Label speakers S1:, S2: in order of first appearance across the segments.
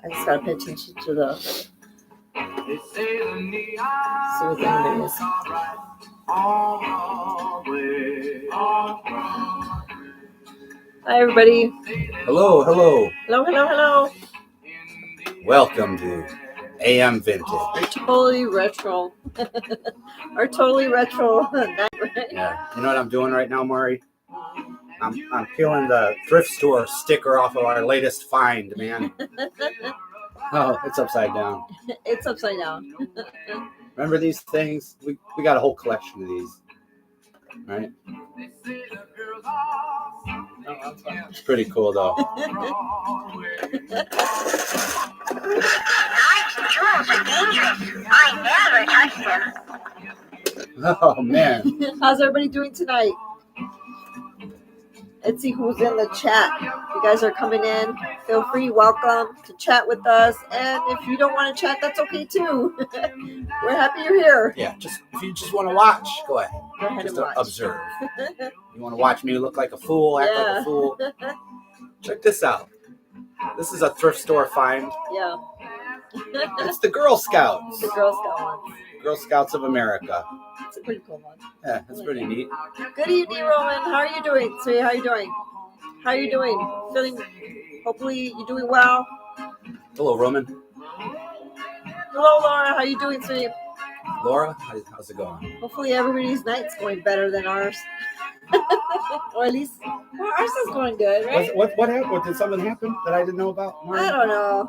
S1: I just gotta pay attention to the. See what the end is. Hi, everybody.
S2: Hello.
S1: Hello, hello, hello.
S2: Welcome to AM Vintage.
S1: We're totally retro. Our totally retro night, right?
S2: Yeah. You know what I'm doing right now, Maury? I'm peeling the thrift store sticker off of our latest find, man. Oh, it's upside down.
S1: It's upside down.
S2: Remember these things? We got a whole collection of these, right? It's pretty cool, though.
S3: I never touched them.
S2: Oh, man.
S1: How's everybody doing tonight? Let's see who's in the chat. If you guys are coming in, feel free, welcome to chat with us. And if you don't want to chat, that's okay too. We're happy you're here.
S2: Yeah, if you just want to watch, go ahead.
S1: Go ahead
S2: Just
S1: and watch.
S2: observe. You want to watch me look like a fool, act like a fool? Check this out. This is a thrift store find.
S1: Yeah.
S2: It's the Girl Scouts.
S1: The Girl Scout one.
S2: Girl Scouts of America.
S1: It's a pretty cool one.
S2: Yeah, that's pretty neat.
S1: Good evening, Roman. How are you doing? Sweetie, how are you doing? How are you doing? Feeling, hopefully you're doing well.
S2: Hello, Roman.
S1: Hello, Laura. How are you doing, sweetie?
S2: Laura, how's it going?
S1: Hopefully everybody's night's going better than ours. Or at least, well, ours is going good, right?
S2: What happened? Did something happen that I didn't know about?
S1: I don't know.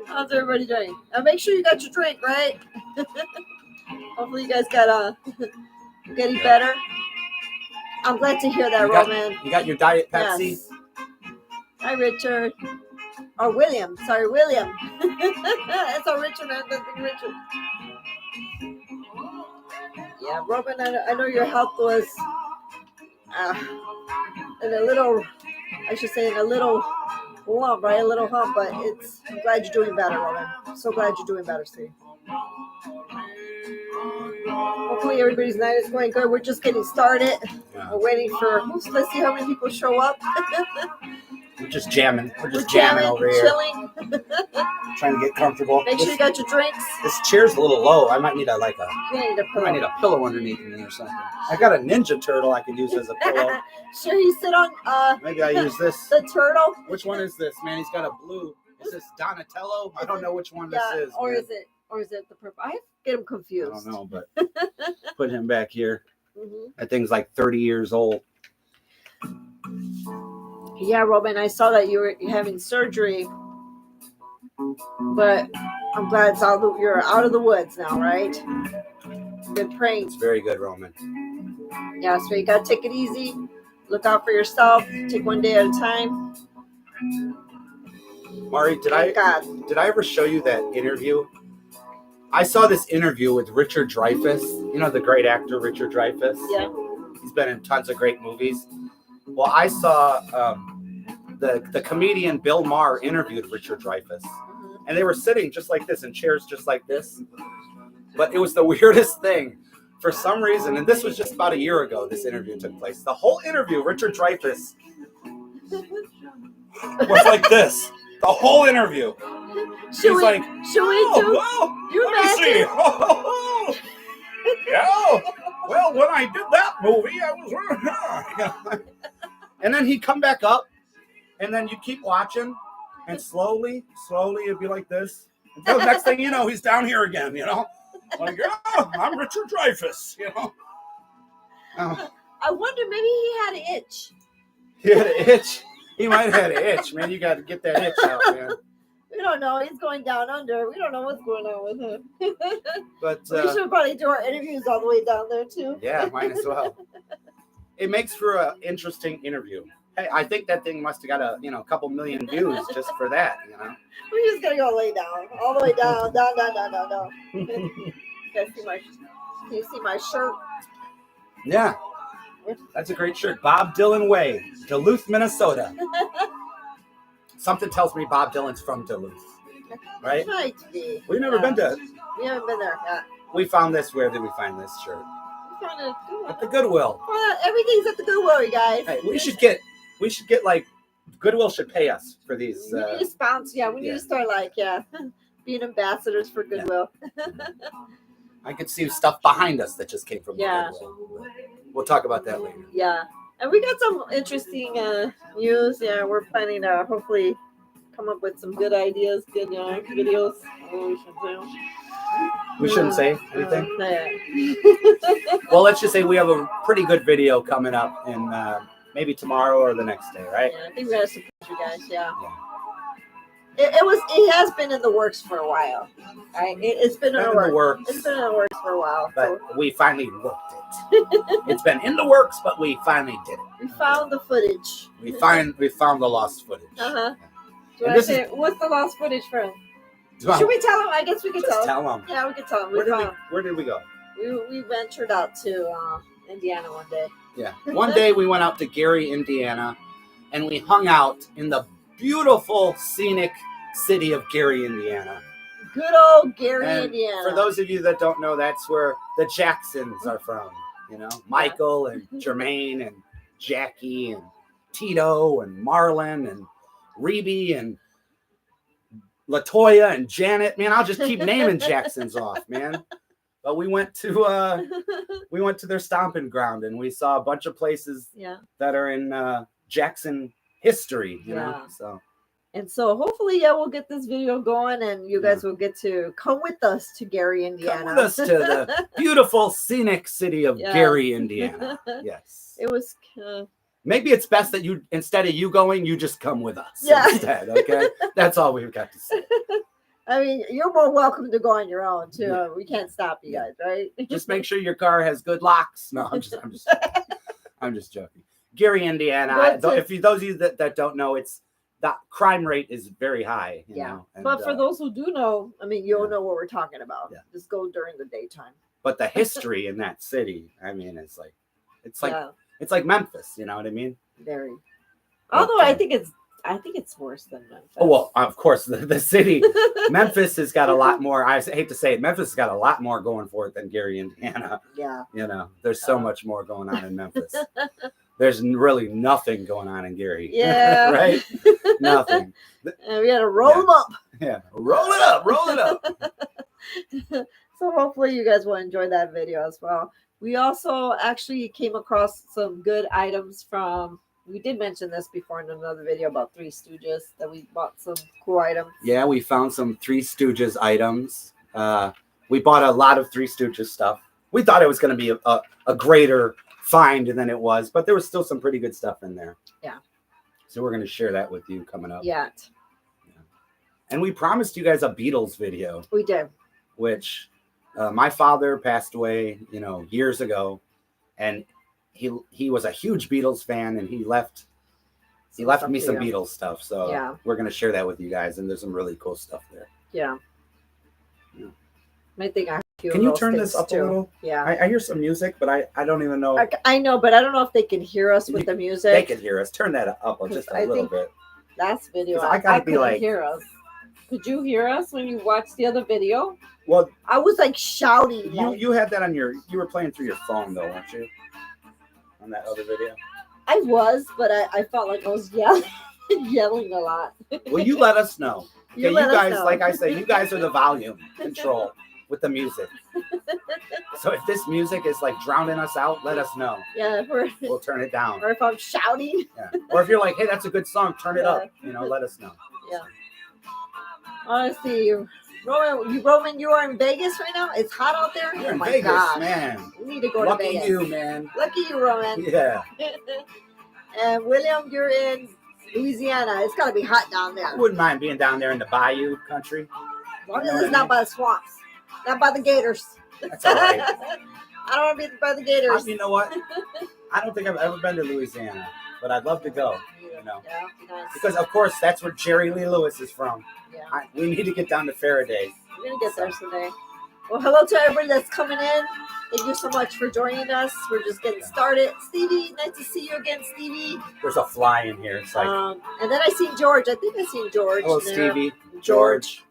S1: How's everybody doing? Make sure you got your drink, right? Hopefully you guys got getting better. I'm glad to hear that, Roman.
S2: You got your Diet Pepsi?
S1: Yes. Hi, Richard. Or William. Sorry, William. It's all Richard. I'm thinking Richard. Yeah, Roman, I know your health was in a little, I should say, in a little lump, right? A little hump, but I'm glad you're doing better, Roman. So glad you're doing better, Steve. Hopefully everybody's night is going good. We're just getting started.
S2: Yeah.
S1: We're waiting for, let's see how many people show up.
S2: We're just jamming. We're just jamming over here.
S1: Chilling.
S2: Trying to get comfortable.
S1: Make sure you got your drinks.
S2: This chair's a little low. I might need
S1: You need a pillow.
S2: I need a pillow underneath me or something. I got a Ninja Turtle I could use as a pillow.
S1: Sure, you sit on
S2: Maybe I use this.
S1: the turtle.
S2: Which one is this, man? He's got a blue. Is this Donatello? I don't know which one this is.
S1: Or
S2: man.
S1: is it the purple? I get them confused.
S2: I don't know, but put him back here.
S1: Mm-hmm.
S2: That thing's like 30 years old.
S1: Yeah, Robin, I saw that you were having surgery, but I'm glad you're out of the woods now, right? Good praying.
S2: It's very good, Roman.
S1: Yeah, so you gotta take it easy. Look out for yourself. Take one day at a time.
S2: Mari, did I ever show you that interview? I saw this interview with Richard Dreyfuss. You know the great actor Richard Dreyfuss?
S1: Yeah.
S2: He's been in tons of great movies. Well, I saw the comedian Bill Maher interviewed Richard Dreyfuss. And they were sitting just like this in chairs just like this. But it was the weirdest thing. For some reason, and this was just about a year ago, this interview took place. The whole interview, Richard Dreyfuss was like this. The whole interview.
S1: Should we do?
S2: Well,
S1: You
S2: let me see. Yeah. Well, when I did that movie, I was. And then he'd come back up, and then you'd keep watching, and slowly, it'd be like this. Until the next thing you know, he's down here again, you know? Like, oh, I'm Richard Dreyfuss, you know?
S1: I wonder, maybe he had an itch.
S2: He had an itch. He might have had an itch, man. You got to get that itch out, man.
S1: We don't know. He's going down under. We don't know what's going on with him.
S2: But
S1: we should probably do our interviews all the way down there, too.
S2: Yeah, might as well. It makes for an interesting interview. Hey, I think that thing must have got a couple million views just for that, you know.
S1: We're just gonna go lay down, all the way down. Can you see my shirt?
S2: Yeah, that's a great shirt. Bob Dylan Way, Duluth, Minnesota. Something tells me Bob Dylan's from Duluth, right?
S1: Might be.
S2: We've never been to.
S1: We haven't been there yet.
S2: We found this. Where did we find this shirt?
S1: We found it
S2: at the Goodwill.
S1: Well, everything's at the Goodwill, you guys.
S2: Hey, we should get like Goodwill should pay us for these.
S1: We need to sponsor. Yeah, we need to start being ambassadors for Goodwill.
S2: I could see stuff behind us that just came from Goodwill. We'll talk about that later.
S1: Yeah, and we got some interesting news. Yeah, we're planning to hopefully come up with some good ideas, good videos.
S2: We shouldn't say anything.
S1: Yeah.
S2: Well, let's just say we have a pretty good video coming up in maybe tomorrow or the next day, right?
S1: Yeah, I think we gotta support you guys. Yeah. It has been in the works for a while. Right? It's been in the works. It's been in the works for a while.
S2: But we finally worked it. It's been in the works, but we finally did it.
S1: We found the footage.
S2: We found the lost footage.
S1: Uh-huh.
S2: Yeah.
S1: What's the lost footage from?
S2: Well,
S1: should we tell them? I guess we could
S2: just
S1: tell
S2: them.
S1: Yeah, we could tell them.
S2: Where did we go?
S1: We ventured out to Indiana one day.
S2: Yeah. One day we went out to Gary, Indiana, and we hung out in the beautiful, scenic city of Gary, Indiana.
S1: Good old Gary,
S2: and
S1: Indiana.
S2: For those of you that don't know, that's where the Jacksons are from. You know, Michael and Jermaine and Jackie and Tito and Marlon and Reby and Latoya and Janet. Man, I'll just keep naming Jacksons off, man. But we went to their stomping ground and we saw a bunch of places that are in Jackson history, you know.
S1: So hopefully, we'll get this video going and you guys will get to come with us to Gary, Indiana.
S2: Come with us to the beautiful scenic city of Gary, Indiana. Yes.
S1: It was
S2: maybe it's best that you, instead of you going, you just come with us instead, okay? That's all we've got to say.
S1: I mean, you're more welcome to go on your own too. Yeah. We can't stop you guys, right?
S2: Just make sure your car has good locks. No, I'm just joking. Gary, Indiana. Those of you that don't know, the crime rate is very high. You know? And,
S1: but for those who do know, I mean, you'll know what we're talking about. Yeah. Just go during the daytime.
S2: But the history in that city, I mean, it's like Memphis. You know what I mean?
S1: Very. Although I think it's worse than Memphis.
S2: Oh, well, of course, the city, Memphis has got a lot more. I hate to say it, Memphis has got a lot more going for it than Gary, Indiana.
S1: Yeah.
S2: You know, there's so much more going on in Memphis. There's really nothing going on in Gary.
S1: Yeah.
S2: Right? Nothing.
S1: And we had to roll them up.
S2: Yeah. Roll it up.
S1: So hopefully you guys will enjoy that video as well. We also actually came across some good items from, we did mention this before in another video about Three Stooges, that we bought some cool items. Yeah,
S2: we found some Three Stooges items. We bought a lot of Three Stooges stuff. We thought it was going to be a greater find than it was, but there was still some pretty good stuff in there.
S1: Yeah. So
S2: we're going to share that with you coming up.
S1: Yeah.
S2: And we promised you guys a Beatles video.
S1: We did.
S2: Which my father passed away, years ago, and he was a huge Beatles fan, and he left me some Beatles stuff. So we're going to share that with you guys, and there's some really cool stuff there.
S1: Yeah. I think
S2: can you turn this up a little?
S1: Yeah.
S2: I hear some music, but I don't even know.
S1: I know, but I don't know if they can hear us with the music.
S2: They can hear us. Turn that up just a little bit.
S1: Last video,
S2: I couldn't
S1: hear us. Could you hear us when you watched the other video?
S2: Well,
S1: I was like shouting.
S2: You had that on you were playing through your phone though, weren't you? On that other video?
S1: I was, but I felt like I was yelling a lot.
S2: Well, you let us know. Okay, you guys,
S1: know.
S2: Like I say, you guys are the volume control with the music. So if this music is like drowning us out, let us know.
S1: Yeah,
S2: we'll turn it down.
S1: Or if I'm shouting.
S2: Yeah. Or if you're like, hey, that's a good song, turn it up. Let us know.
S1: Yeah. Honestly, Roman, you are in Vegas right now? It's hot out there?
S2: You're in Vegas, gosh. Man.
S1: We need to go to Vegas.
S2: Lucky you, man.
S1: Lucky you, Roman.
S2: Yeah.
S1: And William, you're in Louisiana. It's got to be hot down there.
S2: I wouldn't mind being down there in the bayou country.
S1: As long as it's not by the swamps. Not by the gators.
S2: That's all right.
S1: I don't want to be by the gators.
S2: You know what? I don't think I've ever been to Louisiana, but I'd love to go.
S1: Yeah, nice.
S2: Because, of course, that's where Jerry Lee Lewis is from.
S1: Yeah.
S2: We need to get down to Faraday.
S1: We're going to get there someday. Well, hello to everybody that's coming in. Thank you so much for joining us. We're just getting started. Stevie, nice to see you again, Stevie.
S2: There's a fly in here. It's like,
S1: and then I seen George. I think I seen George.
S2: Hello, Stevie. George.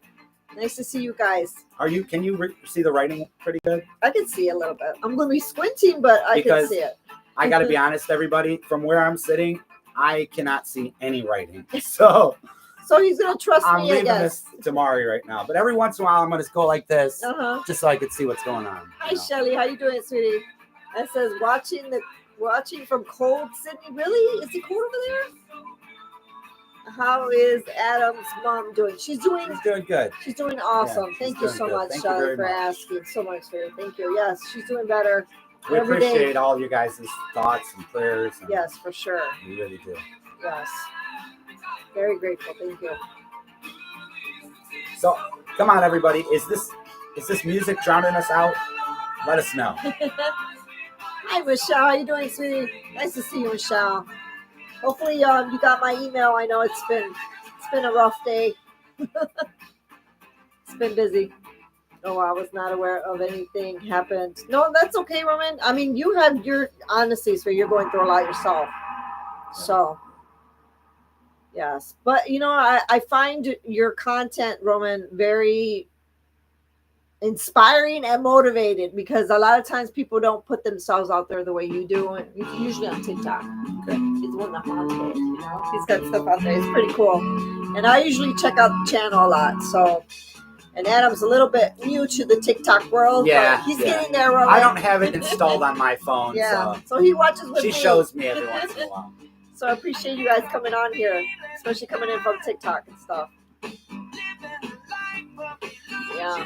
S1: Nice to see you guys.
S2: Can you see the writing pretty good?
S1: I can see a little bit. I'm going to be squinting, but I can see it.
S2: I got to be honest, everybody. From where I'm sitting, I cannot see any writing. So
S1: he's gonna trust
S2: I'm
S1: me, I
S2: leaving
S1: guess.
S2: this to Mari right now. But every once in a while, I'm going to go like this, just so I could see what's going on.
S1: Hi, Shelly. How you doing, sweetie? That says watching from cold Sydney. Really? Is it cold over there? How is Adam's mom doing? She's doing
S2: good.
S1: She's doing awesome.
S2: Yeah,
S1: Thank you so
S2: good.
S1: much,
S2: Thank you
S1: Shelly,
S2: very
S1: for
S2: much.
S1: asking so much. Thank you. Yes, she's doing better.
S2: We
S1: every day.
S2: appreciate all you guys' thoughts and prayers. And
S1: Yes, for sure.
S2: we really do.
S1: Yes. Very grateful. Thank you.
S2: So come on, everybody. Is this music drowning us out? Let us know.
S1: Hi, Michelle. How you doing, sweetie? Nice to see you, Michelle. Hopefully, you got my email. I know it's been a rough day. It's been busy. Oh, I was not aware of anything happened. No, that's okay, Roman. I mean, you had your honesty, so you're going through a lot yourself. So, yes. But, I find your content, Roman, very inspiring and motivated, because a lot of times people don't put themselves out there the way you do. And it's usually on TikTok.
S2: Okay.
S1: He's one of the haunted, He's got stuff out there. It's pretty cool. And I usually check out the channel a lot. So, and Adam's a little bit new to the TikTok world.
S2: Yeah,
S1: but he's getting there, Roman.
S2: I don't have it installed on my phone.
S1: Yeah. So he watches with
S2: she
S1: me.
S2: shows me every once in a while.
S1: So I appreciate you guys coming on here, especially coming in from TikTok and stuff. Yeah.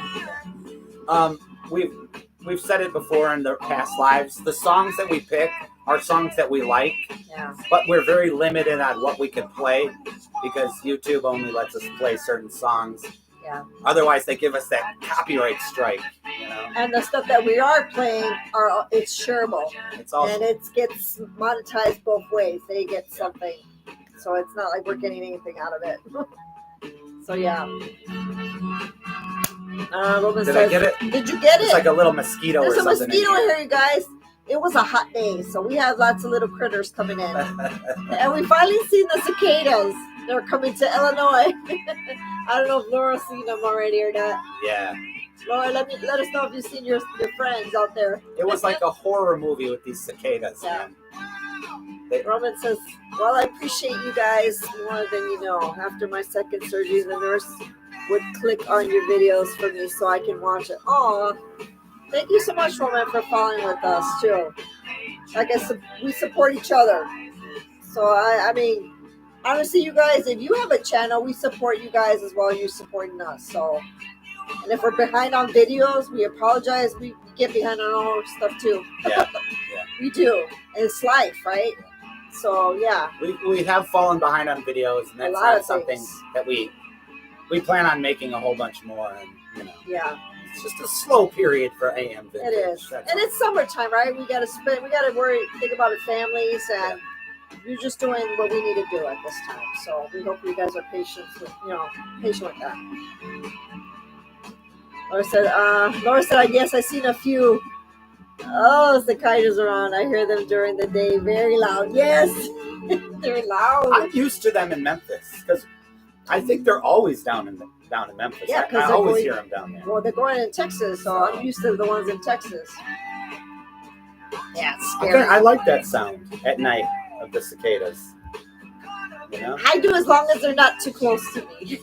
S2: We've said it before in the past lives. The songs that we pick are songs that we like, but we're very limited on what we can play because YouTube only lets us play certain songs.
S1: Yeah.
S2: Otherwise, they give us that copyright strike.
S1: And the stuff that we are playing it's shareable.
S2: It's also,
S1: and it gets monetized both ways. They get something, so it's not like we're getting anything out of it. So yeah. Roman
S2: Did
S1: says,
S2: I get it?
S1: Did you get it?
S2: It's like a little mosquito.
S1: There's
S2: or
S1: a
S2: something
S1: mosquito
S2: in
S1: here, you guys. It was a hot day, so we have lots of little critters coming in. And we finally seen the cicadas. They're coming to Illinois. I don't know if Laura's seen them already or not.
S2: Yeah.
S1: Laura, let us know if you've seen your friends out there.
S2: It was like a horror movie with these cicadas.
S1: Yeah.
S2: Man.
S1: Roman says, well, I appreciate you guys more than you know. After my second surgery, the nurse would click on your videos for me so I can watch it. Aw. Thank you so much, Roman, for following with us, too. Like I said, we support each other. So, I mean, honestly, you guys, if you have a channel, we support you guys as well as you're supporting us. So, and if we're behind on videos, we apologize. We get behind on our own stuff, too.
S2: Yeah.
S1: We do. And it's life, right? So, yeah.
S2: We have fallen behind on videos, and that's not something that we plan on making a whole bunch more. And,
S1: Yeah.
S2: It's just a slow period for AM Vintage.
S1: It is. And it's summertime, right? We gotta think about our families, and you're just doing what we need to do at this time. So we hope you guys are patient with that. Laura said, yes, I've seen a few. Oh, cicadas around. I hear them during the day. Very loud. Yes. They're loud.
S2: I'm used to them in Memphis because I think they're always down in Memphis.
S1: Yeah,
S2: I always hear them down there.
S1: Well, they're going in Texas, so I'm used to the ones in Texas. Yeah, it's scary.
S2: I like that sound at night of the cicadas.
S1: I do, as long as they're not too close to me.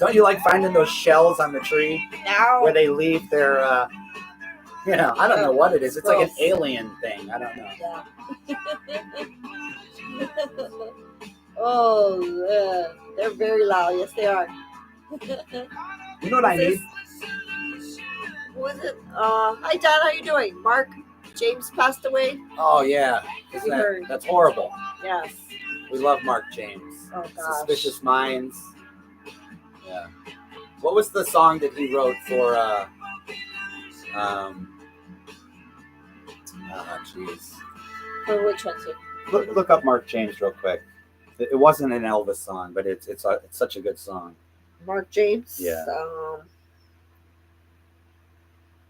S2: Don't you like finding those shells on the tree?
S1: No.
S2: Where they leave their, I don't know what it is. It's like an alien thing. I don't know.
S1: Yeah. Oh, they're very loud. Yes, they are.
S2: You know what I need?
S1: Who is it? Hi, Don. How you doing? Mark James passed away.
S2: Oh, yeah. That's horrible.
S1: Yes.
S2: We love Mark James.
S1: Oh, gosh.
S2: Suspicious Minds. Yeah. What was the song that he wrote for, jeez.
S1: For which one, too?
S2: Look up Mark James real quick. It wasn't an Elvis song, but it's such a good song.
S1: Mark James?
S2: Yeah.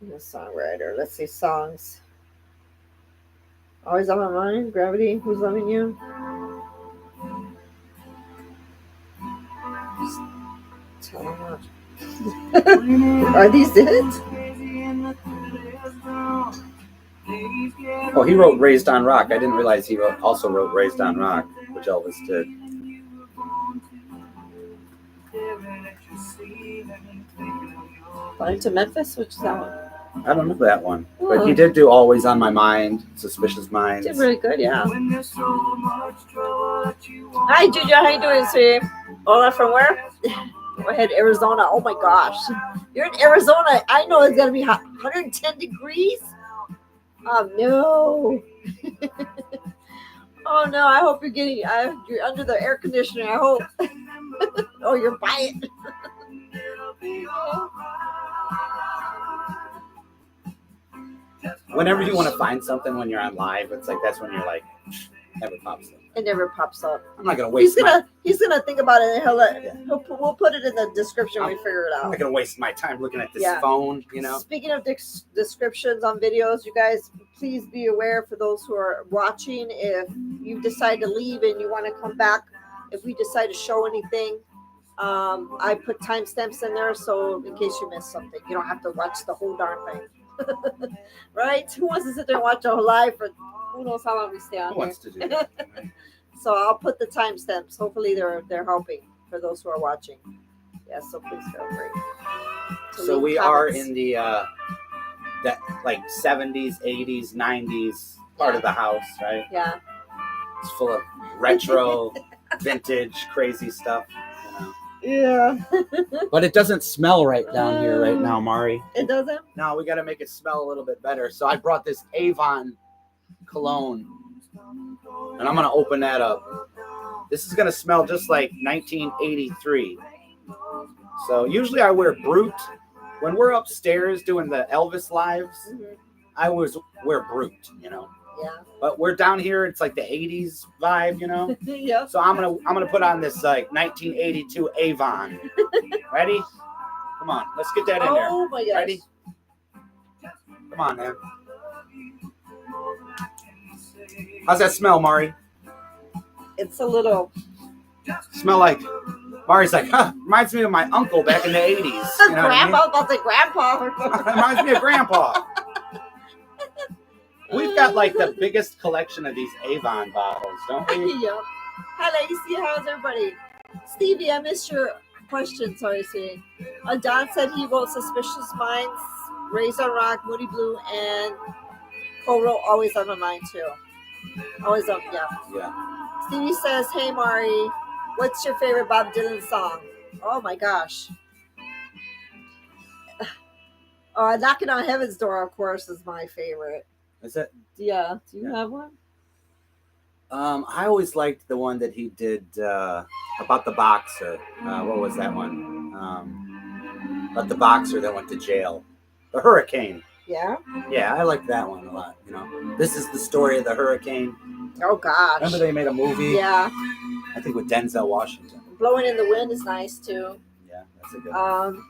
S1: I'm a songwriter. Let's see, songs. Always on my mind. Gravity. Who's Loving You? Are these it?
S2: Oh, he wrote Raised on Rock. I didn't realize he also wrote Raised on Rock, which Elvis did.
S1: Flying to Memphis, which is that one?
S2: I don't know that one. But he did do Always on My Mind, Suspicious Minds.
S1: Did really good, yeah. Hi, Juju. How you doing, sweetie? Hola, from where? Go ahead, Arizona. Oh my gosh. You're in Arizona. I know it's going to be hot. 110 degrees? Oh, no. Oh, no. I hope you're under the air conditioner. I hope. Oh, you're by it.
S2: Whenever you want to find something when you're on live, it's like that's when you're like, never pops up.
S1: It never pops up.
S2: I'm not gonna waste.
S1: He's gonna think about it, and we'll put it in the description when we figure it out.
S2: I'm not gonna waste my time looking at this phone. You know.
S1: Speaking of descriptions on videos, you guys, please be aware for those who are watching. If you decide to leave and you want to come back, if we decide to show anything, I put timestamps in there, so in case you miss something, you don't have to watch the whole darn thing. Right? Who wants to sit there and watch our live for who knows how long we stay on?
S2: Who wants to do that?
S1: So I'll put the timestamps. Hopefully they're helping for those who are watching. Yeah, so please feel free.
S2: So we are in the that like 70s, 80s, 90s part of the house, right?
S1: Yeah.
S2: It's full of retro, vintage, crazy stuff.
S1: Yeah.
S2: But it doesn't smell right down here right now, Mari.
S1: It doesn't?
S2: No, we got to make it smell a little bit better. So I brought this Avon cologne, and I'm going to open that up. This is going to smell just like 1983. So usually I wear Brute. When we're upstairs doing the Elvis lives, I always wear Brute, you know.
S1: Yeah.
S2: But we're down here, it's like the 80s vibe, you know?
S1: Yeah.
S2: So I'm gonna put on this like 1982 Avon. Ready? Come on, let's get that in there.
S1: Oh my gosh.
S2: Ready? Come on, man. How's that smell, Mari?
S1: It's a little
S2: Smell like Mari's like, reminds me of my uncle back in the 80s. You know
S1: grandpa, about the grandpa.
S2: Reminds me of grandpa. We've got like the biggest collection of these Avon bottles, don't we?
S1: Yep. Hi, Lacey. How's everybody? Stevie, I missed your question. Sorry, Stevie. Don said he wrote Suspicious Minds, Raised on Rock, Moody Blue, and co-wrote Always on My Mind, too. Always up, yeah.
S2: Yeah.
S1: Stevie says, hey, Mari, what's your favorite Bob Dylan song? Oh, my gosh. Knocking on Heaven's Door, of course, is my favorite.
S2: Is it?
S1: Yeah. Do you have one?
S2: I always liked the one that he did about the boxer. What was that one? About the boxer that went to jail. The Hurricane.
S1: Yeah?
S2: Yeah, I like that one a lot. You know, this is the story of the hurricane.
S1: Oh, gosh.
S2: Remember they made a movie?
S1: Yeah.
S2: I think with Denzel Washington.
S1: Blowing in the Wind is nice, too.
S2: Yeah, that's a good one.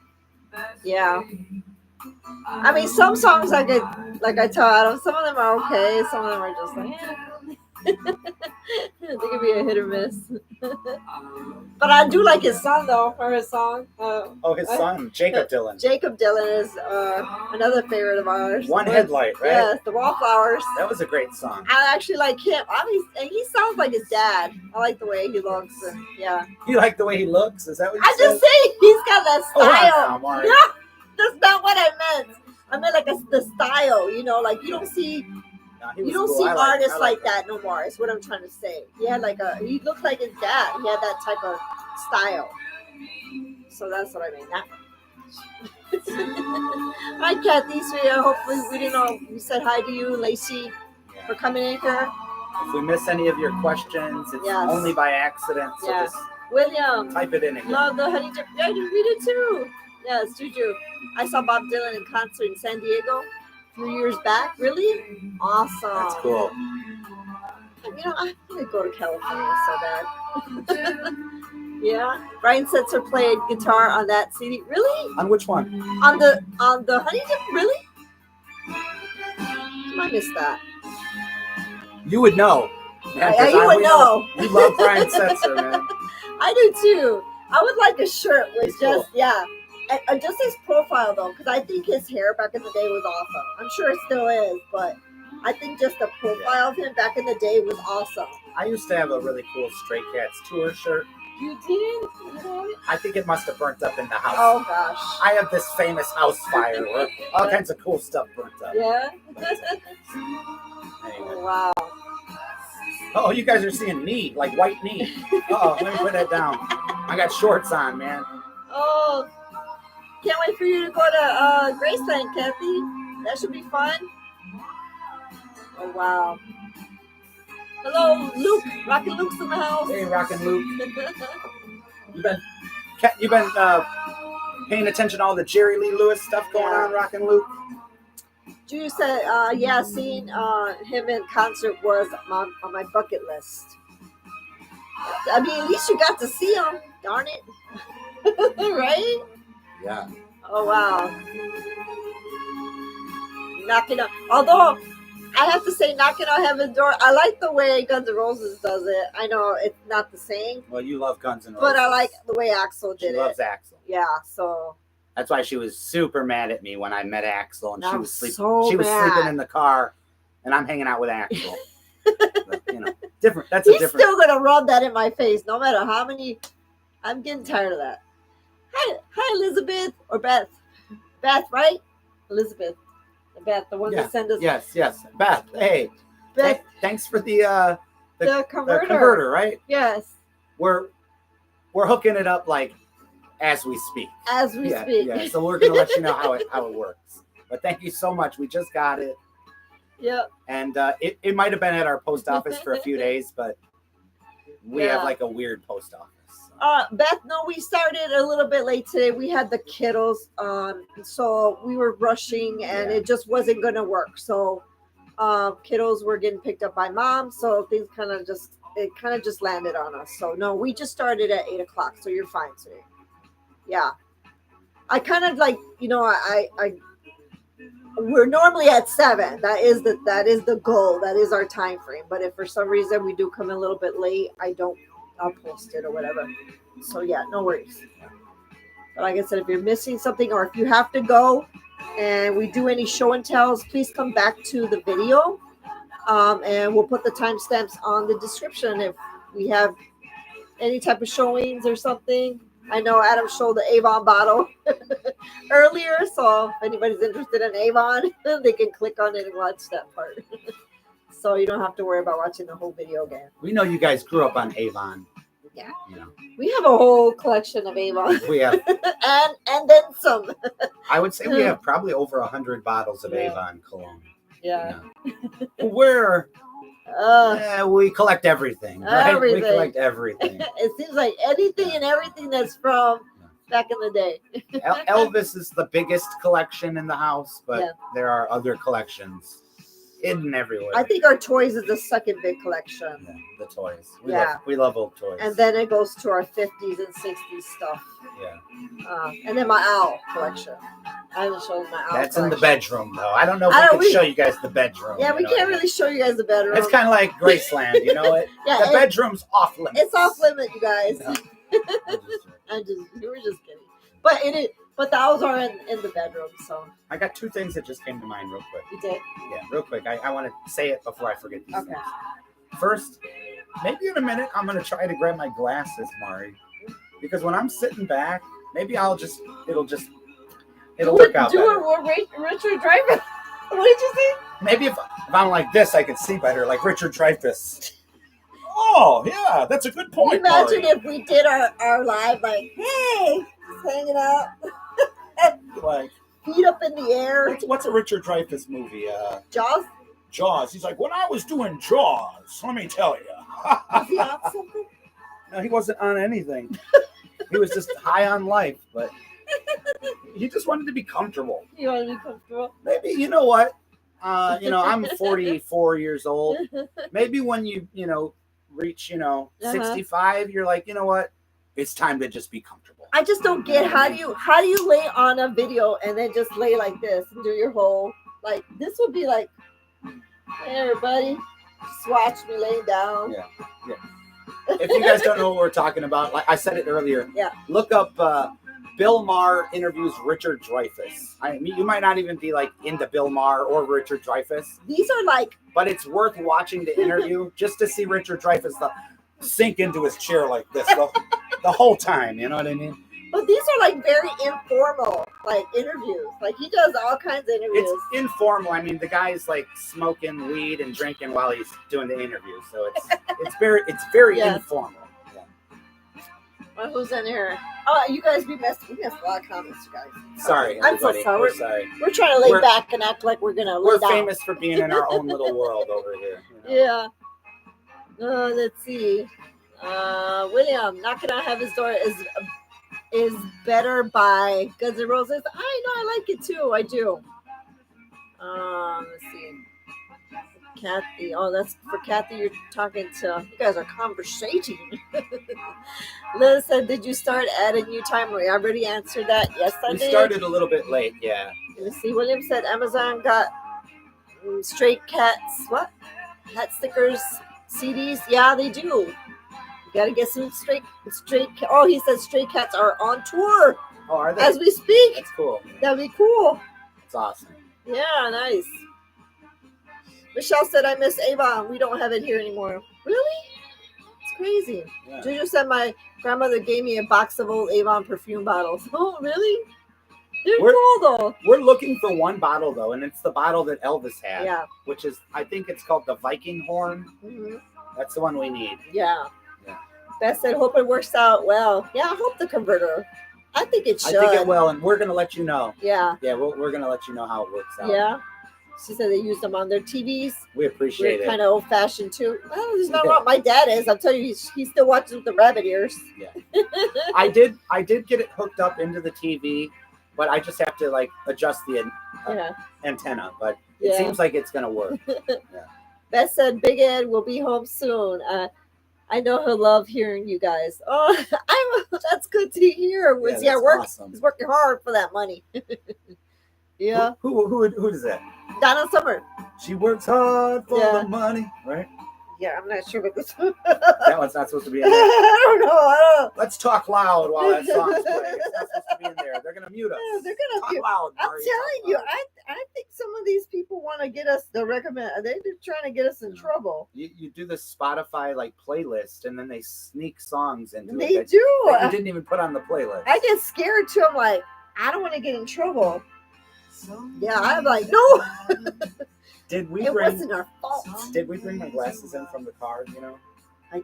S1: Yeah. I mean, some songs I tell Adam, some of them are okay, some of them are just like, they could be a hit or miss. But I do like his son, though, or his song.
S2: His son, Jacob Dylan.
S1: Jacob Dylan is another favorite of ours.
S2: One Headlight, right?
S1: Yes, The Wallflowers.
S2: That was a great song.
S1: I actually like him. And he sounds like his dad. I like the way he looks. And, yeah.
S2: You like the way he looks? Is that what you
S1: I
S2: said?
S1: just say he's got that style.
S2: Oh,
S1: Yeah, that's not what I meant. I meant like the style, you know, like you don't see see artists like that no more. Is what I'm trying to say. He had he looked like his dad. He had that type of style. So that's what I mean. Hi, Kathy. So hopefully we said hi to you, Lacey, for coming in here.
S2: If we miss any of your questions, it's only by accident. So just
S1: William,
S2: type it in again.
S1: Love the honey dip. Yeah, you read it too. Yes, Juju. I saw Bob Dylan in concert in San Diego a few years back. Really? Awesome.
S2: That's cool.
S1: You know, I want to go to California so bad. Yeah. Brian Setzer played guitar on that CD. Really?
S2: On which one?
S1: On the honey dip? Really? I missed that.
S2: You would know.
S1: Man, you would know.
S2: We love Brian Setzer, man.
S1: I do too. I would like a shirt with just and just his profile though, because I think his hair back in the day was awesome. I'm sure it still is, but I think just the profile of him back in the day was awesome.
S2: I used to have a really cool Stray Cats tour shirt.
S1: You did? You know it?
S2: I think it must have burnt up in the house.
S1: Oh gosh.
S2: I have this famous house fire where all kinds of cool stuff burnt up.
S1: Yeah.
S2: Anyway.
S1: Wow.
S2: Oh, you guys are seeing knee, like white knee. Oh, let me put that down. I got shorts on, man.
S1: Oh, can't wait for you to go to Graceland, Kathy. That should be fun. Oh wow. Hello, Luke. Rockin' Luke's in the house.
S2: Hey, Rockin' Luke. You've been paying attention to all the Jerry Lee Lewis stuff going on, Rockin' Luke?
S1: Drew said, yeah, seeing him in concert was on my bucket list. I mean, at least you got to see him. Darn it. Right?
S2: Yeah.
S1: Oh, wow. Knocking on. Although, I have to say, knocking on heaven's door, I like the way Guns N' Roses does it. I know it's not the same.
S2: Well, you love Guns N' Roses.
S1: But I like the way Axl did it.
S2: She loves Axl.
S1: Yeah, so.
S2: That's why she was super mad at me when I met Axl, and she was sleeping.
S1: So
S2: she was
S1: mad.
S2: sleeping in the car, and I'm hanging out with Axl. But, you know, different. That's
S1: He's
S2: a different.
S1: still gonna rub that in my face, no matter how many. I'm getting tired of that. Hi, Elizabeth or Beth. Beth, right? Elizabeth, Beth, the one that sent us.
S2: Yes. Beth, hey.
S1: Beth,
S2: Thanks for the
S1: converter.
S2: The converter, right?
S1: Yes.
S2: We're hooking it up like as we speak.
S1: As we speak.
S2: Yeah. So we're gonna let you know how it works. But thank you so much. We just got it.
S1: Yep.
S2: And it might have been at our post office for a few days, but we have like a weird post office.
S1: Beth, no, we started a little bit late today. We had the kiddos, so we were rushing, and it just wasn't gonna work. So, kiddos were getting picked up by mom, so things kind of just landed on us. So no, we just started at 8:00, so you're fine today. Yeah, I kind of like, you know, I we're normally at 7. That is the goal. That is our time frame. But if for some reason we do come in a little bit late, I'll post it or whatever. So yeah, no worries. But like I said, if you're missing something or if you have to go and we do any show and tells, please come back to the video. And we'll put the timestamps on the description if we have any type of showings or something. I know Adam showed the Avon bottle earlier, so if anybody's interested in Avon, they can click on it and watch that part. So you don't have to worry about watching the whole video again.
S2: We know you guys grew up on Avon.
S1: Yeah.
S2: You know.
S1: We have a whole collection of Avon.
S2: We have.
S1: and then some.
S2: I would say we have probably over 100 bottles of Avon cologne.
S1: Yeah.
S2: We collect everything, right?
S1: Everything.
S2: We collect everything.
S1: It seems like anything and everything that's from back in the day.
S2: Elvis is the biggest collection in the house, but there are other collections hidden everywhere.
S1: I think our toys is the second big collection.
S2: Yeah, the toys. We love old toys.
S1: And then it goes to our 50s and 60s stuff.
S2: Yeah.
S1: And then my owl collection. I haven't shown my owl
S2: That's
S1: collection.
S2: in the bedroom, though. I don't know if we can show you guys the bedroom.
S1: Yeah, we can't really show you guys the bedroom.
S2: It's kind of like Graceland, you know it? The bedroom's off limits.
S1: It's off limit, you guys.
S2: No.
S1: We were just kidding. But but the owls are in the bedroom, so.
S2: I got 2 things that just came to mind real quick.
S1: You did?
S2: Yeah, real quick. I want to say it before I forget these things.
S1: Okay.
S2: First, maybe in a minute, I'm going to try to grab my glasses, Mari. Because when I'm sitting back, maybe it'll work out better.
S1: Do it, Richard Dreyfuss. What did you say?
S2: Maybe if I'm like this, I can see better, like Richard Dreyfuss. Oh, yeah, that's a good point,
S1: Imagine
S2: Mari.
S1: if we did our live, like, hey, hanging out.
S2: Like,
S1: feet up in the air.
S2: What's a Richard Dreyfuss movie?
S1: Jaws?
S2: Jaws. He's like, when I was doing Jaws, let me tell you.
S1: Was he on something?
S2: No, he wasn't on anything. He was just high on life, but he just wanted to be comfortable.
S1: You want to be comfortable?
S2: Maybe, you know what? I'm 44 years old. Maybe when you reach, 65, you're like, you know what? It's time to just be comfortable.
S1: I just don't get how do you lay on a video and then just lay like this and do your whole, like, this would be like, hey everybody, just watch me lay down.
S2: Yeah. If you guys don't know what we're talking about, like I said it earlier,
S1: yeah.
S2: Look up Bill Maher interviews Richard Dreyfuss. I mean, you might not even be like into Bill Maher or Richard Dreyfuss.
S1: These are like,
S2: but it's worth watching the interview just to see Richard Dreyfuss sink into his chair like this the whole time. You know what I mean?
S1: but these are like very informal, like interviews. Like he does all kinds of interviews.
S2: It's informal. I mean, the guy's like smoking weed and drinking while he's doing the interview, so it's very
S1: Yes.
S2: informal. Yeah.
S1: Well, who's in here? Oh, you guys, we missed a lot of comments, you guys.
S2: Sorry,
S1: I'm so
S2: everybody.
S1: sorry.
S2: We're sorry.
S1: We're trying to lay
S2: We're-
S1: back and act like we're gonna lay
S2: We're
S1: down.
S2: famous for being in our own little world over here. You know?
S1: Yeah. Let's see. William, knocking on heaven's door is better by Guns N' Roses. I know, I like it too. I do. Let's see. Kathy. Oh, that's for Kathy. You're talking to. You guys are conversating. Liz said, "Did you start at a new time?" We already answered that. Yes, I
S2: We
S1: did.
S2: started a little bit late. Yeah.
S1: Let me see. William said Amazon got Stray Cats. What? Hat stickers, CDs. Yeah, they do. You gotta get some Stray. Oh, he said Stray Cats are on tour
S2: Oh, are they?
S1: as we speak.
S2: That's cool.
S1: That'd be cool.
S2: That's awesome.
S1: Yeah, nice. Michelle said, I miss Avon. We don't have it here anymore. Really? It's crazy.
S2: Yeah.
S1: Juju said, my grandmother gave me a box of old Avon perfume bottles. Oh, really? They're cool, though.
S2: We're looking for one bottle though, and it's the bottle that Elvis had,
S1: Yeah.
S2: which is I think it's called the Viking Horn.
S1: Mm-hmm.
S2: That's the one we need.
S1: Yeah.
S2: Yeah.
S1: Beth said, hope it works out well. Yeah, I hope the converter. I think it should.
S2: I think it will, and we're gonna let you know.
S1: Yeah.
S2: Yeah, we're gonna let you know how it works out.
S1: Yeah. She said they use them on their TVs.
S2: We appreciate
S1: We're
S2: it.
S1: kind of old fashioned too. Well, there's not wrong. My dad is. I'll tell you, he's still watching with the rabbit ears.
S2: Yeah. I did get it hooked up into the TV, but I just have to like adjust the
S1: Yeah.
S2: antenna. But it
S1: Yeah.
S2: seems like it's gonna work.
S1: Beth said, Big Ed will be home soon. I know he'll love hearing you guys. Oh, that's good to hear.
S2: Yeah, that's awesome.
S1: He's working hard for that money. Yeah.
S2: Who does that?
S1: Donna Summer.
S2: She works hard for
S1: Yeah.
S2: the money, right?
S1: Yeah, I'm not sure about this one.
S2: That one's not supposed to be in there.
S1: I don't know.
S2: Let's talk loud while that song's playing. It's not supposed to be in there. They're gonna mute us.
S1: Yeah, they're
S2: Talk
S1: gonna.
S2: loud.
S1: I'm
S2: Murray,
S1: telling
S2: talk
S1: you,
S2: loud.
S1: I think some of these people want to get us the recommend. They're trying to get us in trouble.
S2: You do this Spotify like playlist, and then they sneak songs into
S1: They
S2: it
S1: do.
S2: that you didn't even put on the playlist.
S1: I get scared too. I'm like, I don't want to get in trouble. Yeah, I'm like, no.
S2: Did we
S1: It
S2: bring?
S1: wasn't our fault.
S2: Did we bring my glasses in from the car? You know.
S1: I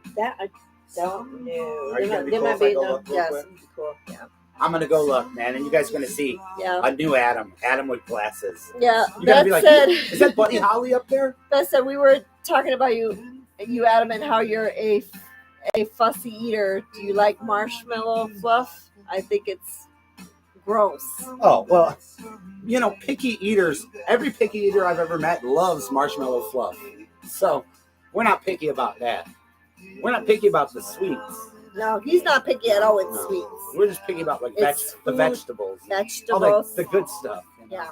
S1: don't know.
S2: Are you gonna be
S1: They
S2: cool
S1: might
S2: if I
S1: be
S2: go
S1: enough.
S2: look real
S1: Yes,
S2: quick?
S1: it'd be cool. Yeah.
S2: I'm gonna go look, man, and you guys are gonna see
S1: Yeah.
S2: a new Adam. Adam with glasses.
S1: Yeah.
S2: You're gonna
S1: That
S2: be like,
S1: said,
S2: is that Buddy Holly up there?
S1: that said, we were talking about you, Adam, and how you're a fussy eater. Do you like marshmallow fluff? I think it's gross.
S2: Oh well, you know, picky eaters. Every picky eater I've ever met loves marshmallow fluff. So we're not picky about that. We're not picky about the sweets.
S1: No, he's not picky at all with
S2: No.
S1: sweets.
S2: We're just picky about like
S1: It's
S2: the
S1: food,
S2: vegetables.
S1: Vegetables.
S2: All like the good stuff. you know.
S1: Yeah.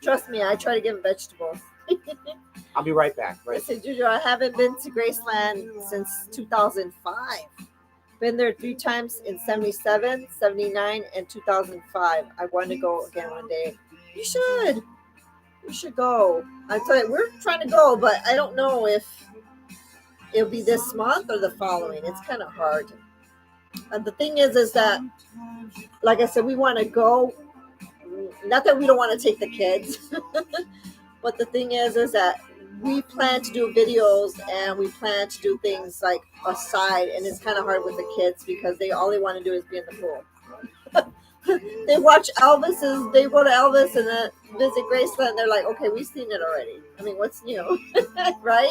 S1: Trust me, I try to give him vegetables.
S2: I'll be right back.
S1: I
S2: Right.
S1: said, Juju, I haven't been to Graceland since 2005. Been there 3 times in 77, 79, and 2005. I want to go again one day. You should. You should go. I tell you, we're trying to go, but I don't know if it'll be this month or the following. It's kind of hard. And the thing is that, like I said, we want to go. Not that we don't want to take the kids, but the thing is that we plan to do videos and we plan to do things like aside, and it's kind of hard with the kids because all they want to do is be in the pool. They watch Elvis, they go to Elvis and then visit Graceland. They're like, okay, we've seen it already. I mean, what's new, right?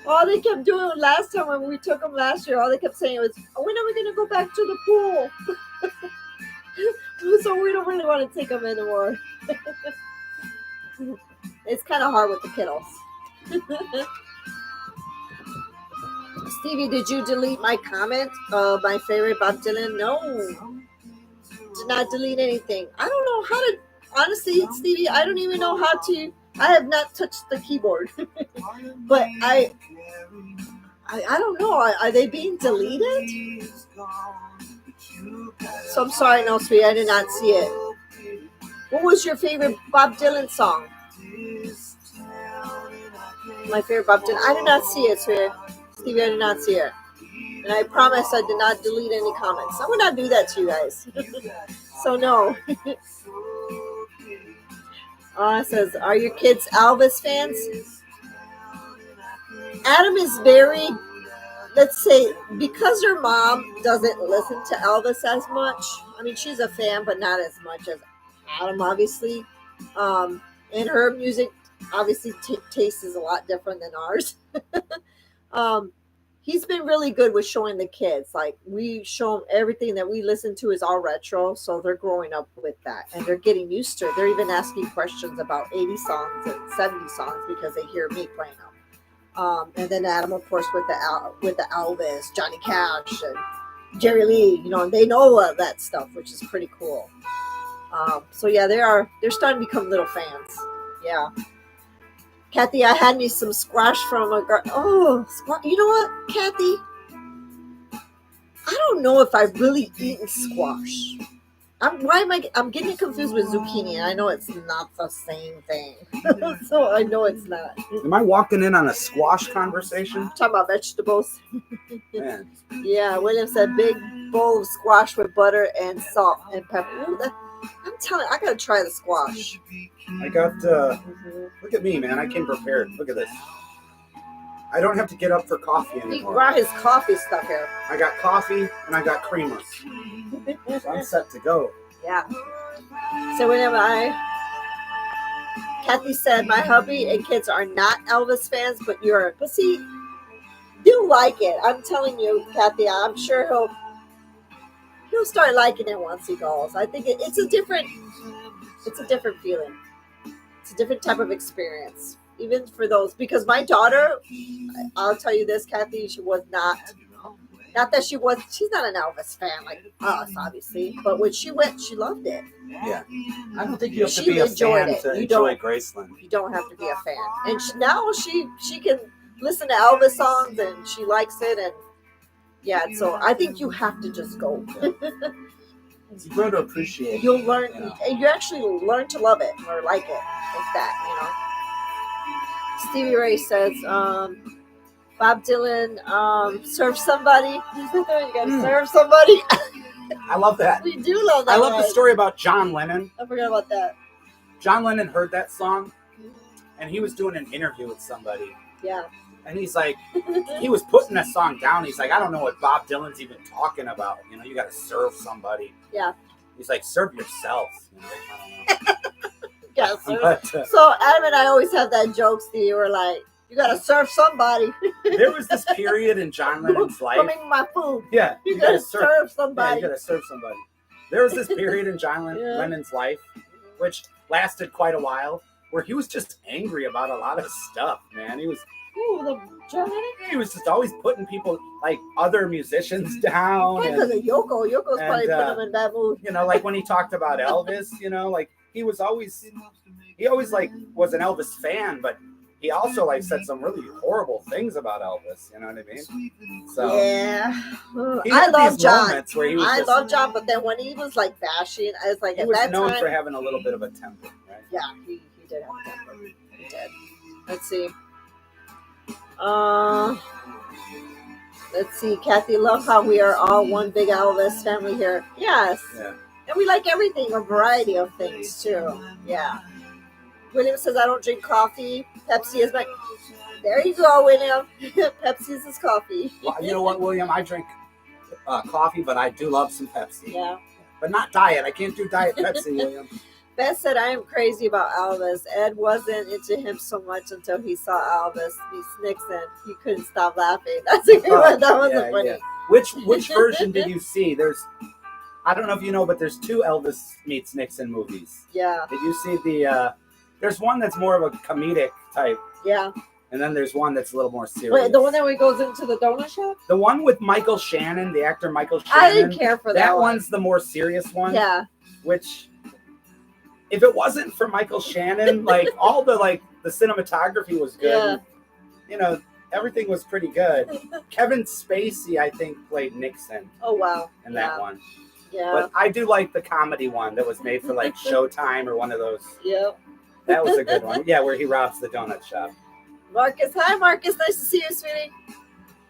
S1: All they kept doing last time when we took them last year, all they kept saying was, when are we going to go back to the pool? So we don't really want to take them anymore. It's kind of hard with the kiddos. Stevie, did you delete my comment? My favorite Bob Dylan? No. Did not delete anything. I don't know how to, honestly, Stevie, I don't even know how to, I have not touched the keyboard. But I don't know. Are they being deleted? So I'm sorry, no, sweet, I did not see it. What was your favorite Bob Dylan song? My favorite Bob Dylan. I did not see it, sweetie. Stevie, I did not see it. And I promise I did not delete any comments. I would not do that to you guys. So no. It says, are your kids Elvis fans? Adam is very, let's say, because her mom doesn't listen to Elvis as much. I mean, she's a fan, but not as much as Adam, obviously. And her music, obviously, taste is a lot different than ours. He's been really good with showing the kids. Like, we show them everything that we listen to is all retro, so they're growing up with that, and they're getting used to it. They're even asking questions about 80 songs and 70 songs because they hear me playing them. And then Adam, of course, with the Elvis, Johnny Cash, and Jerry Lee, and they know that stuff, which is pretty cool. So yeah, they're starting to become little fans. Yeah. Kathy, I had me some squash from a girl. Oh, squash. You know what, Kathy? I don't know if I've really eaten squash. I'm getting it confused with zucchini, and I know it's not the same thing. So I know it's not.
S2: Am I walking in on a squash conversation?
S1: Talking about vegetables.
S2: Man.
S1: Yeah, William said big bowl of squash with butter and salt and pepper. Ooh, I'm telling you, I gotta try the squash.
S2: I got, look at me, man. I came prepared. Look at this. I don't have to get up for coffee
S1: He
S2: anymore.
S1: brought his coffee stuff here.
S2: I got coffee and I got creamer. So I'm set to go.
S1: Yeah. So whenever Kathy said, my hubby and kids are not Elvis fans, but see, do like it. I'm telling you, Kathy, I'm sure he'll start liking it once he goes. I think it's a different feeling. It's a different type of experience, even for those, because my daughter, I'll tell you this, Kathy, she was not that she's not an Elvis fan like us, obviously, but when she went, she loved it.
S2: Yeah. I don't think you have to
S1: She
S2: be a
S1: enjoyed
S2: fan
S1: it.
S2: to
S1: You
S2: enjoy
S1: don't-
S2: Graceland.
S1: You don't have to be a fan. And now she can listen to Elvis songs and she likes it. And yeah, so I think you have to just go.
S2: You grow to appreciate it.
S1: You'll learn,
S2: you know.
S1: you actually learn to love it or like it like that, Stevie Ray says, Bob Dylan, serve somebody. You gotta serve somebody.
S2: I love that.
S1: We do love that.
S2: I love the
S1: right?
S2: story about John Lennon.
S1: I forgot about that.
S2: John Lennon heard that song, and he was doing an interview with somebody.
S1: Yeah.
S2: And he's like, he was putting that song down. He's like, I don't know what Bob Dylan's even talking about. You got to serve somebody.
S1: Yeah.
S2: He's like, serve yourself. I don't know.
S1: Yeah.
S2: But,
S1: So Adam and I always have that joke, Steve. We're like, you gotta serve somebody.
S2: there was this period in John Lennon's life.
S1: Come in my food.
S2: Yeah,
S1: You gotta serve
S2: Yeah,
S1: somebody.
S2: you gotta serve somebody. There was this period in John Lennon's life, which lasted quite a while, where he was just angry about a lot of stuff. Man, he was
S1: John Lennon?
S2: he was just always putting people like other musicians down.
S1: Yeah, because of Yoko. Yoko's probably putting him in that mood.
S2: Like when he talked about Elvis, like he always like was an Elvis fan, but he also like said some really horrible things about Elvis. You know what I mean? So
S1: Yeah.
S2: he
S1: I
S2: had
S1: love
S2: these
S1: John.
S2: moments where he was
S1: I
S2: just-
S1: love John, but then when he was like bashing, I was like,
S2: he
S1: at
S2: was
S1: that
S2: known
S1: time,
S2: for having a little bit of a temper, right?
S1: yeah, he did have a temper. He did. Let's see. Let's see, Kathy. Love how we are all one big Elvis family here. Yes.
S2: Yeah.
S1: And we like everything, a variety of things too. Yeah. William says, I don't drink coffee. Pepsi is my. There you go, William. Pepsi is his coffee.
S2: Well, you know what, William? I drink coffee, but I do love some Pepsi.
S1: Yeah.
S2: But not diet. I can't do diet Pepsi, William.
S1: Beth said, I am crazy about Elvis. Ed wasn't into him so much until he saw Elvis meet Nixon. He couldn't stop laughing. That's a good one. That was a funny.
S2: Yeah. Which version did you see? I don't know if you know, but there's 2 Elvis meets Nixon movies.
S1: Yeah.
S2: Did you see there's one that's more of a comedic type,
S1: Yeah.
S2: and then there's one that's a little more serious.
S1: Wait, the one that goes into the donut shop?
S2: The one with Michael Shannon, the actor Michael Shannon.
S1: I didn't care for that one.
S2: one's the more serious one.
S1: Yeah.
S2: Which, if it wasn't for Michael Shannon, like all the cinematography was good.
S1: Yeah.
S2: everything was pretty good. Kevin Spacey, I think, played Nixon
S1: Oh wow.
S2: in that one.
S1: Yeah.
S2: But I do like the comedy one that was made for like Showtime or one of those.
S1: Yep.
S2: That was a good one. Yeah, where he robs the donut shop.
S1: Marcus, hi Marcus. Nice to see you, sweetie.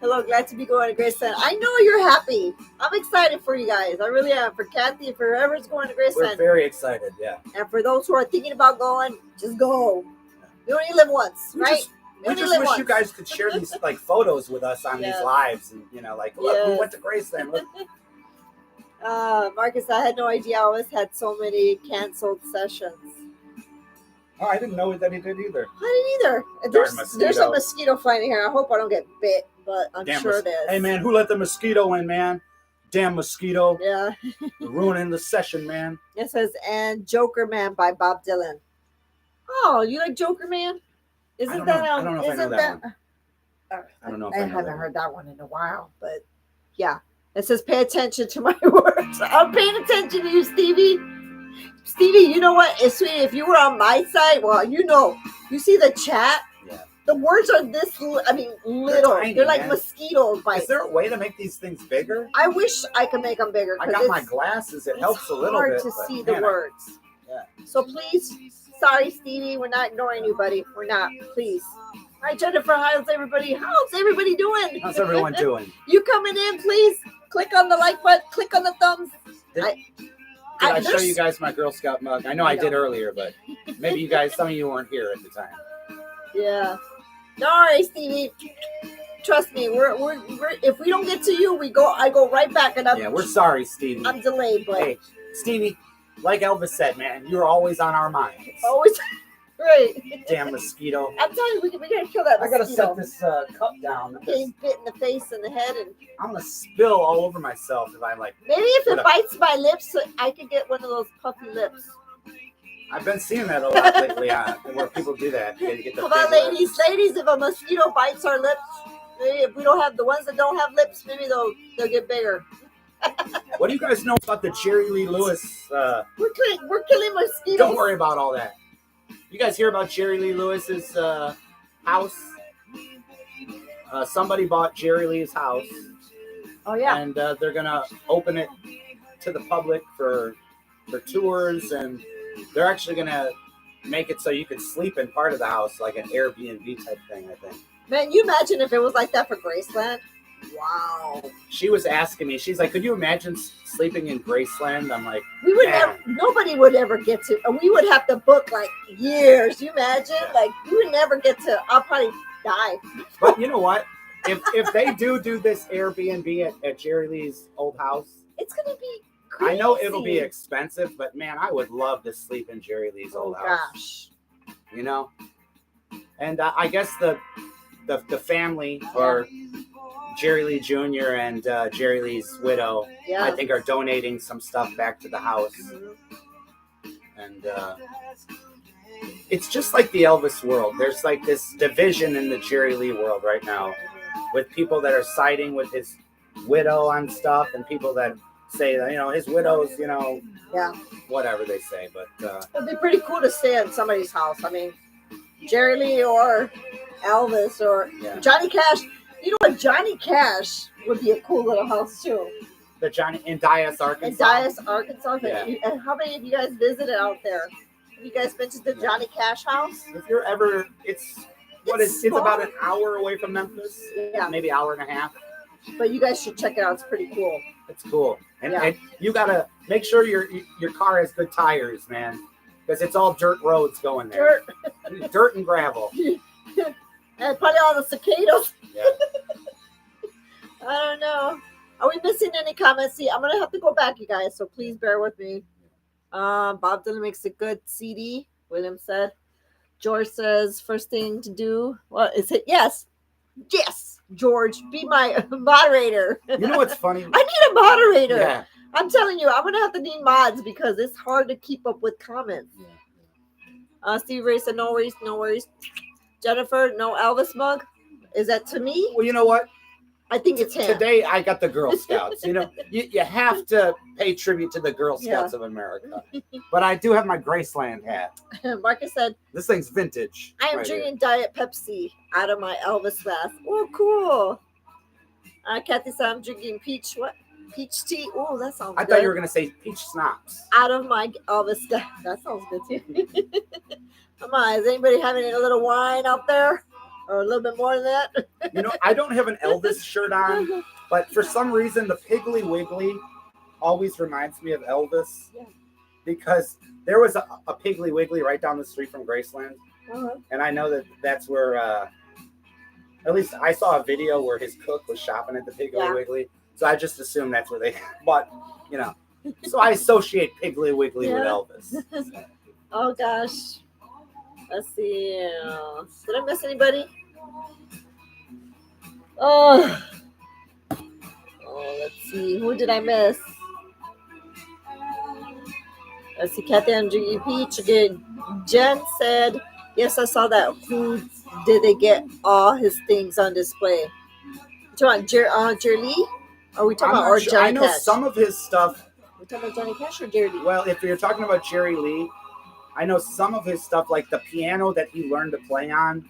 S1: Hello, glad to be going to Graceland. I know you're happy. I'm excited for you guys. I really am. For Kathy, for whoever's going to
S2: We're
S1: Graceland.
S2: very excited, yeah.
S1: And for those who are thinking about going, just go. You only live once, right?
S2: We just wish you guys could share these like photos with us on these lives, and like, look, we went to Graceland. Look.
S1: Marcus, I had no idea I always had so many canceled sessions.
S2: Oh, I didn't know that he did either.
S1: I didn't either. There's a mosquito flying in here. I hope I don't get bit, but I'm sure it is.
S2: Hey man, who let the mosquito in, man? Damn mosquito.
S1: Yeah.
S2: Ruining the session, man.
S1: It says, and Joker Man by Bob Dylan. Oh, you like Joker Man?
S2: I don't know if I know that one. I don't know if I
S1: haven't heard that one in a while, but yeah. It says, pay attention to my words. I'm paying attention to you, Stevie. Stevie, you know what? Sweetie, if you were on my side, well, you see the chat?
S2: Yeah.
S1: The words are this, little.
S2: They're tiny,
S1: They're like
S2: man.
S1: mosquito bites.
S2: Is there a way to make these things bigger?
S1: I wish I could make them bigger.
S2: I got my glasses. It helps a little bit.
S1: It's hard to see the words.
S2: Yeah.
S1: So please, sorry, Stevie, we're not ignoring you, buddy. We're not. Please. All right, Jennifer, how's everybody? How's everybody doing?
S2: How's everyone doing?
S1: You coming in, please? Click on the like button. Click on the thumbs.
S2: Did I show you guys my Girl Scout mug? I know I did earlier, but maybe you guys, some of you weren't here at the time.
S1: Yeah. All right, Stevie. Trust me, we're if we don't get to you, I go right back and
S2: we're sorry, Stevie.
S1: I'm delayed, but
S2: hey, Stevie, like Elvis said, man, you're always on our minds.
S1: Always right.
S2: Damn mosquito.
S1: I'm telling you, we gotta kill that mosquito.
S2: I gotta set this cup down.
S1: Getting bit in the face and the head, and
S2: I'm gonna spill all over myself if I'm like.
S1: Maybe if it bites my lips, I could get one of those puffy lips.
S2: I've been seeing that a lot lately, where people do that. They get
S1: Come on, ladies, if a mosquito bites our lips, maybe if we don't have the ones that don't have lips, maybe they'll get bigger.
S2: What do you guys know about the Jerry Lee Lewis?
S1: We're killing mosquitoes.
S2: Don't worry about all that. You guys hear about Jerry Lee Lewis's house? Somebody bought Jerry Lee's house.
S1: Oh yeah.
S2: And they're gonna open it to the public for tours, and they're actually gonna make it so you could sleep in part of the house, like an Airbnb type thing, I think.
S1: Man, you imagine if it was like that for Graceland? Wow.
S2: She was asking me, she's like, could you imagine sleeping in Graceland? I'm like,
S1: we would nobody would ever get to, we would have to book like years. You imagine? Like, we would never get to, I'll probably die.
S2: But you know what? If they do this Airbnb at Jerry Lee's old house,
S1: it's going to be crazy.
S2: I know it'll be expensive, but man, I would love to sleep in Jerry Lee's old house.
S1: Gosh.
S2: You know? And I guess the family, or Jerry Lee Jr. and Jerry Lee's widow, I think, are donating some stuff back to the house. And it's just like the Elvis world. There's like this division in the Jerry Lee world right now, with people that are siding with his widow on stuff, and people that say that, his widow's, whatever they say. But
S1: it'd be pretty cool to stay in somebody's house. I mean, Jerry Lee or Elvis or Johnny Cash. You know what? Johnny Cash would be a cool little house too.
S2: The Johnny in Dias, Arkansas.
S1: In Dias, Arkansas.
S2: Yeah.
S1: And how many of you guys visited out there? Have you guys been to the Johnny Cash house?
S2: If you're ever, it's about an hour away from Memphis.
S1: Yeah,
S2: maybe an hour and a half.
S1: But you guys should check it out. It's pretty cool.
S2: It's cool, and you gotta make sure your car has good tires, man, because it's all dirt roads going there. Dirt and gravel.
S1: And probably all the cicadas.
S2: Yeah.
S1: I don't know. Are we missing any comments? See, I'm gonna have to go back, you guys. So please bear with me. Bob Dylan makes a good CD. William said. George says, first thing to do. Well, is it yes? George, be my moderator.
S2: You know what's funny?
S1: I need a moderator.
S2: Yeah.
S1: I'm telling you, I'm gonna have to need mods because it's hard to keep up with comments. Steve Ray said, no worries. Jennifer, no Elvis mug. Is that to me?
S2: Well, you know what?
S1: I think it's him.
S2: Today I got the Girl Scouts. You know, you have to pay tribute to the Girl Scouts of America. But I do have my Graceland hat.
S1: Marcus said,
S2: This thing's vintage.
S1: I am drinking Diet Pepsi out of my Elvis glass. Oh, cool. Kathy said, I'm drinking peach tea. Oh, that sounds good.
S2: I thought you were going to say peach schnapps.
S1: Out of my Elvis glass. That sounds good too. Come on, is anybody having a little wine out there? Or a little bit more than that?
S2: You know, I don't have an Elvis shirt on, but for some reason, the Piggly Wiggly always reminds me of Elvis.
S1: Yeah.
S2: Because there was a Piggly Wiggly right down the street from Graceland.
S1: Uh-huh.
S2: And I know that's where, at least I saw a video where his cook was shopping at the Piggly Wiggly. So I just assumed that's where they, but, you know. So I associate Piggly Wiggly with Elvis. So.
S1: Oh, gosh. Let's see. Did I miss anybody? Oh, let's see. Who did I miss? Let's see. Kathy and drinking peach again. Jen said, yes, I saw that. Who did they get all his things on display? Do you want Jerry Lee? Or are we talking about
S2: Sure.
S1: Johnny
S2: I know
S1: Cash?
S2: some of his stuff.
S1: We're talking about Johnny Cash or Jerry Lee?
S2: Well, if you're talking about Jerry Lee, I know some of his stuff, like the piano that he learned to play on,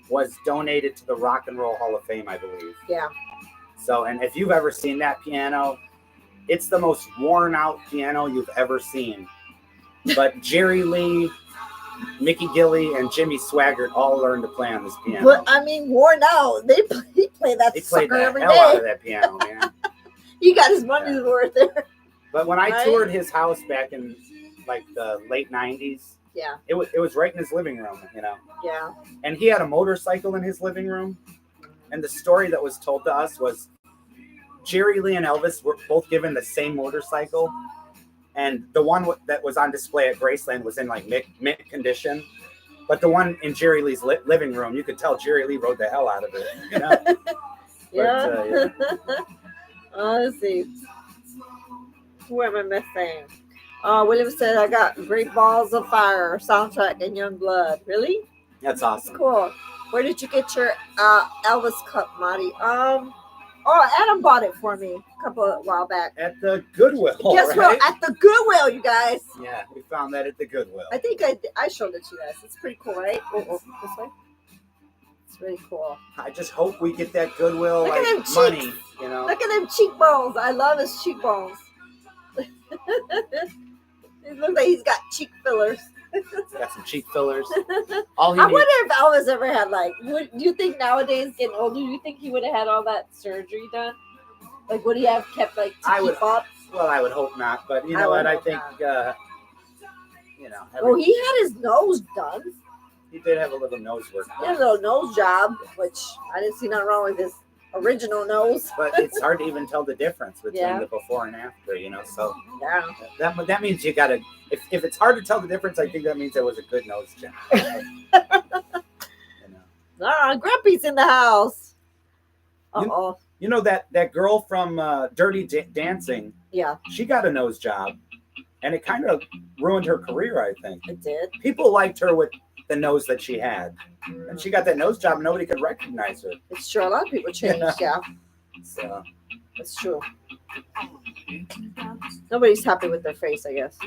S2: was donated to the Rock and Roll Hall of Fame, I believe.
S1: Yeah.
S2: So, and if you've ever seen that piano, it's the most worn out piano you've ever seen. But Jerry Lee, Mickey Gilly, and Jimmy Swaggart all learned to play on this piano.
S1: But I mean, worn out. He played that
S2: They played
S1: sucker
S2: the
S1: every
S2: hell
S1: day.
S2: out of that piano, man.
S1: He got his money's worth there.
S2: But when I
S1: Right?
S2: toured his house back in like the late 90s,
S1: Yeah.
S2: it was right in his living room, you know.
S1: Yeah.
S2: And he had a motorcycle in his living room. And the story that was told to us was Jerry Lee and Elvis were both given the same motorcycle. And the one that was on display at Graceland was in like mint condition. But the one in Jerry Lee's living room, you could tell Jerry Lee rode the hell out of it, you know.
S1: Yeah. Let's see. Who am I missing? William said, I got Great Balls of Fire soundtrack and Young Blood. Really?
S2: That's awesome.
S1: Cool. Where did you get your Elvis cup, Marty? Adam bought it for me a while back.
S2: At the Goodwill,
S1: Guess
S2: right?
S1: what? At the Goodwill, you guys.
S2: Yeah, we found that at the Goodwill.
S1: I think I showed it to you guys. It's pretty cool, right? Oh, this way. It's really cool.
S2: I just hope we get that Goodwill
S1: Look at them
S2: money,
S1: cheeks.
S2: you know.
S1: Look at them cheekbones. I love his cheekbones. It looks like he's got cheek fillers.
S2: Got some cheek fillers.
S1: I
S2: All he
S1: wonder
S2: needs.
S1: if Elvis ever had do you think nowadays getting older, do you think he would have had all that surgery done? Like, would he have kept to keep up?
S2: Well, I would hope not, but you know what? I think,
S1: He had his nose done.
S2: he did have a little nose work.
S1: He had a little nose job, which I didn't see nothing wrong with his original nose.
S2: But it's hard to even tell the difference between
S1: Yeah.
S2: the before and after, you know. So
S1: Yeah.
S2: that means you gotta. If it's hard to tell the difference, I think that means it was a good nose job.
S1: Grumpy's in the house. Uh-oh.
S2: You know that girl from Dirty Dancing?
S1: Yeah,
S2: She got a nose job, and it kind of ruined her career, I think.
S1: it did.
S2: People liked her with the nose that she had, and she got that nose job. Nobody could recognize her.
S1: It's true. A lot of people changed, yeah.
S2: So
S1: It's true. Nobody's happy with their face, I guess.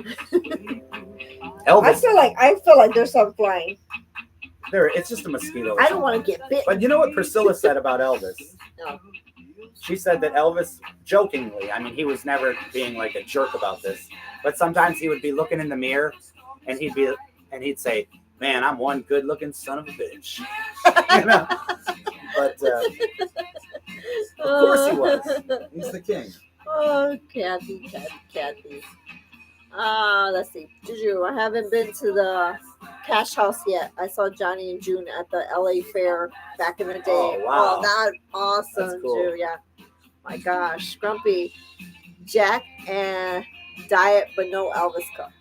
S2: Elvis,
S1: I feel like there's some flying.
S2: it's just a mosquito.
S1: I don't want to get bit.
S2: But you know what Priscilla said about Elvis?
S1: No.
S2: She said that Elvis, jokingly, I mean, he was never being like a jerk about this, but sometimes he would be looking in the mirror, and he'd say, "Man, I'm one good-looking son of a bitch." You know? But of course he was. He's the king.
S1: Oh, Kathy. Let's see. Juju, I haven't been to the Cash House yet. I saw Johnny and June at the LA Fair back in the day.
S2: Oh, wow.
S1: That's awesome,
S2: That's cool.
S1: Ju. Yeah. My gosh. Grumpy. Jack and Diet, but no Elvis cup.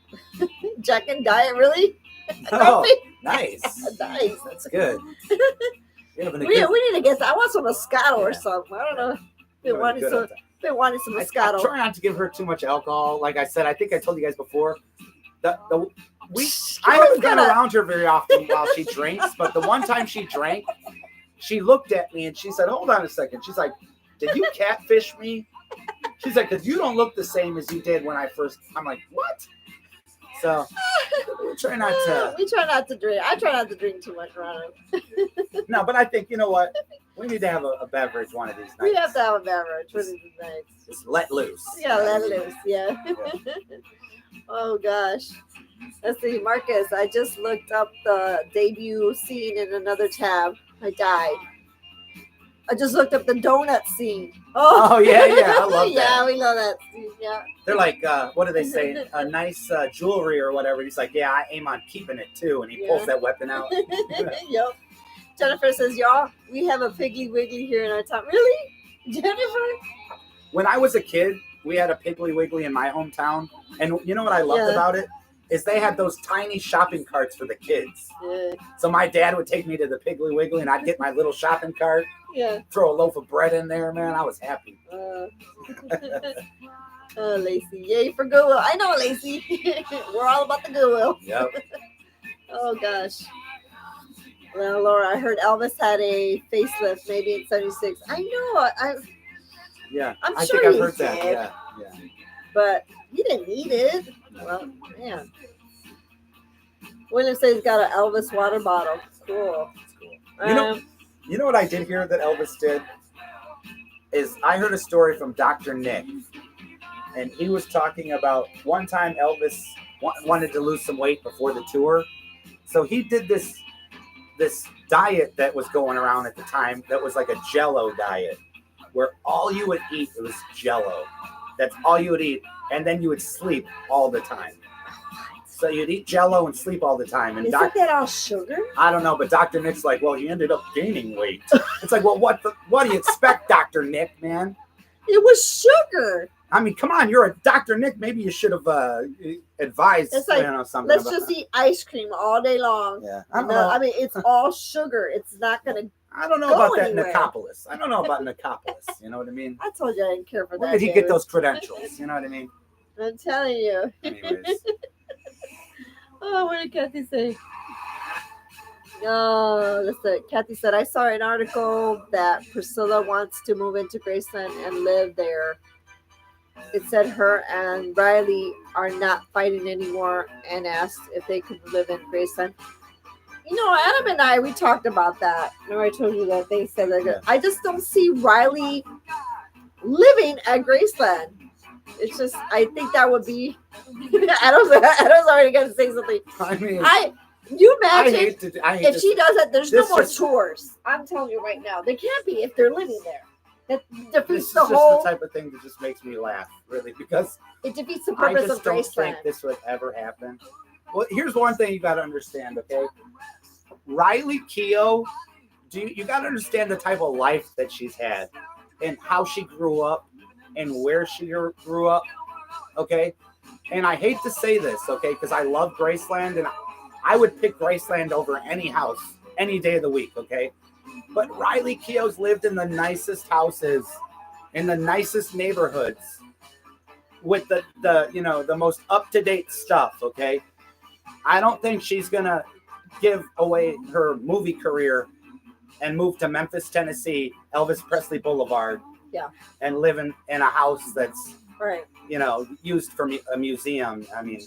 S1: Jack and Diet, really?
S2: Oh,
S1: Grumpy?
S2: nice.
S1: Nice.
S2: That's good. You're having a
S1: We
S2: good,
S1: need to get. I want some Moscato or something. I don't know.
S2: you're having a good
S1: Been wanting some
S2: I
S1: Moscato.
S2: try not to give her too much alcohol. Like I said, I think I told you guys before. I haven't been around her very often while she drinks, but the one time she drank, she looked at me and she said, "Hold on a second." She's like, did you catfish me? She's like, because you don't look the same as you did when I first. I'm like, what? So we try not to.
S1: We try not to drink. I try not to drink too much around him.
S2: No, but I think, you know what? We need to have a beverage one of these nights.
S1: We have to have a beverage one of these nights.
S2: Just let loose.
S1: Yeah, let loose. Yeah. Oh gosh. Let's see, Marcus. I just looked up the debut scene in another tab. I died. I just looked up the donut scene.
S2: Oh yeah, I love that.
S1: Yeah, we love that scene. Yeah.
S2: They're like, what do they say? A nice jewelry or whatever. He's like, yeah, I aim on keeping it too, and he pulls that weapon out.
S1: Yep. Jennifer says, y'all, we have a Piggly Wiggly here in our town. Really, Jennifer?
S2: When I was a kid, we had a Piggly Wiggly in my hometown, and you know what I loved about it? Is they had those tiny shopping carts for the kids.
S1: Yeah.
S2: So my dad would take me to the Piggly Wiggly, and I'd get my little shopping cart.
S1: Yeah.
S2: Throw a loaf of bread in there, man. I was happy.
S1: Oh, Lacey. Yay for Goodwill. I know, Lacey. We're all about the Goodwill.
S2: Yep.
S1: Oh, gosh. Well, Laura, I heard Elvis had a facelift maybe in 76. I know. I'm
S2: I
S1: sure
S2: think I've
S1: he
S2: heard that.
S1: did.
S2: Yeah.
S1: But he didn't need it. Well, man. William says he's got an Elvis water bottle. Cool.
S2: You know what I did hear that Elvis did? Is I heard a story from Dr. Nick. And he was talking about one time Elvis wanted to lose some weight before the tour. So he did this diet that was going around at the time that was like a Jell-O diet, where all you would eat, it was Jell-O. That's all you would eat. And then you would sleep all the time. So you'd eat Jell-O and sleep all the time. And
S1: isn't that all sugar?
S2: I don't know, but Dr. Nick's like, well, he ended up gaining weight. It's like, well, what do you expect, Dr. Nick, man?
S1: It was sugar.
S2: I mean, come on, you're a Dr. Nick. Maybe you should have advised something.
S1: Let's just eat ice cream all day long.
S2: Yeah, I don't know.
S1: I mean, it's all sugar. It's not gonna.
S2: I don't know about that Nicopolis. I don't know about Nicopolis. You know what I mean?
S1: I told you I didn't care for that.
S2: Where did he get those credentials? You know what I mean?
S1: I'm telling you.
S2: Anyways.
S1: Oh, what did Kathy say? Oh, listen. Kathy said, I saw an article that Priscilla wants to move into Graceland and live there. It said her and Riley are not fighting anymore and asked if they could live in Graceland. You know, Adam and I, we talked about that. Remember I told you that they said they're good. I just don't see Riley living at Graceland. It's just, I think that would be. Adam's already going to say something.
S2: I mean,
S1: you imagine if
S2: she
S1: she does that, there's no more tours. I'm telling you right now, there can't be if they're living there. That defeats the whole.
S2: This is the type of thing that just makes me laugh, really, because
S1: it defeats the purpose of Graceland.
S2: I just don't think this would ever happen. Well, here's one thing you got to understand, okay? Riley Keough, you got to understand the type of life that she's had and how she grew up and where she grew up, okay? And I hate to say this, okay, because I love Graceland, and I would pick Graceland over any house any day of the week, okay? But Riley Keough's lived in the nicest houses, in the nicest neighborhoods, with the most up-to-date stuff, okay? I don't think she's going to give away her movie career and move to Memphis, Tennessee, Elvis Presley Boulevard, and live in a house that's,
S1: right,
S2: used for a museum. I mean,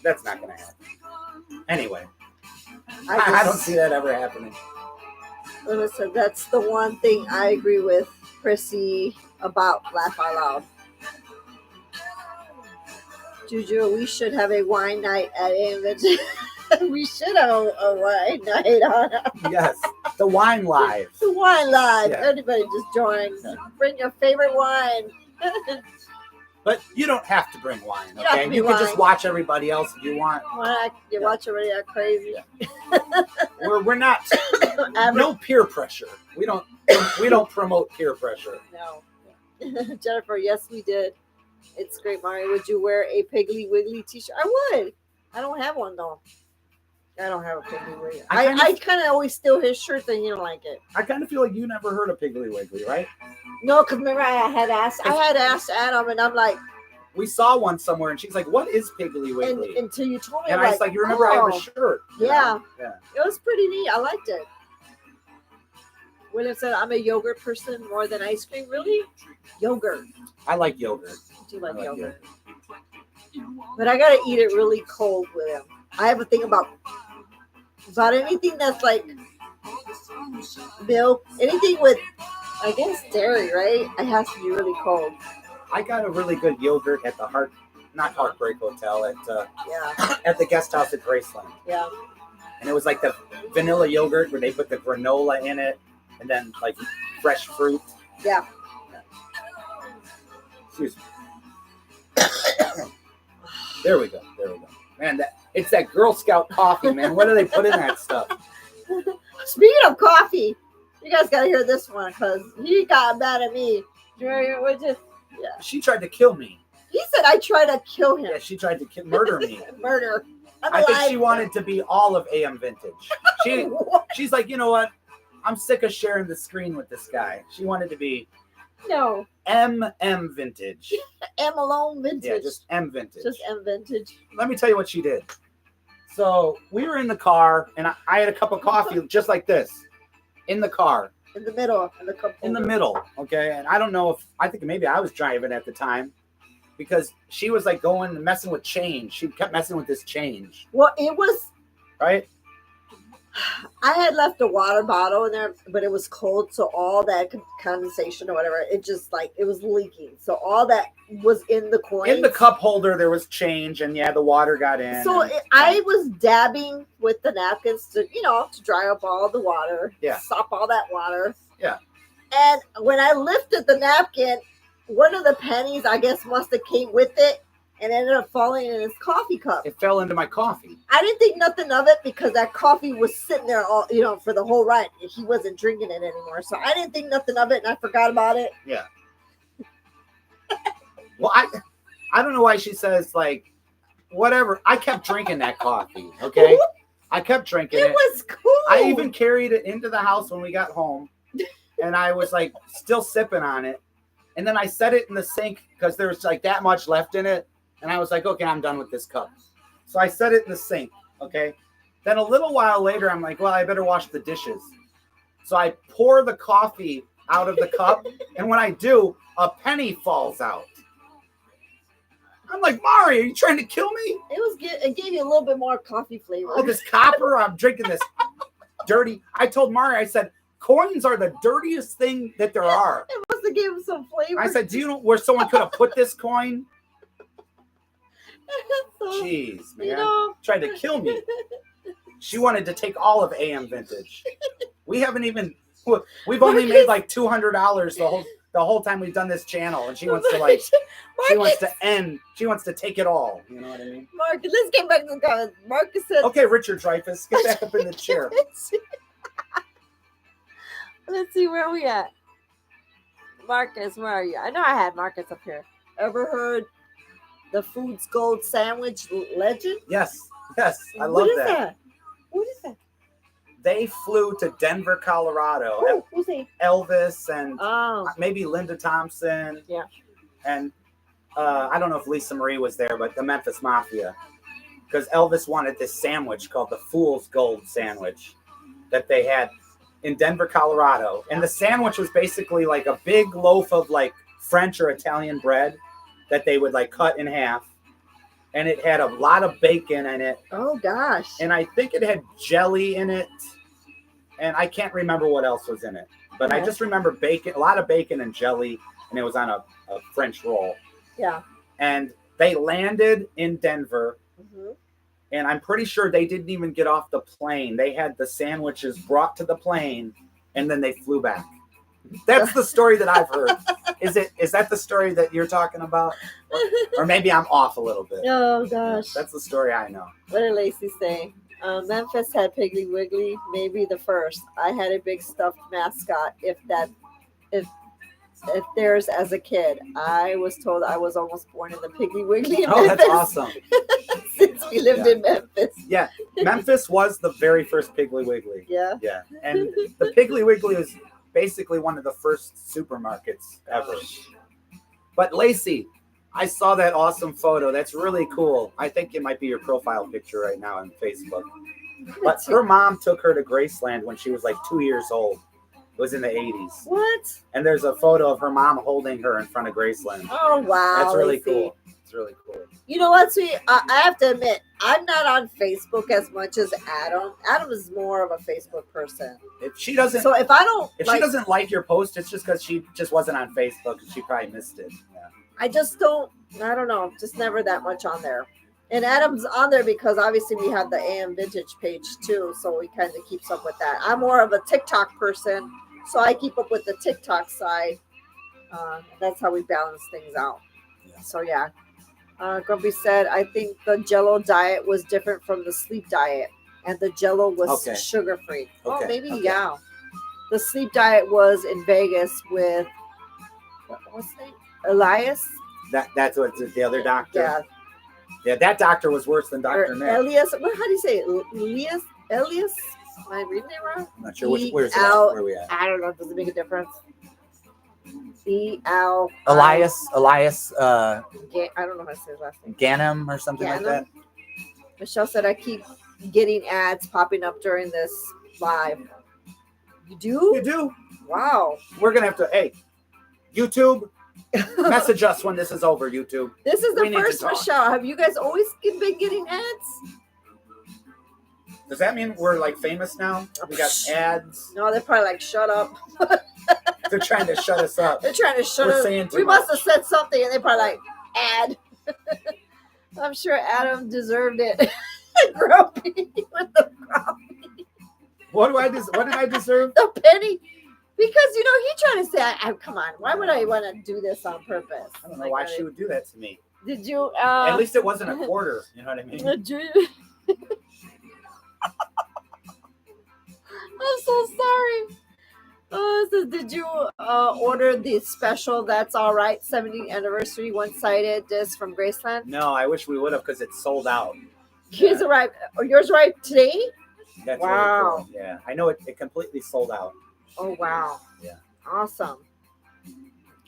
S2: that's not going to happen. Anyway, I don't see that ever happening.
S1: Listen, that's the one thing I agree with Prissy about Laugh Out Loud. Juju, we should have a wine night at Avon. We should have a wine night on.
S2: Yes, the wine live.
S1: The wine live.
S2: Yeah.
S1: Everybody just join. Bring your favorite wine.
S2: But you don't have to bring wine, okay? You can just watch everybody else if you want.
S1: Watch everybody act crazy.
S2: We're not. No peer pressure. We don't promote peer pressure.
S1: No. Jennifer, yes, we did. It's great, Mario. Would you wear a Piggly Wiggly t-shirt? I would. I don't have one though. I don't have a Piggly Wiggly. I kind of always steal his shirt, and you don't like it.
S2: I kind of feel like you never heard of Piggly Wiggly, right?
S1: No, because remember I had asked Adam, and I'm like,
S2: we saw one somewhere, and she's like, "What is Piggly Wiggly?"
S1: And until you told me,
S2: and I was like, "You remember I have a shirt?"
S1: Yeah, it was pretty neat. I liked it. William said, I'm a yogurt person more than ice cream. Really? Yogurt.
S2: I like yogurt.
S1: I do like
S2: I like
S1: yogurt. But I gotta eat it really cold with him. I have a thing about anything that's like milk, anything with, I guess, dairy, right? It has to be really cold.
S2: I got a really good yogurt at the Heartbreak Hotel
S1: Yeah.
S2: at the guest house at Graceland.
S1: Yeah.
S2: And it was like the vanilla yogurt where they put the granola in it and then like fresh fruit.
S1: Yeah.
S2: Excuse me. There we go. Man, it's that Girl Scout coffee, man. What do they put in that stuff?
S1: Speaking of coffee, you guys gotta hear this one because he got mad at me. Yeah.
S2: She tried to kill me.
S1: He said I tried to kill him.
S2: Yeah, she tried to murder me.
S1: Murder.
S2: I think she wanted to be all of AM Vintage. She's like, you know what? I'm sick of sharing the screen with this guy. She wanted to be
S1: No.
S2: MM Vintage.
S1: M alone vintage.
S2: Yeah, just M Vintage.
S1: Just M vintage.
S2: Let me tell you what she did. So we were in the car, and I had a cup of coffee just like this in the car.
S1: In the middle.
S2: In the middle, okay? And I don't know I think maybe I was driving at the time because she was like going and messing with change. She kept messing with this change.
S1: Well, it was,
S2: right?
S1: I had left a water bottle in there, but it was cold. So all that condensation or whatever, it just like, it was leaking. So all that was in the coin.
S2: In the cup holder, there was change, and yeah, the water got in.
S1: So I was dabbing with the napkins to dry up all the water.
S2: Yeah.
S1: Stop all that water.
S2: Yeah.
S1: And when I lifted the napkin, one of the pennies, I guess, must have came with it and ended up falling in his coffee cup.
S2: It fell into my coffee.
S1: I didn't think nothing of it because that coffee was sitting there all, for the whole ride. He wasn't drinking it anymore. So I didn't think nothing of it and I forgot about it.
S2: Yeah. Well, I don't know why she says like, whatever. I kept drinking that coffee, okay? I kept drinking it.
S1: It was cool.
S2: I even carried it into the house when we got home, and I was like still sipping on it. And then I set it in the sink because there was like that much left in it. And I was like, okay, I'm done with this cup. So I set it in the sink, okay? Then a little while later, I'm like, well, I better wash the dishes. So I pour the coffee out of the cup, and when I do, a penny falls out. I'm like, Mari, are you trying to kill me?
S1: It gave you a little bit more coffee flavor.
S2: Oh, this copper, I'm drinking this dirty. I told Mari, I said, coins are the dirtiest thing that there are.
S1: It must have gave him some flavor.
S2: I said, do you know where someone could have put this coin?
S1: So,
S2: Jeez, man. Tried to kill me. She wanted to take all of AM Vintage. We've only made like $200 the whole time we've done this channel, and she wants to like she wants to take it all. You know what I mean?
S1: Marcus, let's get back to the comments. Marcus said,
S2: okay, Richard Dreyfuss, get back up in the chair.
S1: Let's see where we at. Marcus, where are you? I know I had Marcus up here. Ever heard the Food's Gold Sandwich legend?
S2: Yes, I love that.
S1: What is that?
S2: They flew to Denver, Colorado.
S1: Who's he?
S2: Elvis and maybe Linda Thompson.
S1: Yeah.
S2: And I don't know if Lisa Marie was there, but the Memphis Mafia. Because Elvis wanted this sandwich called the Fool's Gold Sandwich that they had in Denver, Colorado. And the sandwich was basically like a big loaf of like French or Italian bread that they would like cut in half. And it had a lot of bacon in it.
S1: Oh, gosh.
S2: And I think it had jelly in it. And I can't remember what else was in it. But I just remember bacon, a lot of bacon and jelly. And it was on a French roll.
S1: Yeah.
S2: And they landed in Denver.
S1: Mm-hmm.
S2: And I'm pretty sure they didn't even get off the plane. They had the sandwiches brought to the plane. And then they flew back. That's the story that I've heard. Is that the story that you're talking about? Or maybe I'm off a little bit.
S1: Oh, gosh.
S2: That's the story I know.
S1: What did Lacey say? Memphis had Piggly Wiggly, maybe the first. I had a big stuffed mascot, if theirs as a kid. I was told I was almost born in the Piggly Wiggly in Memphis.
S2: That's awesome.
S1: Since we lived in Memphis.
S2: Yeah, Memphis was the very first Piggly Wiggly.
S1: Yeah.
S2: Yeah, and the Piggly Wiggly was basically one of the first supermarkets ever. But Lacey, I saw that awesome photo. That's really cool. I think it might be your profile picture right now on Facebook. But her mom took her to Graceland when she was like 2 years old. It was in the 80s.
S1: What?
S2: And there's a photo of her mom holding her in front of Graceland.
S1: Oh, wow.
S2: That's really cool. It's really cool.
S1: You know what, sweet? I have to admit, I'm not on Facebook as much as Adam. Adam is more of a Facebook person.
S2: If she doesn't,
S1: So if I don't,
S2: if she doesn't like your post, it's just because she just wasn't on Facebook and she probably missed it. Yeah.
S1: I just don't. I don't know. Just never that much on there. And Adam's on there because obviously we have the AM Vintage page too, so he kind of keeps up with that. I'm more of a TikTok person, so I keep up with the TikTok side. That's how we balance things out.
S2: Yeah.
S1: So yeah. Grumpy said, I think the Jello diet was different from the sleep diet, and the Jello was sugar free.
S2: Okay.
S1: Oh, maybe yeah. The sleep diet was in Vegas with what's his name? Elias.
S2: That's what the other doctor.
S1: Yeah.
S2: Yeah, that doctor was worse than Dr. Nick.
S1: Elias. How do you say it? Elias? Am I reading it wrong?
S2: I'm not sure where's it at? Where are we at?
S1: I don't know. Does it make a difference?
S2: Elias.
S1: I don't know how to say his last name.
S2: Ganem or something like that.
S1: Michelle said, I keep getting ads popping up during this live. You do?
S2: You do.
S1: Wow.
S2: We're going to have to, hey, YouTube, message us when this is over, YouTube.
S1: This is the first, Michelle. Have you guys always been getting ads?
S2: Does that mean we're like famous now? We got ads.
S1: No, they're probably like, shut up.
S2: They're trying to shut us up.
S1: They're trying to shut us up. We must have said something, and they probably like, ad. I'm sure Adam deserved it. Grumpy with the grumpy.
S2: What did I deserve?
S1: The penny. Because, he trying to say, come on, why would I want to do this on purpose?
S2: I don't know why she would do that to me.
S1: Did you?
S2: At least it wasn't a quarter. You know what I mean?
S1: I'm so sorry. So did you order the special That's All Right 70th anniversary one-sided disc from Graceland?
S2: No, I wish we would have because it's sold out.
S1: Yours arrived today?
S2: That's wow. Really cool. Yeah, I know it completely sold out.
S1: Oh wow.
S2: Yeah.
S1: Awesome.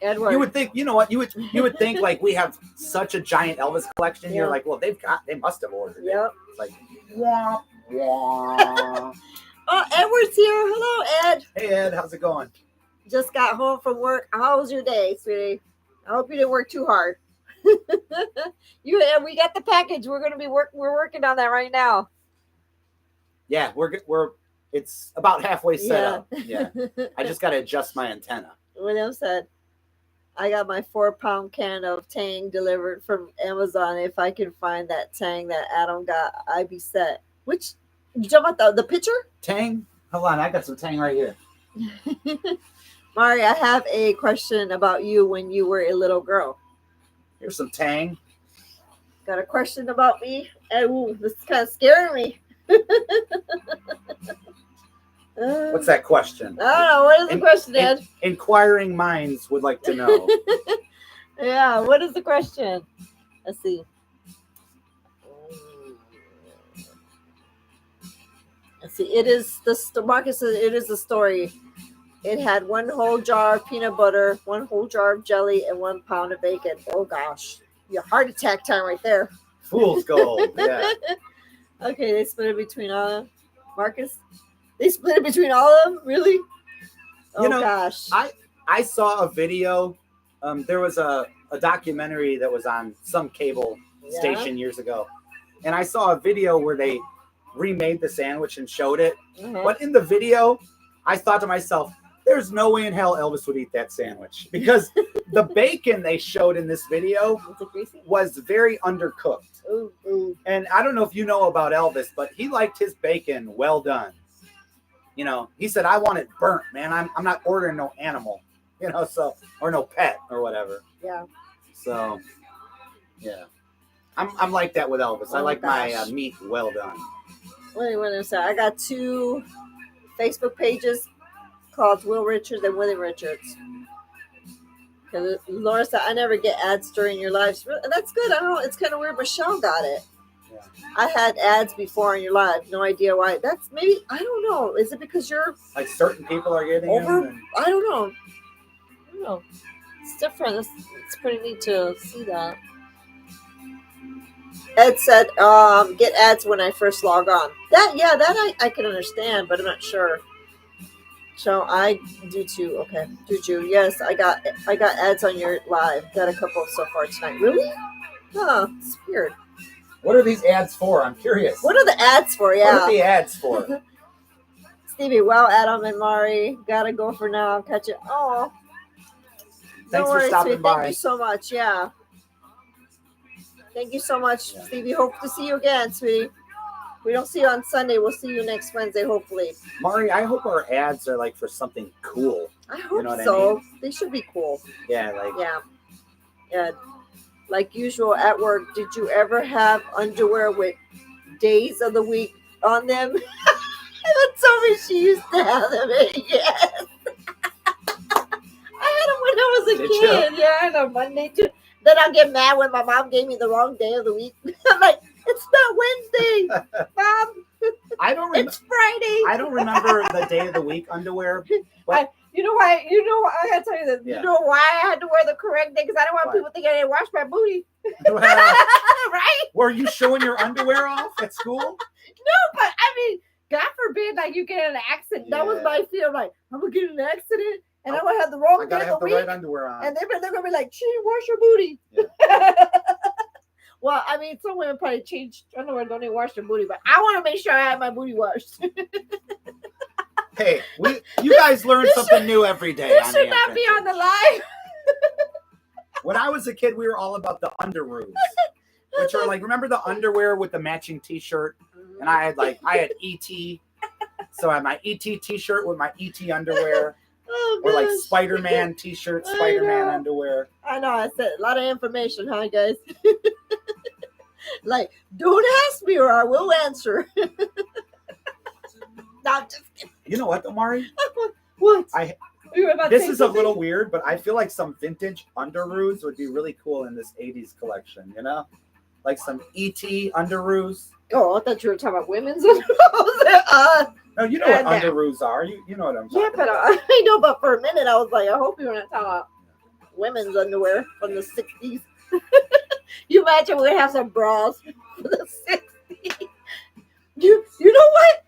S1: Edward.
S2: You would think, you know what? You would think like we have such a giant Elvis collection. Yeah. You're like, well, they must have ordered it.
S1: Yep.
S2: It's like, wah, wah.
S1: Oh, Edward's here. Hello, Ed.
S2: Hey, Ed. How's it going?
S1: Just got home from work. How was your day, sweetie? I hope you didn't work too hard. We got the package. We're gonna be We're working on that right now.
S2: Yeah, we're. It's about halfway set up. Yeah. I just got to adjust my antenna.
S1: William said, I got my 4-pound can of Tang delivered from Amazon. If I can find that Tang that Adam got, I'd be set. Which, you talking about the pitcher?
S2: Tang? Hold on, I got some Tang right here.
S1: Mari, I have a question about you when you were a little girl.
S2: Here's some Tang.
S1: Got a question about me? Ooh, this is kind of scaring me.
S2: What's that question?
S1: I don't know. What is the question, Ed?
S2: Inquiring minds would like to know.
S1: Yeah, what is the question? Let's see. It is Marcus says it is a story. It had 1 whole jar of peanut butter, 1 whole jar of jelly, and 1 pound of bacon. Oh gosh, your heart attack time right there.
S2: Fool's gold. Yeah.
S1: Okay, they split it between all of them. Marcus, they split it between all of them? Really? Oh gosh.
S2: I saw a video. There was a documentary that was on some cable station years ago, and I saw a video where they remade the sandwich and showed it.
S1: Mm-hmm.
S2: But in the video, I thought to myself, there's no way in hell Elvis would eat that sandwich because the bacon they showed in this video was very undercooked.
S1: Ooh, ooh.
S2: And I don't know if you know about Elvis, but he liked his bacon well done. He said, I want it burnt, man. I'm not ordering no animal, or no pet or whatever.
S1: Yeah.
S2: So, yeah. I'm like that with Elvis. I like my meat well done.
S1: Wait a second. I got 2 Facebook pages called Will Richards and Willie Richards. Because Laura said, I never get ads during your lives. That's good. I don't know. It's kind of weird. Michelle got it.
S2: Yeah.
S1: I had ads before in your live. No idea why. That's maybe, I don't know. Is it because you're
S2: like certain people are getting
S1: over? I don't know. It's different. It's pretty neat to see that. Ed said, get ads when I first log on. That I can understand, but I'm not sure. So I do too. Okay, Juju. Yes, I got ads on your live. Got a couple so far tonight. Really? Huh? It's weird.
S2: What are these ads for? I'm curious.
S1: What are the ads for?
S2: What
S1: Yeah.
S2: are the ads for?
S1: Stevie, well, Adam and Mari, gotta go for now. Catch it. Oh,
S2: Thanks for stopping
S1: sweetie.
S2: by.
S1: Thank you so much. Yeah. Thank you so much, Stevie. Hope to see you again, sweetie. We don't see you on Sunday. We'll see you next Wednesday, hopefully.
S2: Mari, I hope our ads are like for something cool.
S1: I hope
S2: know what I
S1: so.
S2: mean?
S1: They should be cool.
S2: Yeah, like
S1: Yeah. Like usual at work, did you ever have underwear with days of the week on them? That's something she used to have them. Yes. I had them when I was a
S2: Did
S1: kid.
S2: you?
S1: Yeah, I know. Monday too. Then I'll get mad when my mom gave me the wrong day of the week. I'm like, it's not Wednesday, Mom.
S2: I don't.
S1: It's Friday.
S2: I don't remember the day of the week underwear. But
S1: You know why? I gotta tell you this.
S2: Yeah.
S1: You know why I had to wear the correct day? Because I don't want
S2: Why?
S1: people thinking I didn't wash my booty.
S2: well,
S1: Right?
S2: were you showing your underwear off at school?
S1: No, but I mean, God forbid, like you get in an accident. That was
S2: Yeah.
S1: my fear. Like, I'm gonna get in an accident and I'm gonna have the wrong
S2: I
S1: day
S2: gotta
S1: of
S2: have
S1: the
S2: the
S1: week.
S2: right underwear on.
S1: And they're gonna be like, she didn't wash her booty.
S2: Yeah.
S1: Well, I mean, some women probably change underwear, don't even wash their booty, but I want to make sure I have my booty washed.
S2: Hey, you guys learn something new every day.
S1: This
S2: on
S1: should
S2: the
S1: not be
S2: Adventure.
S1: on the live.
S2: When I was a kid, we were all about the underoos, which are like, remember the underwear with the matching T-shirt? And I had ET, so I had my ET T-shirt with my ET underwear,
S1: Oh,
S2: or like
S1: gosh.
S2: Spider-Man T-shirt,
S1: I
S2: Spider-Man
S1: know.
S2: underwear.
S1: I know, I said a lot of information, huh, guys? Like, don't ask me or I will answer. No, I'm just kidding.
S2: You know what, Omari?
S1: What?
S2: I-
S1: You were about to
S2: This
S1: say
S2: is a
S1: something?
S2: little weird, but I feel like some vintage underoos would be really cool in this 80s collection, you know? Like some ET underoos.
S1: Oh, I thought you were talking about women's.
S2: No, you know what
S1: No.
S2: underoos are. You know what I'm talking
S1: Yeah, but
S2: about.
S1: I know, but for a minute I was like, I hope you're not talking about women's underwear from the 60s. You imagine we have some bras from the 60s. You know what?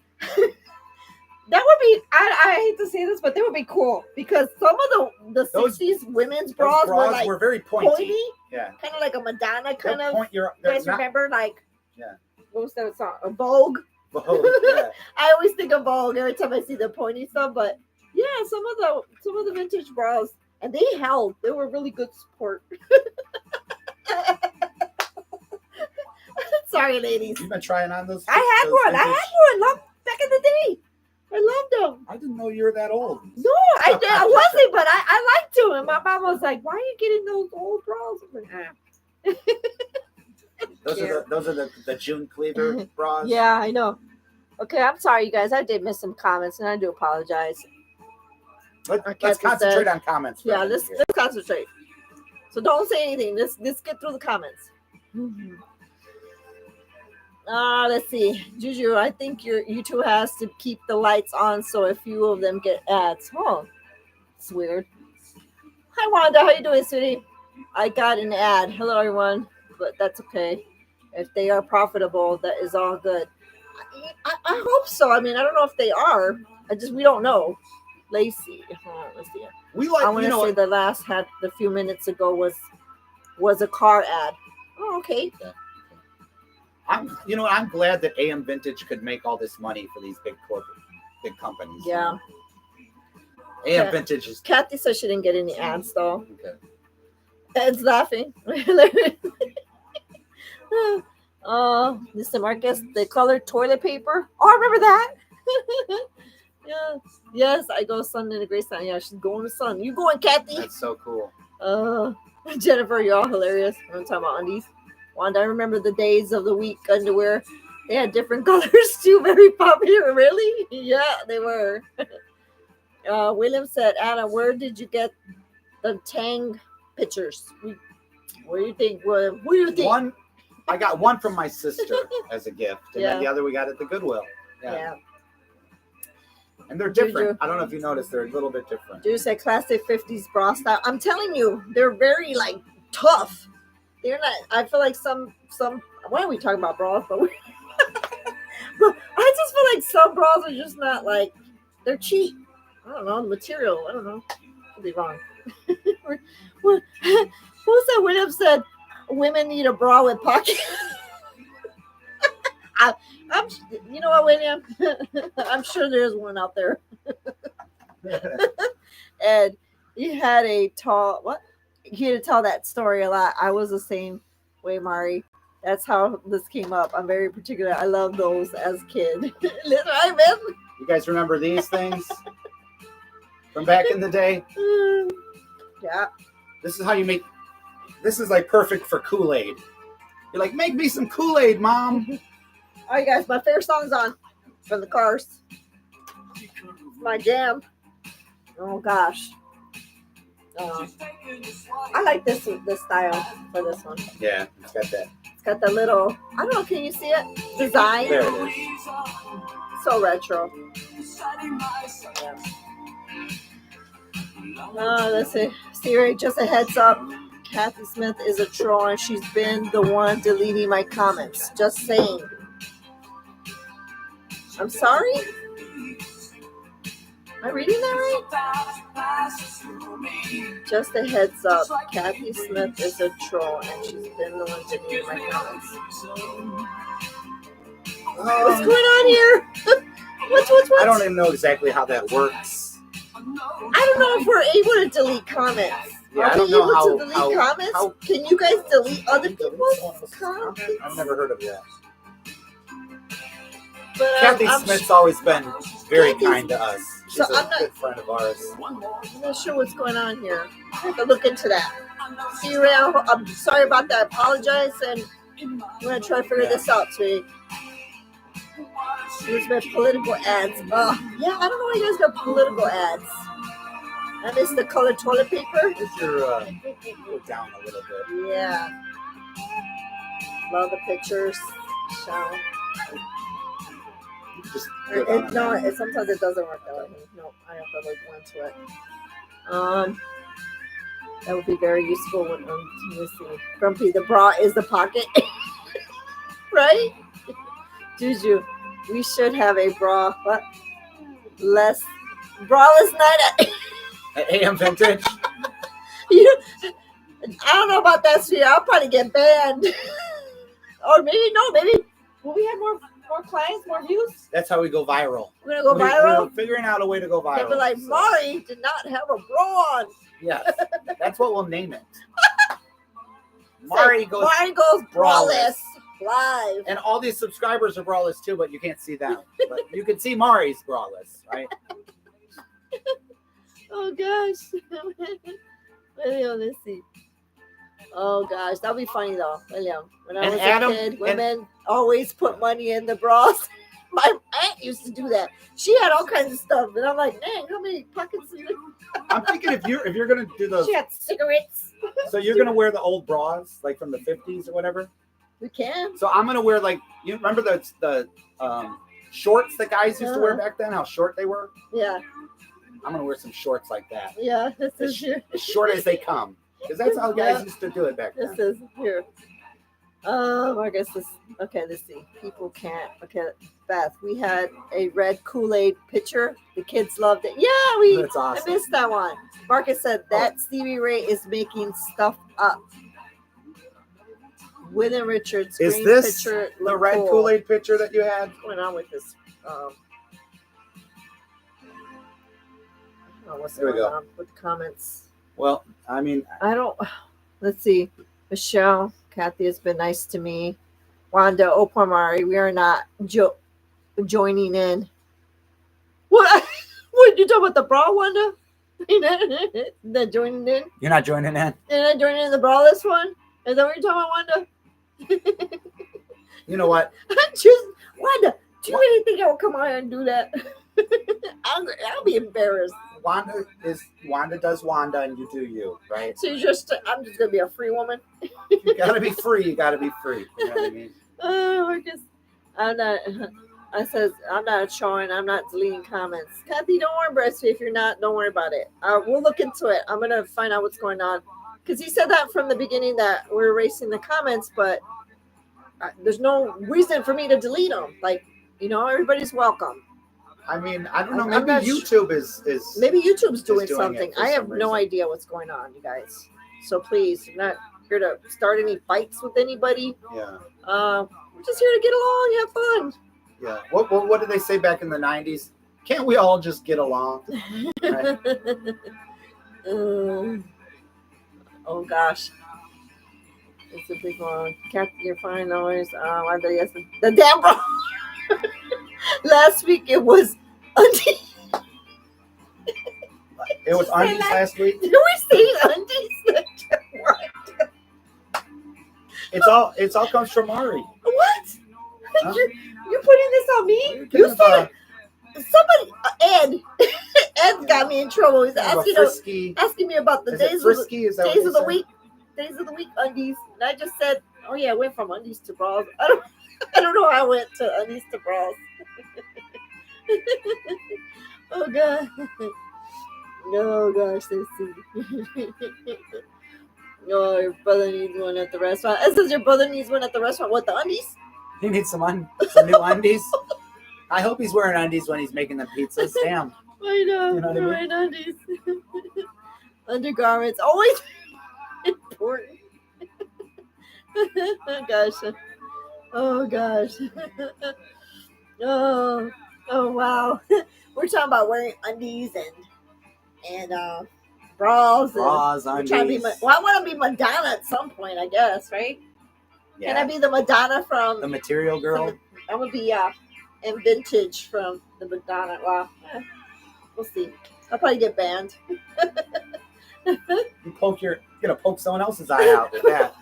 S1: That would be, I hate to say this, but they would be cool because some of the
S2: Those-
S1: 60s women's
S2: Those
S1: bras were like
S2: were very pointy.
S1: pointy,
S2: Yeah.
S1: kind of like a Madonna kind
S2: They'll
S1: of.
S2: point
S1: You
S2: they're
S1: guys
S2: not-
S1: remember, like,
S2: Yeah.
S1: what was that song? A Vogue.
S2: Oh, yeah.
S1: I always think of Vogue every time I see the pointy stuff, but yeah, some of the vintage bras, and they held. They were really good support. Sorry, ladies.
S2: You've been trying on those.
S1: I had
S2: those
S1: one. I
S2: vintage-
S1: had one back in the day. I loved them.
S2: I didn't know you were that old.
S1: No, I wasn't, but I liked them. And my mom was like, "Why are you getting those old bras?" I'm like,
S2: Those are the June Cleaver bras.
S1: yeah, I know. Okay, I'm sorry, you guys. I did miss some comments, and I do apologize.
S2: Let's
S1: Kathy
S2: concentrate
S1: said-
S2: on comments. for a
S1: Yeah,
S2: minute
S1: let's
S2: here.
S1: concentrate. So don't say anything. Let's get through the comments. Let's see. Juju, I think you two has to keep the lights on so a few of them get ads. Oh, it's weird. Hi Wanda, how you doing, sweetie? I got an ad. Hello everyone, but that's okay. If they are profitable, that is all good. I hope so. I mean, I don't know if they are. We don't know. Lacey, let's see.
S2: We like,
S1: I want
S2: you
S1: to
S2: know,
S1: say the last had a few minutes ago was a car ad. Oh, okay.
S2: I'm glad that AM Vintage could make all this money for these big companies. you
S1: Yeah.
S2: know? AM
S1: Yeah.
S2: Vintage is
S1: Kathy says she didn't get any ads though.
S2: okay.
S1: Ed's laughing. Mr. Marcus, the colored toilet paper. Oh, I remember that. Yeah. Yes, I go Sun in the Graceland. Yeah, she's going to Sun. You going, Kathy?
S2: That's so cool.
S1: Jennifer, you're all hilarious. I'm talking about undies. Wanda, I remember the days of the week underwear. They had different colors too. Very popular. Really? Yeah, they were. William said, Anna, where did you get the Tang Pitchers? What do you think? Who do you think?
S2: I got one from my sister as a gift, and
S1: Yeah.
S2: then the other we got at the Goodwill.
S1: Yeah.
S2: And they're
S1: Juju.
S2: different. I don't know if you noticed, they're a little bit different.
S1: There's a classic 50s bra style. I'm telling you, they're very like tough. They're not. I feel like some. Why are we talking about bras? But but I just feel like some bras are just not like they're cheap. don't know, material. I don't know. Could be wrong. What was that? William said women need a bra with pockets. You know what, William? I'm sure there's one out there. And you had a tall what? You had to tell that story a lot. I was the same way, Mari. That's how this came up. I'm very particular. I love those as a kid. Right, man?
S2: You guys remember these things from back in the day?
S1: Yeah.
S2: This is how you make. This is like perfect for Kool-Aid. You're like, make me some Kool-Aid, Mom.
S1: All right, guys. My favorite song's on from the Cars. My jam. Oh gosh. I like this style for this one.
S2: Yeah, it's got that.
S1: It's got the little, I don't know, can you see it? Design.
S2: There it is.
S1: So retro. Yeah. Let's see. Siri, just a heads up. Kathy Smith is a troll and she's been the one deleting my comments. Just saying. I'm sorry? Am I reading that right? Just a heads up. Kathy Smith is a troll and she's been the one deleting my comments. What's going on here? What's?
S2: I don't even know exactly how that works.
S1: I don't know if we're able to delete comments.
S2: Yeah,
S1: Are
S2: I don't
S1: we
S2: know
S1: able
S2: how-
S1: to delete
S2: how-
S1: comments?
S2: how-
S1: Can you guys delete other people's comments?
S2: I've never heard of that.
S1: But,
S2: Kathy
S1: I'm
S2: Smith's always been very
S1: Kathy's-
S2: kind to us. She's
S1: So
S2: a
S1: I'm not-
S2: good friend of ours.
S1: I'm not sure what's going on here. I have to look into that. Siri, I'm sorry about that. I apologize, and I'm going to try to figure this out, sweetie. Elizabeth, political ads. Yeah, I don't know why you guys got political ads. I miss the colored toilet paper.
S2: If you're go down a little bit.
S1: Yeah. Love the pictures. So,
S2: Just go down on
S1: sometimes it doesn't work that way. No, I have to like go into it. That would be very useful when let's see. Grumpy, the bra is the pocket. Right? Juju, we should have a bra. What? Less braless night
S2: at AM Vintage.
S1: I don't know about that, sweetie. I'll probably get banned. Or maybe will we have more clients, more views?
S2: That's how we go viral.
S1: We're gonna go viral.
S2: We're figuring out a way to go viral.
S1: They'll be like, Mari did not have a bra on.
S2: Yes, that's what we'll name it. Mari goes
S1: braless live.
S2: And all these subscribers are braless too, but you can't see them. But you can see Mari's braless, right?
S1: Oh gosh. Let's see. Oh gosh, that'll be funny though, William. When I was a kid, women always put money in the bras. My aunt used to do that. She had all kinds of stuff, and I'm like, dang, how many pockets?
S2: I'm thinking if you're gonna do those,
S1: she had cigarettes.
S2: So you're gonna wear the old bras, like from the 50s or whatever.
S1: We can.
S2: So I'm gonna wear like, you remember the shorts that guys used to wear back then? How short they were?
S1: Yeah.
S2: I'm gonna wear some shorts like that.
S1: Yeah, this
S2: as,
S1: is here.
S2: As short as they come, because that's how guys used to do it back then.
S1: This is here. I guess this. Okay, let's see. People can't. Okay, Beth, we had a red Kool-Aid pitcher. The kids loved it. Yeah,
S2: That's awesome.
S1: I missed that one. Marcus said that Stevie Ray is making stuff up. William Richards.
S2: Is
S1: green
S2: this
S1: pitcher,
S2: the red Kool-Aid pitcher that you had?
S1: What's going on with this? I don't know what's going on with the comments.
S2: Well, I mean,
S1: I don't. Let's see. Michelle, Kathy has been nice to me. Wanda, Opamari, we are not joining in. What? What you talking about the bra, Wanda? Not joining in?
S2: You're not joining in?
S1: You're not joining in the braless one? Is that what you're talking about, Wanda?
S2: You know what?
S1: Wanda, do you really think I will come out and do that? I'll be embarrassed.
S2: Wanda does Wanda, and you do you, right?
S1: So I'm just gonna be a free woman.
S2: You gotta be free. You gotta be free. You know what I mean?
S1: I'm not. I says I'm not showing. I'm not deleting comments. Kathy, don't worry about it. If you're not, don't worry about it. We'll look into it. I'm gonna find out what's going on because he said that from the beginning that we're erasing the comments, but there's no reason for me to delete them. Like, everybody's welcome.
S2: I mean, I don't know.
S1: I'm
S2: Maybe
S1: not
S2: YouTube is
S1: maybe YouTube's doing
S2: doing it
S1: something.
S2: for
S1: I have
S2: some
S1: no
S2: reason.
S1: idea what's going on, you guys. So please, I'm not here to start any fights with anybody.
S2: Yeah.
S1: We're just here to get along, have fun.
S2: Yeah. What did they say back in the 90s? Can't we all just get along? Right.
S1: Oh gosh. It's a big one. Cat, you're fine always. Yes, the damn bro. Last week it was Undies.
S2: It was
S1: Did you say
S2: Undies
S1: that?
S2: last week.
S1: Did we say Undies?
S2: It's all comes from Ari.
S1: What?
S2: Huh?
S1: You're putting this on me? You said somebody, Ed. Ed got me in trouble. He's asking me about the days of the week. Days of the week undies. And I just said, oh yeah, I went from undies to bras. I don't know how I went to undies to bras. Oh god. Oh gosh, let's see. Oh, your brother needs one at the restaurant. It says your brother needs one at the restaurant. What, the undies?
S2: He needs some new undies. I hope he's wearing undies when he's making the pizzas. Damn.
S1: I know.
S2: You know what I mean?
S1: Right, undies. Undergarments. Always important. Oh gosh. Oh gosh. Oh wow. We're talking about wearing undies and bras.
S2: Bras,
S1: undies.
S2: undies.
S1: I want to be Madonna at some point, I guess, right?
S2: Yeah.
S1: Can I be the Madonna from
S2: the Material Girl?
S1: I'm gonna be in Vintage from the Madonna. Wow. We'll see. I'll probably get banned.
S2: You're gonna poke someone else's eye out with that.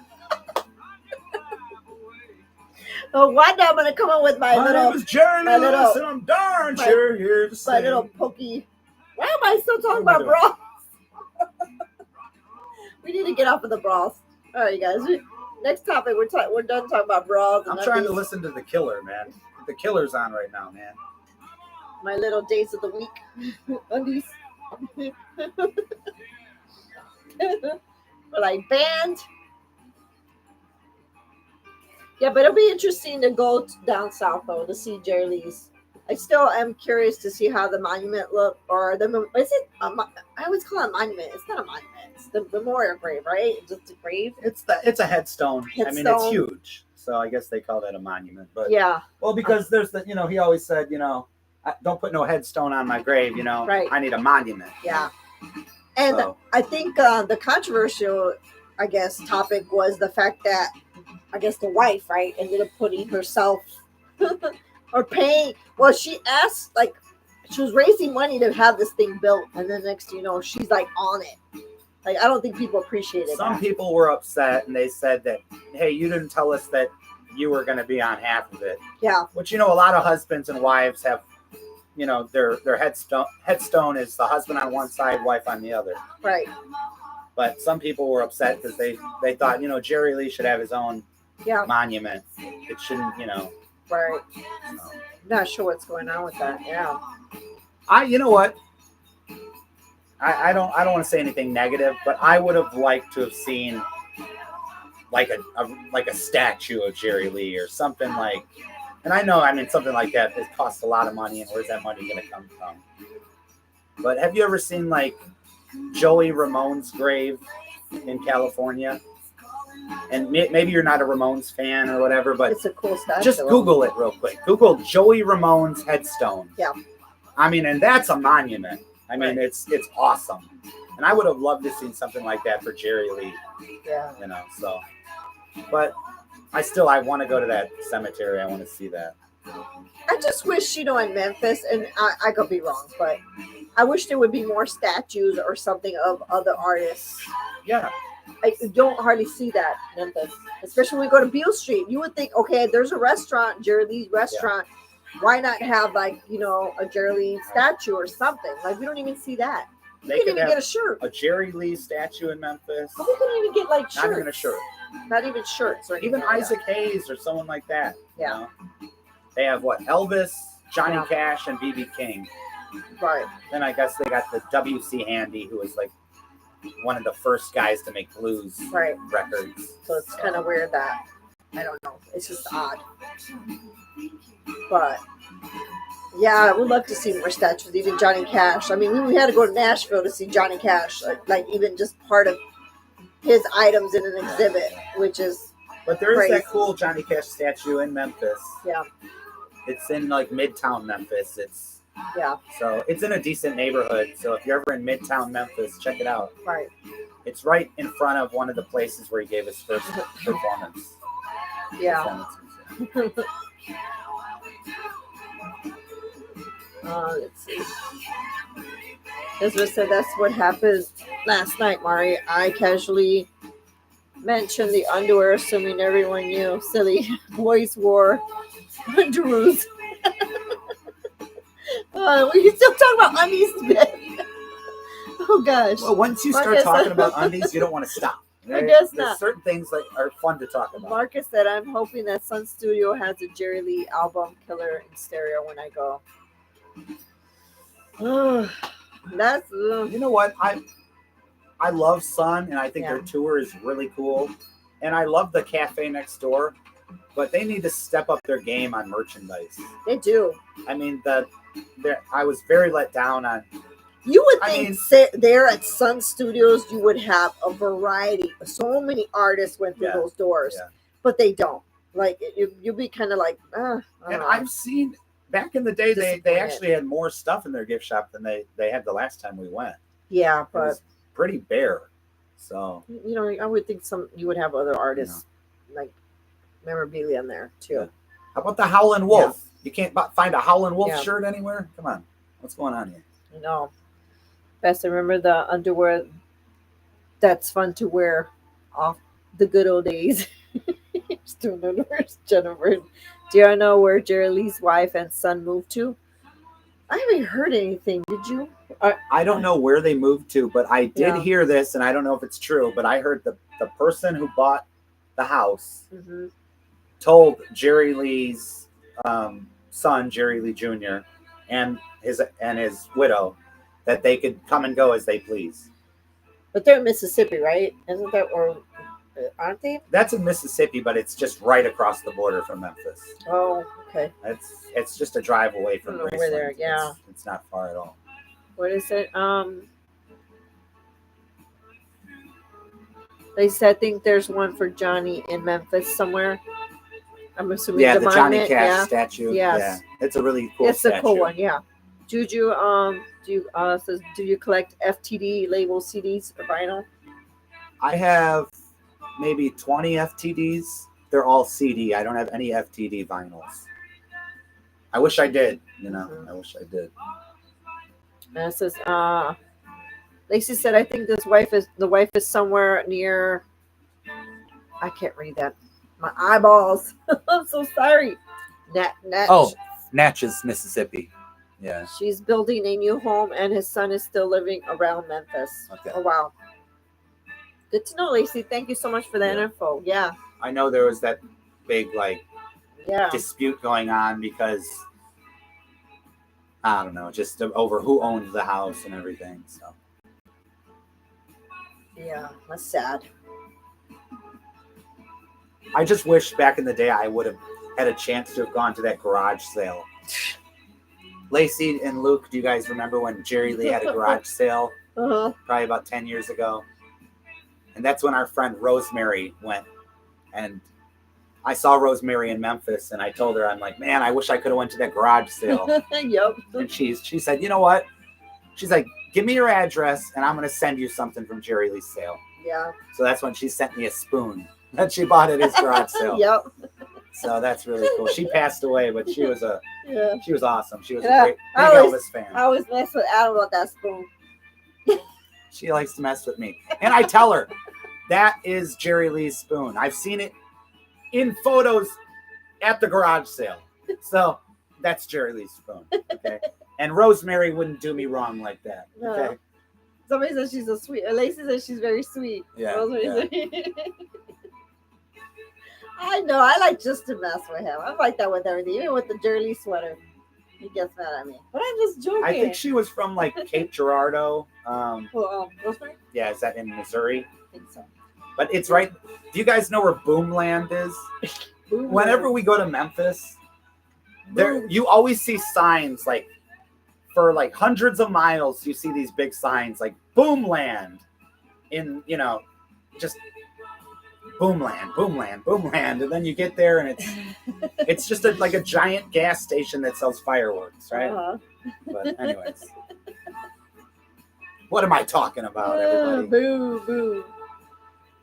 S1: Oh, one day I'm gonna come in with my
S2: name is Jerry
S1: my
S2: Lewis,
S1: little-
S2: and I'm darn sure here to
S1: my
S2: say.
S1: little pokey. Why am I still talking about bras? We need to get off of the bras. All right, guys. Next topic. We're done talking about bras. And
S2: I'm trying to
S1: undies.
S2: listen to The Killer, man. The Killer's on right now, man.
S1: My little days of the week undies. But I banned. Yeah, but it'll be interesting to go down south though to see Jerry Lee's. I still am curious to see how the monument look, or is it? I always call it a monument. It's not a monument. It's the memorial grave, right? Just a grave.
S2: It's a headstone. I mean, it's huge, so I guess they call that a monument. But
S1: yeah,
S2: well, because there's the he always said don't put no headstone on my grave.
S1: Right.
S2: I need a monument.
S1: Yeah, and
S2: So.
S1: I think the controversial, I guess, topic was the fact that I guess the wife, right, ended up putting herself or paying. Well, she asked, like, she was raising money to have this thing built, and then next thing you know, she's like on it. Like, I don't think people appreciated
S2: Some
S1: that.
S2: people were upset, and they said that, hey, you didn't tell us that you were going to be on half of it.
S1: Yeah,
S2: Which a lot of husbands and wives have. Their headstone is the husband on one side, wife on the other.
S1: right.
S2: But some people were upset because they thought Jerry Lee should have his own
S1: Yeah,
S2: monument. It shouldn't
S1: right.
S2: so.
S1: Not sure what's going on with that. Yeah.
S2: You know what? I don't want to say anything negative, but I would have liked to have seen like a statue of Jerry Lee or something like. And I know, something like that, it costs a lot of money, and where's that money going to come from? But have you ever seen like Joey Ramone's grave in California? And maybe you're not a Ramones fan or whatever, but
S1: It's a cool statue.
S2: just Google it real quick. Google Joey Ramone's headstone.
S1: Yeah.
S2: And that's a monument.
S1: Right.
S2: It's awesome. And I would have loved to see something like that for Jerry Lee.
S1: Yeah.
S2: So. But I want to go to that cemetery. I want to see that.
S1: I just wish, in Memphis, and I could be wrong, but I wish there would be more statues or something of other artists.
S2: Yeah.
S1: I don't hardly see that in Memphis, especially when we go to Beale Street. You would think, okay, there's a restaurant, Jerry Lee's restaurant. Yeah. Why not have a Jerry Lee statue or something? Like, we don't even see that. You couldn't even get a shirt.
S2: A Jerry Lee statue in Memphis.
S1: But we couldn't even get shirts.
S2: Not even a shirt.
S1: Not even shirts or
S2: even
S1: like
S2: Isaac Hayes or someone like that.
S1: Yeah.
S2: They have Elvis, Johnny Cash, and B.B. King.
S1: Right.
S2: Then I guess they got the W.C. Handy, who was like one of the first guys to make blues records.
S1: So it's kind of weird that, I don't know, it's just odd. But Yeah, I would love to see more statues, even Johnny Cash. I mean, we had to go to Nashville to see Johnny Cash, like even just part of his items in an exhibit, which is
S2: But there is
S1: crazy.
S2: that cool Johnny Cash statue in Memphis.
S1: Yeah.
S2: It's in like Midtown Memphis.
S1: Yeah.
S2: So it's in a decent neighborhood. So if you're ever in Midtown Memphis, check it out.
S1: Right.
S2: It's right in front of one of the places where he gave his first performance.
S1: Yeah. Let's see. As I said, that's what happened last night, Mari. I casually mentioned the underwear, assuming everyone knew. Silly boys wore underoos. We can still talk about undies, man. Oh gosh.
S2: Well, once you start
S1: Marcus,
S2: talking about undies, you don't want to stop.
S1: I guess
S2: There's
S1: not.
S2: certain things that are fun to talk about.
S1: Marcus said, "I'm hoping that Sun Studio has a Jerry Lee album killer in stereo when I go." That's
S2: You know what? I love Sun, and I think their tour is really cool. And I love the cafe next door, but they need to step up their game on merchandise.
S1: they do.
S2: I mean, I was very let down on.
S1: You would
S2: I
S1: think
S2: mean-
S1: there at Sun Studios you would have a variety. So many artists went through
S2: Yeah.
S1: those doors,
S2: Yeah.
S1: but they don't. Like you'll be kind of like, I don't
S2: And
S1: know.
S2: I've seen back in the day they
S1: Disappointed.
S2: actually had more stuff in their gift shop than they had the last time we went.
S1: Yeah,
S2: It
S1: but
S2: was pretty bare. So
S1: you know, I would think you would have other artists like Memorabilia in there too.
S2: Yeah. How about the Howlin' Wolf?
S1: Yeah.
S2: You can't find a Howlin' Wolf
S1: Yeah.
S2: shirt anywhere? Come on. What's going on here?
S1: You know, best I remember the underwear that's fun to wear off the good old days. Still don't know where's Jennifer. Do you know where Jerry Lee's wife and son moved to? I haven't heard anything. Did you?
S2: I don't know where they moved to, but I did
S1: Yeah.
S2: hear this, and I don't know if it's true, but I heard the person who bought the house
S1: Mm-hmm.
S2: told Jerry Lee's son, Jerry Lee Jr., and his widow that they could come and go as they please.
S1: But they're in Mississippi, right? Isn't that or aren't they?
S2: That's in Mississippi, but it's just right across the border from Memphis.
S1: Oh, okay.
S2: It's just a drive away from
S1: I don't know
S2: Graceland.
S1: where they're- yeah.
S2: It's not far at all.
S1: What is it? They said I think there's one for Johnny in Memphis somewhere. I'm assuming
S2: Yeah, the Johnny
S1: Monument,
S2: Cash
S1: yeah.
S2: statue.
S1: Yes.
S2: Yeah, it's a really cool
S1: It's
S2: statue.
S1: a cool one, yeah. Juju, says, do you collect FTD label CDs or vinyl?
S2: I have maybe 20 FTDs. They're all CD. I don't have any FTD vinyls. I wish I did.
S1: Mhm.
S2: I wish I did.
S1: And it says, Lacey said, I think the wife is somewhere near. I can't read that. My eyeballs. I'm so sorry. Natch.
S2: Oh, Natchez, Mississippi. Yeah.
S1: She's building a new home, and his son is still living around Memphis.
S2: Okay.
S1: Oh wow. Good to know, Lacey. Thank you so much for that
S2: Yeah.
S1: info. Yeah.
S2: I know there was that big
S1: Yeah.
S2: dispute going on because I don't know, just over who owned the house and everything. So
S1: Yeah. That's sad.
S2: I just wish back in the day I would have had a chance to have gone to that garage sale. Lacey and Luke, do you guys remember when Jerry Lee had a garage sale?
S1: Uh-huh.
S2: Probably about 10 years ago. And that's when our friend Rosemary went. And I saw Rosemary in Memphis, and I told her, I'm like, man, I wish I could have went to that garage sale.
S1: Yep.
S2: And she said, you know what? She's like, give me your address, and I'm going to send you something from Jerry Lee's sale.
S1: Yeah.
S2: So that's when she sent me a spoon that she bought at his garage sale.
S1: Yep.
S2: So that's really cool. She passed away, but she was
S1: Yeah.
S2: awesome. She was
S1: Yeah.
S2: a great big
S1: I always-
S2: Elvis fan.
S1: I always mess with Adam about that spoon.
S2: She likes to mess with me. And I tell her, that is Jerry Lee's spoon. I've seen it in photos at the garage sale. So that's Jerry Lee's spoon. Okay. And Rosemary wouldn't do me wrong like that.
S1: No.
S2: Okay.
S1: Somebody says she's so sweet. Lacey says she's very sweet.
S2: Yeah,
S1: Rosemary
S2: yeah.
S1: says- I know. I like just to mess with him. I'm like that with everything, even with the Jerry Lee sweater. He gets mad at me, but I'm just joking.
S2: I think she was from like Cape Girardeau.
S1: Rosemary?
S2: Yeah, is that in Missouri?
S1: I think so.
S2: But it's right. Do you guys know where Boomland is?
S1: Boom.
S2: Whenever we go to Memphis, There, you always see signs like for like hundreds of miles. You see these big signs like Boomland, in just Boomland, Boomland, Boomland, and then you get there and it's just like a giant gas station that sells fireworks, right?
S1: Uh-huh.
S2: But anyways, what am I talking about, everybody?
S1: Boo, boo.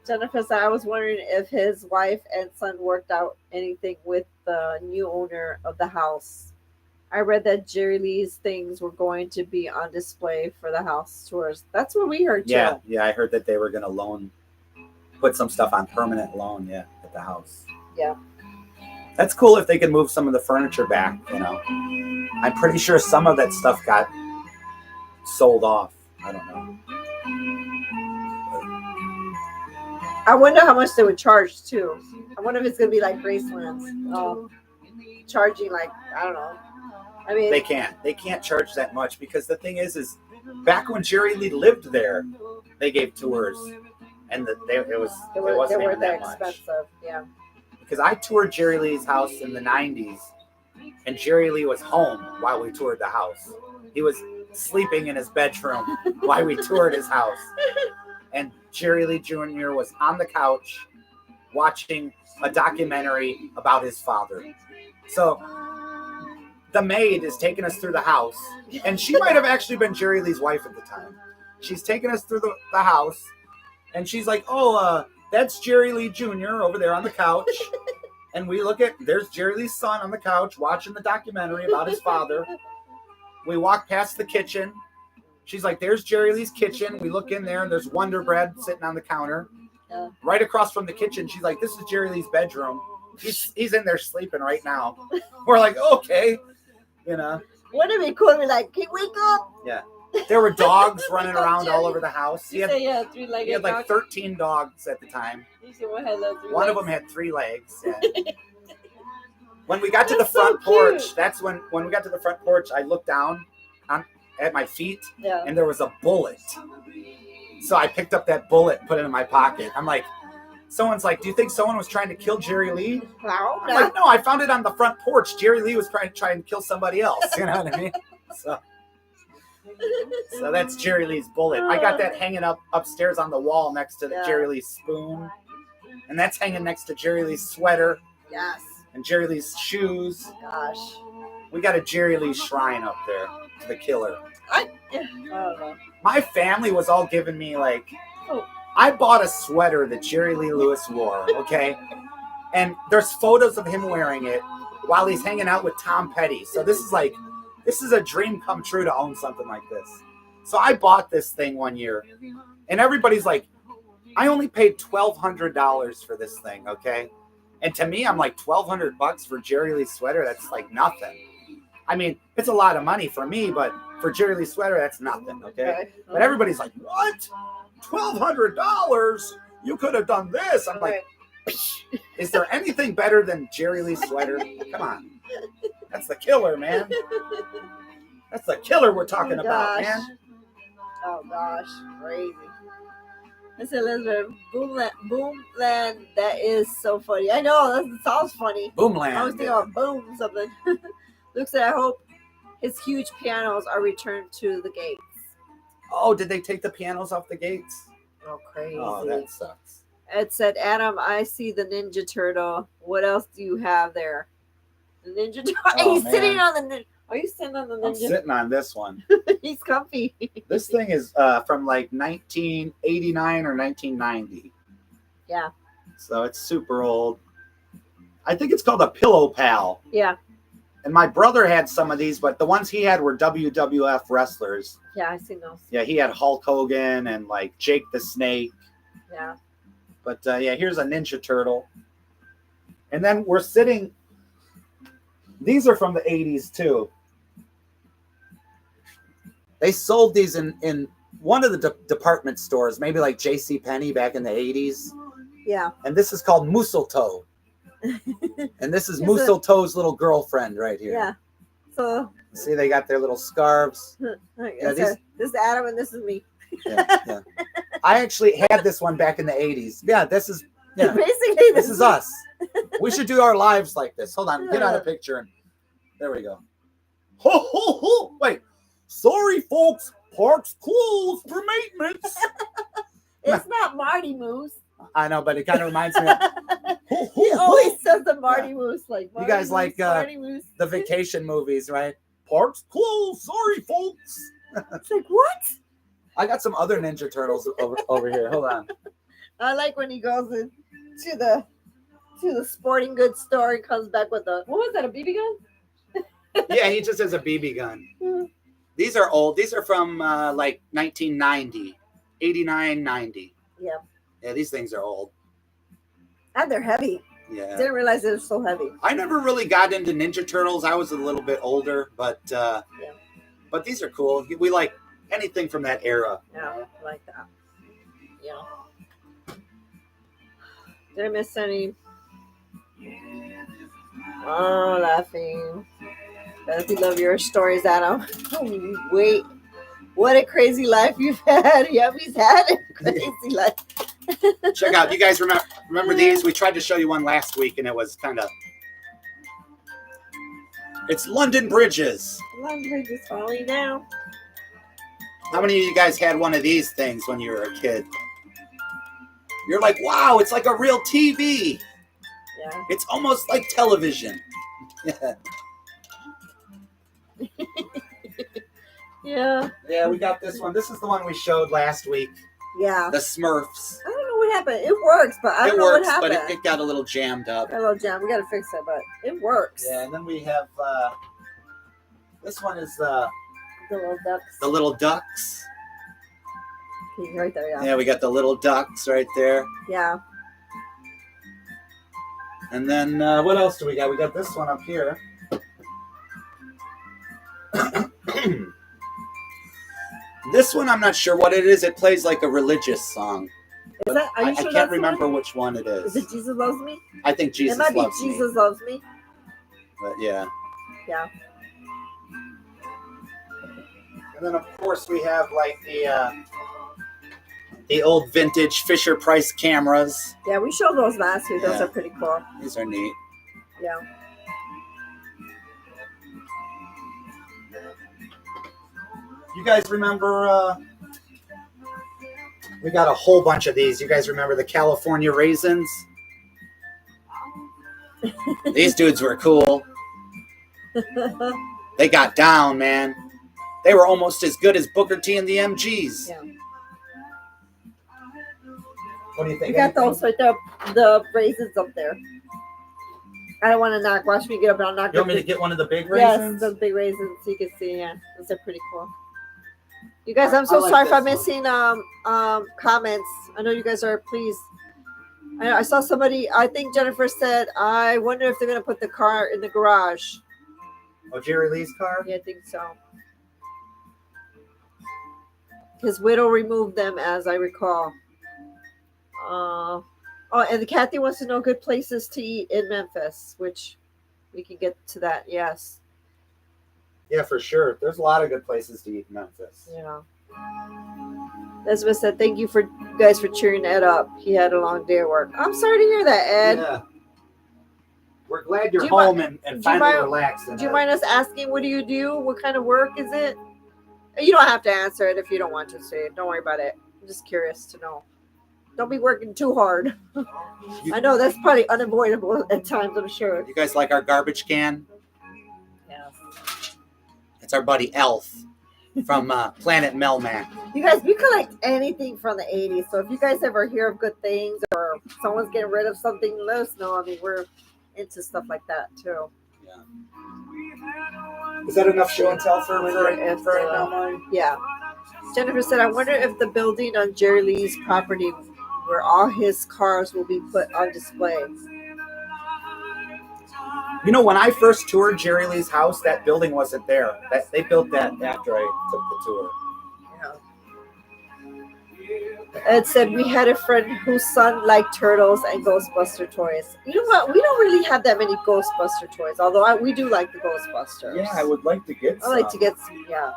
S1: Jennifer said, I was wondering if his wife and son worked out anything with the new owner of the house. I read that Jerry Lee's things were going to be on display for the house tours. That's what we heard, too.
S2: Yeah, I heard that they were going to put some stuff on permanent loan, at the house.
S1: Yeah.
S2: That's cool if they can move some of the furniture back, I'm pretty sure some of that stuff got sold off. I don't know.
S1: I wonder how much they would charge, too. I wonder if it's going to be like Graceland. Charging, like, I don't know. I mean,
S2: They can't charge that much because the thing is back when Jerry Lee lived there, they gave tours. And
S1: they
S2: wasn't
S1: weren't
S2: even
S1: that
S2: much.
S1: expensive. Yeah.
S2: Because I toured Jerry Lee's house in the 90s, and Jerry Lee was home while we toured the house. He was sleeping in his bedroom while we toured his house. And Jerry Lee Jr. was on the couch watching a documentary about his father. So the maid is taking us through the house, and she might have actually been Jerry Lee's wife at the time. She's taking us through the house, and she's like, that's Jerry Lee Jr. over there on the couch. And we look there's Jerry Lee's son on the couch watching the documentary about his father. We walk past the kitchen. She's like, there's Jerry Lee's kitchen. We look in there, and there's Wonder Bread sitting on the counter.
S1: Yeah.
S2: Right across from the kitchen, she's like, this is Jerry Lee's bedroom. He's in there sleeping right now. We're like, okay.
S1: Wouldn't it be cool to be like, can you wake up?
S2: Yeah. There were dogs running around all over the house. He had like 13 dogs at the time. One of them had 3 legs. Yeah. When we got to the front porch, that's when we got to the front porch, I looked down at my feet, and there was a bullet. So I picked up that bullet and put it in my pocket. I'm like, someone's like, do you think someone was trying to kill Jerry Lee?
S1: No.
S2: I'm like, no, I found it on the front porch. Jerry Lee was trying to kill somebody else. You know what I mean? So that's Jerry Lee's bullet. I got that hanging upstairs on the wall next to the Jerry Lee's spoon. And that's hanging next to Jerry Lee's sweater.
S1: Yes.
S2: And Jerry Lee's shoes.
S1: Gosh.
S2: We got a Jerry Lee shrine up there to the killer.
S1: I don't know.
S2: My family was all giving me I bought a sweater that Jerry Lee Lewis wore, okay? And there's photos of him wearing it while he's hanging out with Tom Petty. So this is a dream come true to own something like this. So I bought this thing one year, and everybody's like, I only paid $1,200 for this thing, okay? And to me, I'm like, $1,200 for Jerry Lee's sweater? That's like nothing. I mean, it's a lot of money for me, but for Jerry Lee's sweater, that's nothing, okay? But everybody's like, what? $1,200? You could have done this. I'm like, is there anything better than Jerry Lee's sweater? Come on. That's the killer, man. That's the killer we're talking about, man.
S1: Oh, gosh. Crazy. Listen, Elizabeth, Boomland, that is so funny. I know, that sounds funny.
S2: Boomland.
S1: I was thinking about boom something. Luke said, I hope his huge pianos are returned to the gates.
S2: Oh, did they take the pianos off the gates?
S1: Oh, crazy.
S2: Oh, that sucks.
S1: Ed said, Adam, I see the Ninja Turtle. What else do you have there? The Ninja Turtle.
S2: Oh,
S1: He's sitting on the Ninja. Are you sitting on the Ninja?
S2: I'm sitting on this one.
S1: He's comfy.
S2: This thing is from like 1989 or 1990.
S1: Yeah.
S2: So it's super old. I think it's called a Pillow Pal.
S1: Yeah.
S2: And my brother had some of these, but the ones he had were WWF wrestlers.
S1: Yeah, I seen those.
S2: Yeah, he had Hulk Hogan and like Jake the Snake.
S1: Yeah.
S2: But yeah, here's a Ninja Turtle. And then we're sitting. These are from the 80s too. They sold these in one of the department stores, maybe like JCPenney back in the 80s.
S1: Yeah.
S2: And this is called Moosletoe. And this is Moosletoe's little girlfriend right here.
S1: Yeah. So
S2: see, they got their little scarves.
S1: Yeah, this is Adam and this is me.
S2: Yeah. I actually had this one back in the 80s. Yeah, this is
S1: basically
S2: this is us. We should do our lives like this. Hold on, get out a picture. There we go. Ho, ho, ho. Wait. Sorry, folks. Park's closed for maintenance.
S1: It's not Marty Moose.
S2: I know, but it kind of reminds me of...
S1: He always says the Marty Moose. Like Marty
S2: you guys
S1: Moose,
S2: like
S1: Marty Moose.
S2: the vacation movies, right? Park's closed. Sorry, folks.
S1: It's like, what?
S2: I got some other Ninja Turtles over here. Hold on.
S1: I like when he goes into the sporting goods store and comes back with what was that, a BB gun?
S2: Yeah, he just has a BB gun. These are old. These are from like 1990, 89, 90.
S1: Yeah.
S2: Yeah, these things are old.
S1: And they're heavy.
S2: Yeah.
S1: Didn't realize they were so heavy.
S2: I never really got into Ninja Turtles. I was a little bit older, but but these are cool. We like anything from that era.
S1: Yeah, I like that. Yeah. Did I miss any? Oh, laughing. If you love your stories, Adam. Oh, wait. What a crazy life you've had. Yummies had a crazy life.
S2: Check out. You guys remember these? We tried to show you one last week, and it was kind of... It's London Bridges.
S1: London Bridge is falling down.
S2: How many of you guys had one of these things when you were a kid? You're like, wow, it's like a real TV.
S1: Yeah.
S2: It's almost like television.
S1: Yeah.
S2: Yeah, we got this one. This is the one we showed last week.
S1: Yeah.
S2: The Smurfs.
S1: I don't know what happened. It works, but I don't know what happened.
S2: But it got a little jammed up.
S1: A little jam. We got to fix it, but it works.
S2: Yeah, and then we have this one is
S1: The little ducks.
S2: the little ducks.
S1: Right there, yeah.
S2: Yeah, we got the little ducks right there.
S1: Yeah.
S2: And then what else do we got? We got this one up here. This one, I'm not sure what it is. It plays like a religious song.
S1: Is that? Are you sure
S2: I can't remember which one it is.
S1: Is it Jesus Loves Me?
S2: I think Jesus
S1: It might be
S2: Loves Me.
S1: Jesus Loves Me.
S2: But yeah.
S1: Yeah.
S2: And then of course we have like the old vintage Fisher Price cameras.
S1: Yeah, we showed those last week. Those
S2: Yeah.
S1: are pretty cool.
S2: These are neat.
S1: Yeah.
S2: You guys remember we got a whole bunch of these. You guys remember the California Raisins? These dudes were cool. They got down, man. They were almost as good as Booker T and the MGs.
S1: Yeah.
S2: What do you think?
S1: We got those right there. The raisins up there. I don't want to knock. Watch me get up and I'll knock.
S2: You want me to get one of the big raisins?
S1: Yes, the big raisins. So you can see. Yeah, those are pretty cool. You guys, I'm so
S2: I like
S1: sorry if I'm
S2: this
S1: missing comments. I know you guys are. Please. I saw somebody. I think Jennifer said, "I wonder if they're gonna put the car in the garage."
S2: Oh, Jerry Lee's car?
S1: Yeah, I think so. His widow removed them, as I recall. Oh, and Kathy wants to know good places to eat in Memphis, which we can get to that. Yes.
S2: Yeah, for sure. There's a lot of good places to eat in Memphis.
S1: Yeah. Elizabeth said, "Thank you guys for cheering Ed up. He had a long day at work." I'm sorry to hear that, Ed.
S2: Yeah. We're glad you're
S1: Do you
S2: home
S1: mind-
S2: and
S1: do you
S2: finally
S1: mind-
S2: relaxing.
S1: Do you mind us asking, what do you do? What kind of work is it? You don't have to answer it if you don't want to say it. Don't worry about it. I'm just curious to know. Don't be working too hard. I know that's probably unavoidable at times, I'm sure.
S2: You guys like our garbage can?
S1: Yeah.
S2: It's our buddy Elf from Planet Melmac.
S1: You guys, we collect anything from the 80s. So if you guys ever hear of good things or someone's getting rid of something, let us know. I mean, we're into stuff like that too.
S2: Yeah. Is that enough show and tell for right now?
S1: Yeah. Jennifer said, "I wonder if the building on Jerry Lee's property where all his cars will be put on display."
S2: You know, when I first toured Jerry Lee's house, that building wasn't there. They built that after I took the tour.
S1: Ed said, "We had a friend whose son liked turtles and Ghostbuster toys." You know what? We don't really have that many Ghostbuster toys, although we do like the Ghostbusters.
S2: Yeah, I would like to get some.
S1: I like to get some, yeah.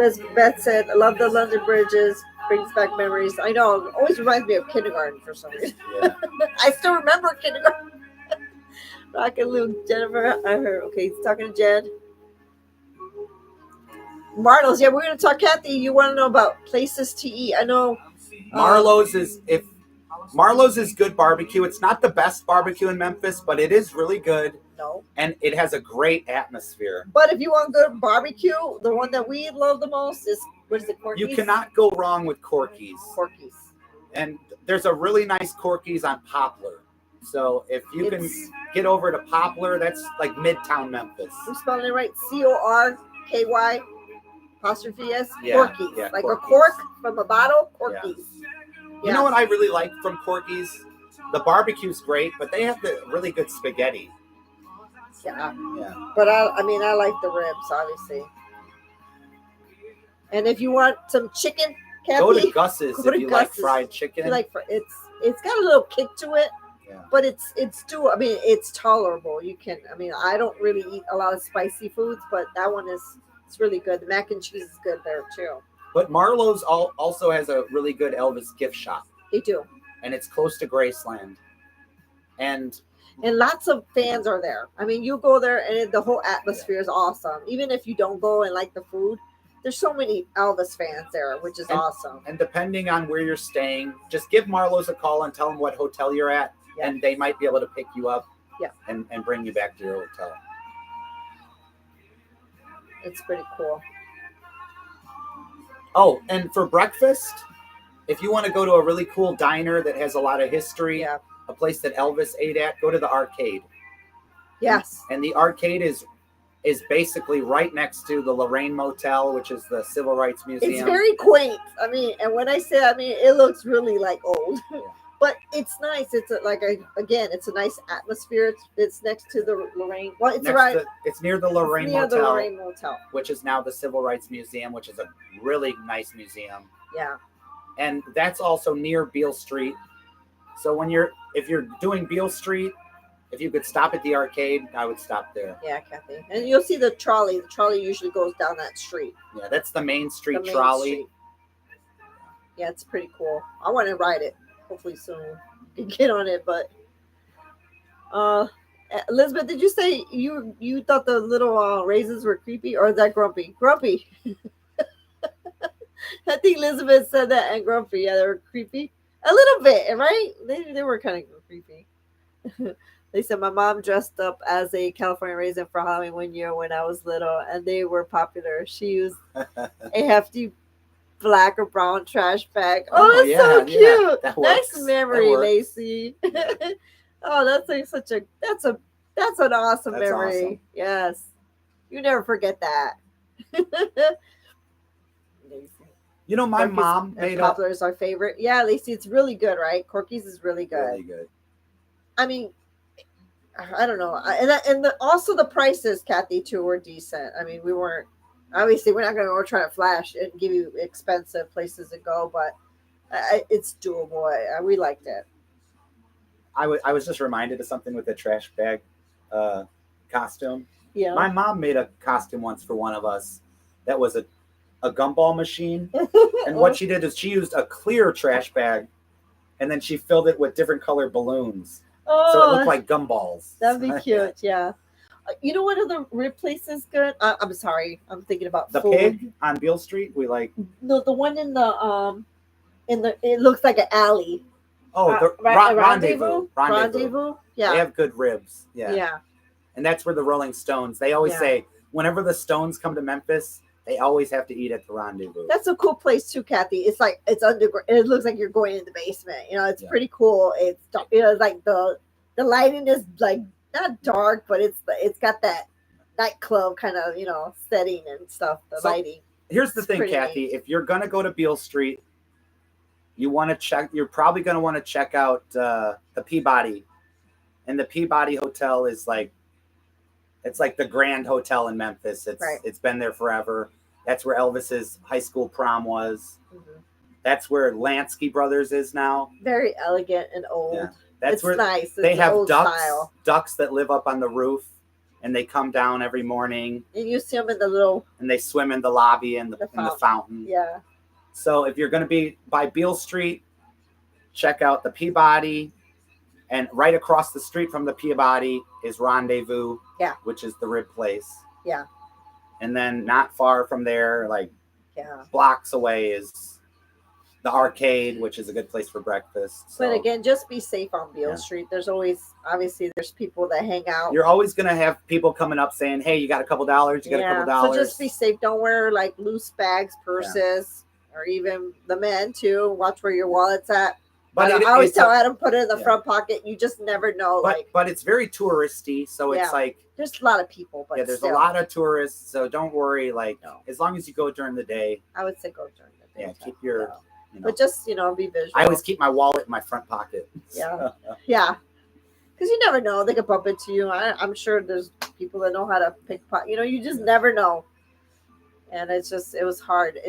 S1: As Beth said, "I love the London Bridges. Brings back memories." I know. It always reminds me of kindergarten for some reason.
S2: Yeah.
S1: I still remember kindergarten. Rocket Luke, Jennifer. I heard. Okay, he's talking to Jed. Marlowe's. Yeah, we're gonna talk. Kathy, you want to know about places to eat? I know.
S2: Marlowe's is good barbecue. It's not the best barbecue in Memphis, but it is really good.
S1: No.
S2: And it has a great atmosphere.
S1: But if you want good barbecue, the one that we love the most is, what is it, Corky's?
S2: You cannot go wrong with Corky's.
S1: Corky's.
S2: And there's a really nice Corky's on Poplar. So if you can get over to Poplar, that's like Midtown Memphis.
S1: I'm spelling it right. Corky apostrophe S.
S2: Yeah,
S1: Corky's.
S2: yeah,
S1: Like
S2: Corky's.
S1: a cork from a bottle. Corky's. Yeah.
S2: You know what I really like from Corky's? The barbecue's great, but they have the really good spaghetti.
S1: Yeah.
S2: Yeah.
S1: But I like the ribs, obviously. And if you want some chicken, Kathy,
S2: Go to Gus's
S1: go
S2: if
S1: to
S2: you like
S1: Gus's.
S2: fried chicken.
S1: It's got a little kick to it,
S2: Yeah.
S1: but it's doable. I mean, it's tolerable. You can. I mean, I don't really eat a lot of spicy foods, but that one it's really good. The mac and cheese is good there too.
S2: But Marlowe's also has a really good Elvis gift shop,
S1: They do,
S2: and it's close to Graceland. And
S1: lots of fans are there. I mean, you go there, and the whole atmosphere is awesome. Even if you don't go and like the food, there's so many Elvis fans there, which is awesome.
S2: And depending on where you're staying, just give Marlowe's a call and tell them what hotel you're at, and they might be able to pick you up and bring you back to your hotel.
S1: It's pretty cool.
S2: Oh, and for breakfast, if you want to go to a really cool diner that has a lot of history, a place that Elvis ate at, go to the arcade.
S1: Yes.
S2: And the arcade is basically right next to the Lorraine Motel, which is the Civil Rights Museum.
S1: It's very quaint. I mean, and when I say, it looks really like old, but it's nice. It's it's a nice atmosphere. It's next to the Lorraine. Well,
S2: it's near the Lorraine
S1: near
S2: Motel,
S1: the Lorraine Motel,
S2: which is now the Civil Rights Museum, which is a really nice museum.
S1: Yeah.
S2: And that's also near Beale Street. So if you're doing Beale Street, if you could stop at the arcade, I would stop there.
S1: Yeah, Kathy. And you'll see the trolley. The trolley usually goes down that street.
S2: Yeah, that's the Main Street trolley.
S1: Street. Yeah, it's pretty cool. I want to ride it. Hopefully soon we can get on it. But Elizabeth, did you say you thought the little raisins were creepy, or is that Grumpy? Grumpy. I think Elizabeth said that, and Grumpy. Yeah, they were creepy. A little bit, right? They were kind of creepy. They said my mom dressed up as a California raisin for Halloween one year when I was little, and they were popular. She used a hefty black or brown trash bag. Oh, that's so cute.
S2: That
S1: nice
S2: works.
S1: memory, Lacey. Oh, that's an awesome memory.
S2: Awesome.
S1: Yes, you never forget that.
S2: You know, my mom made
S1: Poplar is our favorite. Yeah, Lacey, it's really good, right? Corky's is really good.
S2: Really good.
S1: I mean, I don't know, also the prices, Kathy, too, were decent. I mean, we're not going to go try to flash and give you expensive places to go, but it's doable. We liked it.
S2: I was just reminded of something with the trash bag costume.
S1: Yeah,
S2: my mom made a costume once for one of us that was a gumball machine, and what she did is she used a clear trash bag, and then she filled it with different color balloons.
S1: Oh,
S2: so it looked like gumballs.
S1: That'd be cute. Yeah. You know what other rib place is good? I'm sorry, I'm thinking about
S2: the
S1: food.
S2: Pig on Beale Street. We like
S1: the one in the it looks like an alley.
S2: Oh, the Rendezvous.
S1: Yeah,
S2: they have good ribs.
S1: Yeah.
S2: And that's where the Rolling Stones. They always say whenever the Stones come to Memphis, they always have to eat at the Rendezvous.
S1: That's a cool place too, Kathy. It's like it's underground. It looks like you're going in the basement. It's pretty cool. It's like the lighting is like not dark, but it's got that nightclub kind of setting and stuff. The lighting.
S2: Here's the thing, Kathy. If you're gonna go to Beale Street, you're probably gonna want to check out the Peabody, and the Peabody Hotel is it's like the Grand Hotel in Memphis. It's been there forever. That's where Elvis's high school prom was. Mm-hmm. That's where Lansky Brothers is now.
S1: Very elegant and old. Yeah.
S2: That's where
S1: nice.
S2: They have ducks that live up on the roof, and they come down every morning.
S1: And you see them in
S2: and they swim in the lobby and the fountain.
S1: Yeah.
S2: So if you're going to be by Beale Street, check out the Peabody. And right across the street from the Peabody is Rendezvous,
S1: Yeah.
S2: which is the rib place.
S1: Yeah.
S2: And then not far from there, like
S1: Yeah.
S2: blocks away, is the Arcade, which is a good place for breakfast. So
S1: But again, just be safe on Beale
S2: Yeah.
S1: Street. There's always, obviously, there's people that hang out.
S2: you're always going to have people coming up saying, hey, you got a couple dollars? You got a couple dollars?
S1: So just be safe. Don't wear like loose bags, purses, or even the men too. Watch where your wallet's at.
S2: But
S1: I always tell Adam, put it in the front pocket. You just never know.
S2: But it's very touristy, so it's like
S1: there's a lot of people. But
S2: there's
S1: still,
S2: a lot of tourists, so don't worry. Like as long as you go during the day,
S1: I would say go during the day.
S2: keep your.
S1: But just be visual.
S2: I always keep my wallet in my front pocket.
S1: Yeah, yeah. Because you never know, they could bump into you. I'm sure there's people that know how to pickpocket. You just never know. And it was hard.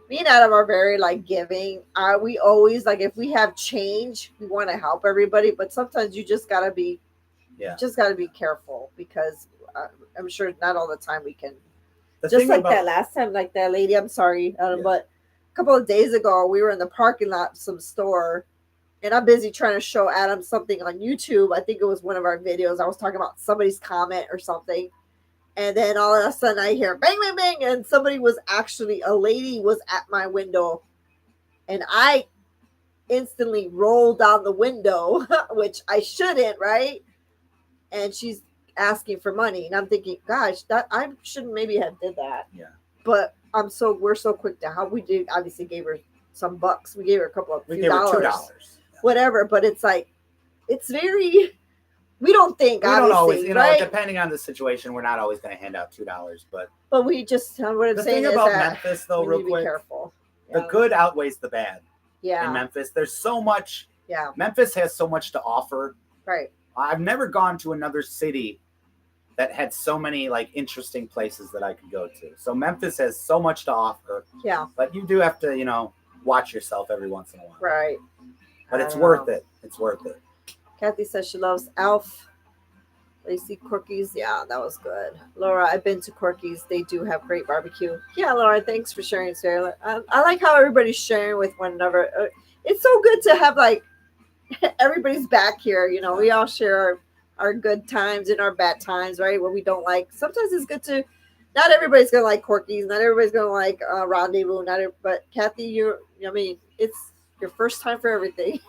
S1: Me and Adam are very like giving. We always like if we have change, we want to help everybody. But sometimes you just gotta be, careful because I'm sure not all the time we can. That last time, like that lady. I'm sorry, Adam, but a couple of days ago we were in the parking lot of some store, and I'm busy trying to show Adam something on YouTube. I think it was one of our videos. I was talking about somebody's comment or something. And then all of a sudden I hear bang, bang, bang. And a lady was at my window. And I instantly rolled down the window, which I shouldn't, right? And she's asking for money. And I'm thinking, gosh, I shouldn't maybe have did that.
S2: Yeah.
S1: But we're so quick to help. We did obviously gave her some bucks. We gave her
S2: we gave her $2.
S1: Whatever. But it's like, it's very... We don't think,
S2: we don't always,
S1: right?
S2: Depending on the situation, we're not always going to hand out $2.
S1: But we just, what I'm saying is
S2: about
S1: that
S2: Memphis, though, real quick,
S1: be careful.
S2: The good outweighs the bad.
S1: Yeah.
S2: In Memphis, there's so much.
S1: Yeah.
S2: Memphis has so much to offer.
S1: Right.
S2: I've never gone to another city that had so many like interesting places that I could go to. So Memphis has so much to offer.
S1: Yeah.
S2: But you do have to, watch yourself every once in a while.
S1: Right.
S2: But it's worth it. It's worth it.
S1: Kathy says she loves Alf. Lacey, Corky's. Yeah, that was good. Laura, I've been to Corky's. They do have great barbecue. Yeah, Laura, thanks for sharing, Sarah. I like how everybody's sharing with one another. It's so good to have, like, everybody's back here. We all share our good times and our bad times, right? What we don't like. Sometimes it's good to, not everybody's going to like Corky's. Not everybody's going to like Rendezvous. But Kathy, it's your first time for everything.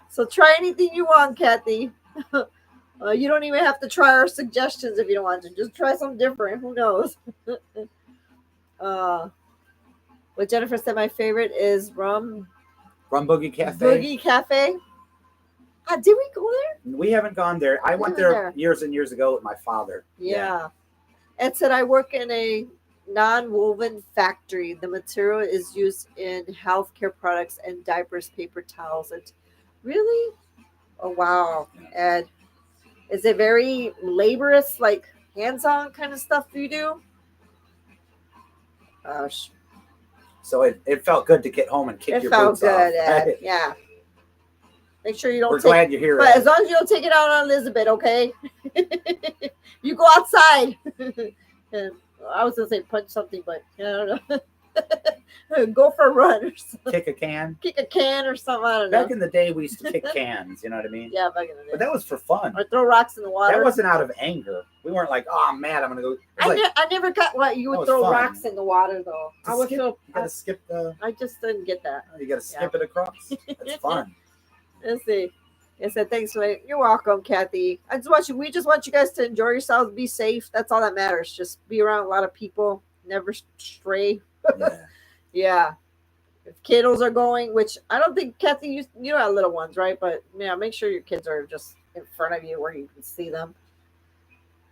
S1: So try anything you want, Kathy. You don't even have to try our suggestions if you don't want to. Just try something different. Who knows? What Jennifer said my favorite is Rum
S2: Boogie Cafe.
S1: Boogie Cafe. Did we go there?
S2: We haven't gone there. I went there years and years ago with my father.
S1: Yeah. Ed said, I work in a non-woven factory. The material is used in healthcare products and diapers, paper towels. Really? Oh, wow. Ed. Is it very laborious, like hands-on kind of stuff you do? Gosh.
S2: So it felt good to get home and kick your boots off.
S1: It felt good, Ed. Yeah. Make sure you don't
S2: We're glad you're here.
S1: But Ed, as long as you don't take it out on Elizabeth, okay? You go outside. And I was going to say punch something, but I don't know. Go for a run or something.
S2: Kick a can.
S1: Kick a can or something. I don't know.
S2: Back in the day, we used to kick cans. You know what I mean?
S1: Yeah, back in the day.
S2: But that was for fun.
S1: Or throw rocks in the water.
S2: That wasn't out of anger. We weren't like, oh, I'm mad. I'm going to go.
S1: I never got what you would throw fun. Rocks in the water, though.
S2: You got to skip the.
S1: I just didn't get that.
S2: You got to skip it across. It's fun.
S1: Let's see. I said, thanks, mate. You're welcome, Kathy. We just want you guys to enjoy yourselves, be safe. That's all that matters. Just be around a lot of people. Never stray.
S2: Yeah.
S1: Yeah. If kiddos are going, which I don't think, Kathy, you have little ones, right? But yeah, make sure your kids are just in front of you where you can see them.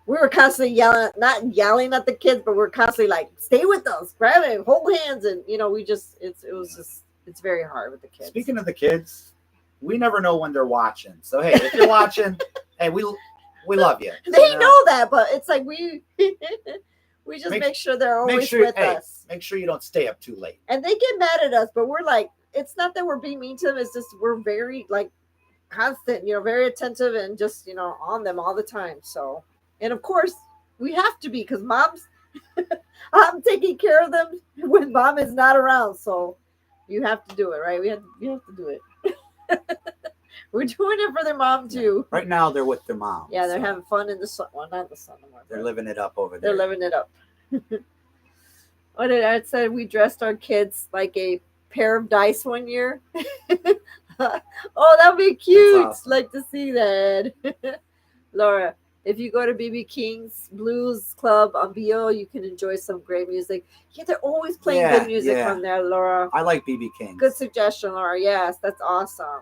S1: We were constantly not yelling at the kids, but we're constantly like, stay with us, grab it, hold hands. And, it's very hard with the kids.
S2: Speaking of the kids, we never know when they're watching. So, hey, if you're watching, hey, we love you.
S1: They know that, but it's like we just make sure they're always with us.
S2: Make sure you don't stay up too late.
S1: And they get mad at us, but we're like, it's not that we're being mean to them. It's just we're very like constant, very attentive and just, on them all the time. So, and of course, we have to be because I'm taking care of them when mom is not around. So you have to do it, right? You have to do it. We're doing it for their mom too.
S2: Right now, they're with their mom.
S1: Yeah, they're having fun in the sun. Well, not the sun anymore.
S2: They're living it up over there.
S1: They're living it up. What did I say? We dressed our kids like a pair of dice one year. Oh, that'd be cute.
S2: Awesome.
S1: Like to see that. Laura, if you go to BB King's Blues Club on BO, you can enjoy some great music. Yeah, they're always playing good music on there, Laura.
S2: I like BB King.
S1: Good suggestion, Laura. Yes, that's awesome.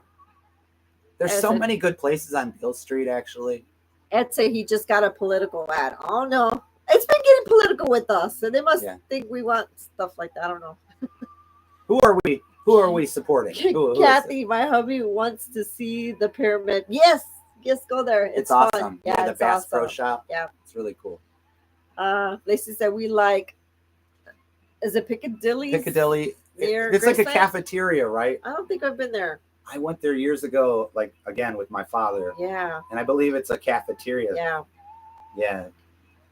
S2: There's so many good places on Bill Street, actually.
S1: Ed say he just got a political ad. Oh, no. It's been getting political with us, so they must think we want stuff like that. I don't know.
S2: Who are we? Who are we supporting? Who
S1: Kathy, my hubby wants to see the pyramid. Yes, go there. It's
S2: awesome.
S1: Fun.
S2: Yeah, the
S1: it's
S2: Bass
S1: awesome.
S2: Pro Shop.
S1: Yeah,
S2: it's really cool.
S1: Lacey said we like. Is it Piccadilly?
S2: Piccadilly. It's like a cafeteria, right?
S1: I don't think I've been there.
S2: I went there years ago, like again with my father.
S1: Yeah.
S2: And I believe it's a cafeteria.
S1: Yeah.
S2: Yeah.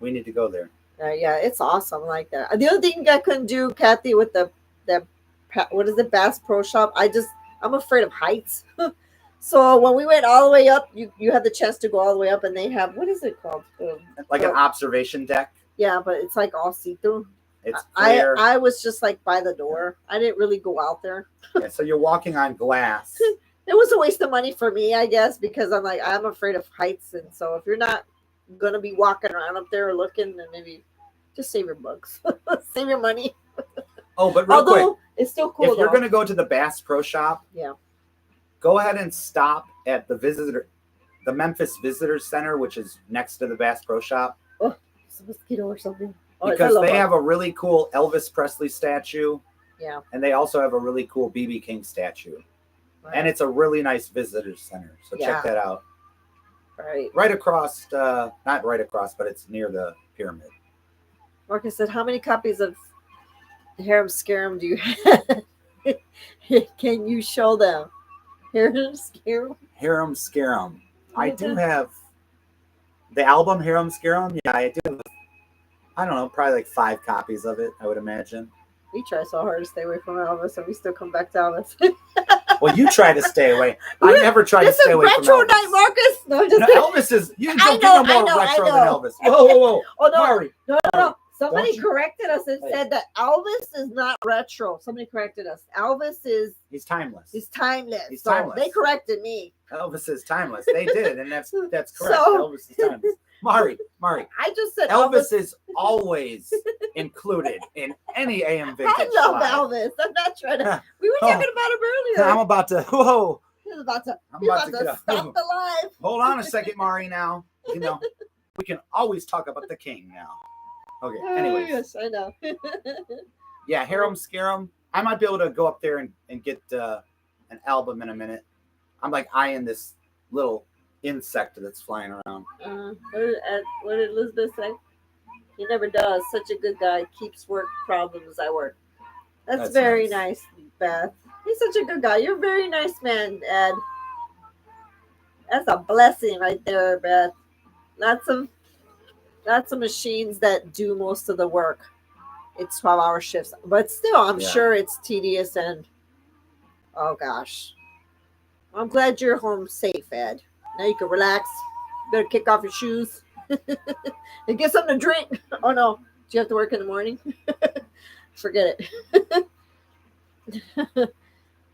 S2: We need to go there.
S1: Yeah, it's awesome like that. The other thing I couldn't do, Kathy, with the what is it, Bass Pro Shop? I'm afraid of heights. So when we went all the way up, you had the chance to go all the way up, and they have, what is it called?
S2: Like an observation deck.
S1: Yeah, but it's like all see through.
S2: It's clear.
S1: I was just like by the door. I didn't really go out there.
S2: Yeah, so you're walking on glass.
S1: It was a waste of money for me, I guess, because I'm afraid of heights, and so if you're not gonna be walking around up there or looking, then maybe just save your bucks, save your money.
S2: Oh, but real quick,
S1: it's still cool.
S2: If you're gonna go to the Bass Pro Shop, go ahead and stop at the Memphis Visitor Center, which is next to the Bass Pro Shop.
S1: Oh, it's a mosquito or something.
S2: Because they have a really cool Elvis Presley statue.
S1: Yeah.
S2: And they also have a really cool BB King statue. Right. And it's a really nice visitor center. So check that out. Right across, not right across, but it's near the pyramid.
S1: Marcus said, how many copies of Harem Scarum do you have? Can you show them? Harem Scarum?
S2: Harem Scarum. I do have the album Harem Scarum. Yeah, I do. I don't know, probably like 5 copies of it, I would imagine.
S1: We try so hard to stay away from Elvis, and we still come back to Elvis.
S2: Well, you try to stay away. I never try to stay away from Elvis.
S1: Retro night, Marcus. No,
S2: Elvis is. You don't get no more retro than Elvis. Whoa!
S1: Oh no,
S2: Mari,
S1: no. Somebody corrected us and said that Elvis is not retro. Somebody corrected us. Elvis is.
S2: He's timeless.
S1: He's timeless.
S2: He's timeless.
S1: They corrected me.
S2: Elvis is timeless. They did, and that's correct. Elvis is timeless. Mari.
S1: I just said
S2: Elvis is always included in any AM vintage.
S1: I love Elvis. I'm not trying to. We were talking about him earlier.
S2: I'm about to. Whoa.
S1: He's about to
S2: stop
S1: the live.
S2: Hold on a second, Mari. Now we can always talk about the king now. Okay. Anyways.
S1: Yes, I know.
S2: Yeah, Harem Scarum. I might be able to go up there and get an album in a minute. I'm like eyeing this little insect that's flying around.
S1: What did Elizabeth say? He never does. Such a good guy. Keeps work problems I work. That's very nice, Beth. He's such a good guy. You're a very nice man, Ed. That's a blessing right there, Beth. Lots of machines that do most of the work. It's 12-hour shifts, but still, I'm sure it's tedious and oh gosh. I'm glad you're home safe, Ed. Now you can relax. You better kick off your shoes and get something to drink. Oh no, do you have to work in the morning? Forget it.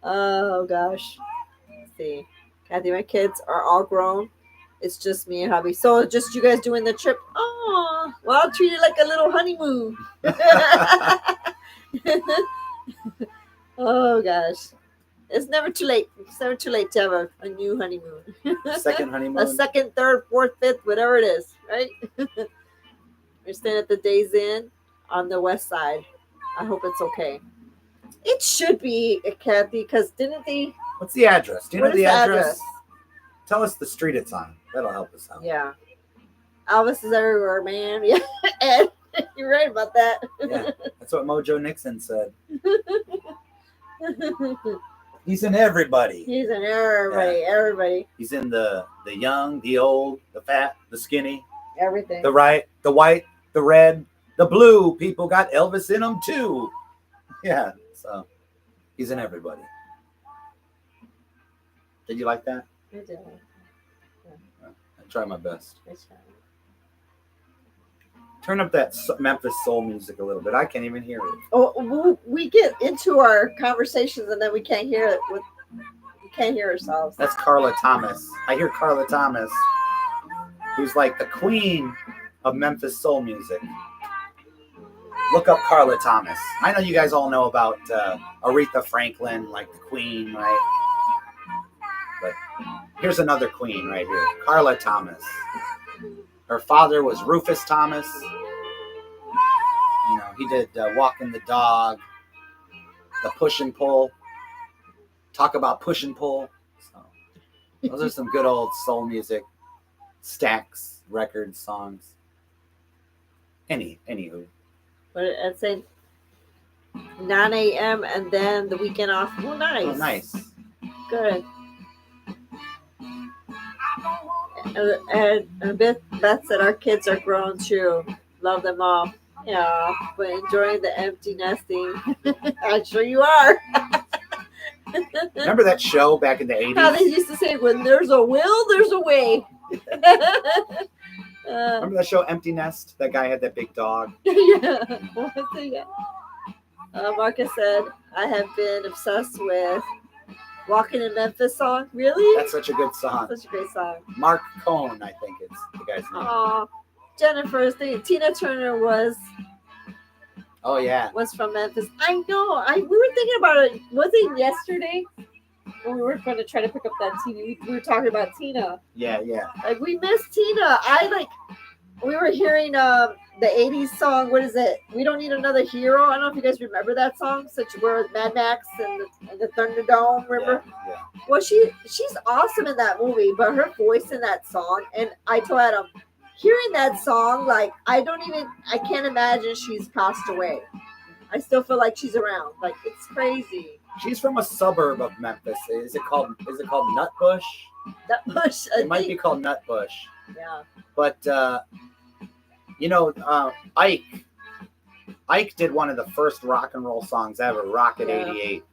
S1: Oh gosh. Let's see, Kathy, my kids are all grown. It's just me and hubby. So just you guys doing the trip. Oh, well, I'll treat it like a little honeymoon. Oh gosh. It's never too late. It's never too late to have a new honeymoon.
S2: Second honeymoon.
S1: A second, third, fourth, fifth, whatever it is, right? We're staying at the Days Inn on the west side. I hope it's okay. It should be, Kathy, because didn't they?
S2: What's the address? Do you know the address? Tell us the street it's on. That'll help us out.
S1: Yeah. Elvis is everywhere, man. Yeah, Ed, you're right about that.
S2: Yeah, that's what Mojo Nixon said. He's in everybody.
S1: He's in everybody. Yeah. Everybody.
S2: He's in the young, the old, the fat, the skinny.
S1: Everything.
S2: The white, the red, the blue. People got Elvis in them too. Yeah, so he's in everybody. Did you like that?
S1: I did.
S2: I try my best.
S1: I tried.
S2: Turn up that Memphis soul music a little bit. I can't even hear it.
S1: Oh, we get into our conversations and then we can't hear it. We can't hear ourselves.
S2: That's Carla Thomas. I hear Carla Thomas, who's like the queen of Memphis soul music. Look up Carla Thomas. I know you guys all know about Aretha Franklin, like the queen, right? But here's another queen right here, Carla Thomas. Her father was Rufus Thomas. You know, he did Walking the Dog, The Push and Pull. Talk about push and pull. So, those are some good old soul music, Stax records, songs. Anywho.
S1: But I'd say 9 a.m. and then the weekend off. Oh, nice.
S2: Oh, nice.
S1: Good. And Beth said our kids are grown too. Love them all. Yeah, but enjoying the empty nesting. I'm sure you are.
S2: Remember that show back in the 80s?
S1: How they used to say, when there's a will, there's a way.
S2: Remember that show Empty Nest? That guy had that big dog.
S1: Yeah. Marcus said, I have been obsessed with Walking in Memphis song. Really?
S2: That's such a good song.
S1: Such a great song.
S2: Mark Cohn, I think it's the guy's name.
S1: Oh, Jennifer's thing. Tina Turner was from Memphis. I know. We were thinking about it. Was it yesterday? When we were going to try to pick up that Tina. We were talking about Tina.
S2: Yeah.
S1: Like, we missed Tina. We were hearing the 80s song. What is it? We Don't Need Another Hero. I don't know if you guys remember that song. Such where Mad Max and the Thunderdome. Remember?
S2: Yeah.
S1: Well, she's awesome in that movie, but her voice in that song, and I told Adam, hearing that song, like, I can't imagine she's passed away. I still feel like she's around. Like, it's crazy.
S2: She's from a suburb of Memphis. Is it called Nutbush?
S1: Nutbush.
S2: It might be called Nutbush.
S1: Yeah.
S2: But Ike did one of the first rock and roll songs ever, Rocket 88.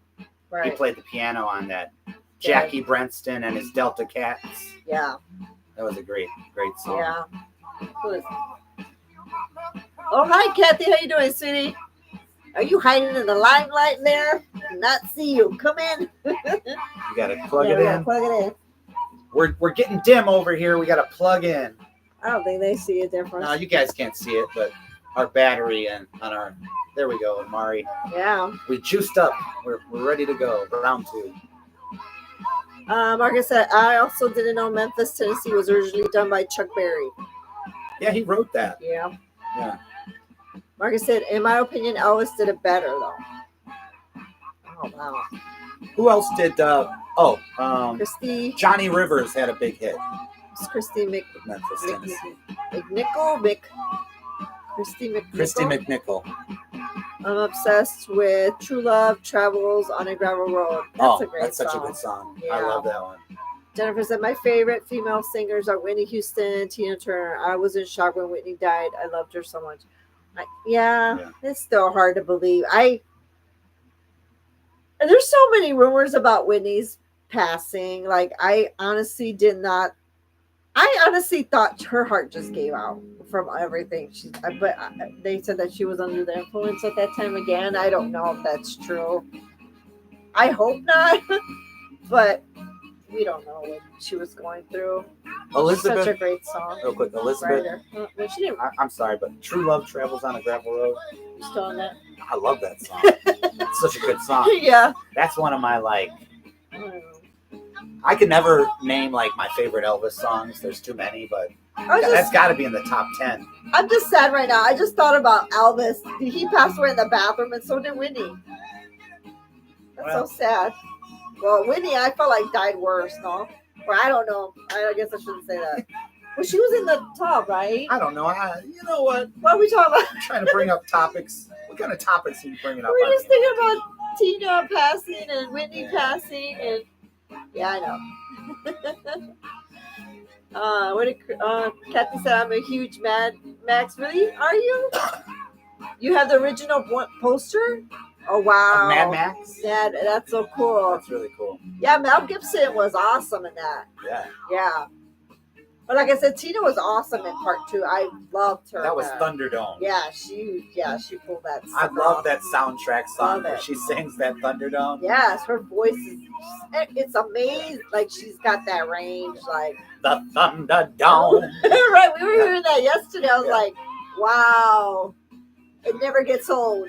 S1: Right.
S2: He played the piano on that. Jackie Brenston and his Delta Cats.
S1: Yeah.
S2: That was a great song.
S1: Yeah. Oh, hi, Kathy. How you doing, sweetie? Are you hiding in the limelight there? I not see you. Come in.
S2: You gotta plug it in.
S1: Plug it in.
S2: We're getting dim over here. We gotta plug in.
S1: I don't think they see a difference.
S2: No, you guys can't see it, but our battery and on our there we go, Mari.
S1: Yeah.
S2: We juiced up. We're ready to go. Round 2.
S1: Marcus said, I also didn't know Memphis, Tennessee was originally done by Chuck Berry.
S2: Yeah, he wrote that.
S1: Yeah.
S2: Yeah.
S1: Marcus said, in my opinion, Elvis did it better, though. Oh, wow.
S2: Who else did?
S1: Christy.
S2: Johnny Rivers had a big hit.
S1: It's Christy
S2: Memphis, Tennessee.
S1: Christy McNichol. I'm obsessed with True Love Travels on a Gravel Road. That's a great song.
S2: Such a good song.
S1: Yeah.
S2: I love that one.
S1: Jennifer said, my favorite female singers are Whitney Houston, Tina Turner. I was in shock when Whitney died. I loved her so much. It's still hard to believe. There's so many rumors about Whitney's passing. Like, I honestly thought her heart just gave out from everything. But they said that she was under the influence at that time again. I don't know if that's true. I hope not. But we don't know what she was going through.
S2: Elizabeth,
S1: such a great song.
S2: real quick, Elizabeth.
S1: She didn't.
S2: I'm sorry, but True Love Travels on a Gravel Road.
S1: You still on that?
S2: I love that song. It's such a good song.
S1: Yeah.
S2: That's one of my I could never name my favorite Elvis songs. There's too many, but that's got to be in the top 10.
S1: I'm just sad right now. I just thought about Elvis. He passed away in the bathroom, and so did Whitney. That's so sad. Well, Whitney, I felt like died worse, no? Or I don't know. I guess I shouldn't say that. Well, she was in the tub, right?
S2: I don't know. You know what?
S1: What are we talking about?
S2: I'm trying to bring up topics. What kind of topics are you bringing up?
S1: We're just thinking about Tina passing and Whitney passing, and yeah, I know. Kathy said, I'm a huge Mad Max. Really? Are you? You have the original poster? Oh wow.
S2: Mad Max.
S1: Yeah, that's so cool.
S2: That's really cool.
S1: Yeah, Mel Gibson was awesome in that.
S2: Yeah.
S1: Yeah. But like I said, Tina was awesome in part 2. I loved her.
S2: That was Thunderdome.
S1: Yeah, she pulled that.
S2: I love that soundtrack song where
S1: it.
S2: she sings that Thunderdome.
S1: Yes, her voice is, it's amazing. Like she's got that range, like
S2: the Thunderdome.
S1: Right, we were hearing that yesterday. I was like, wow, it never gets old.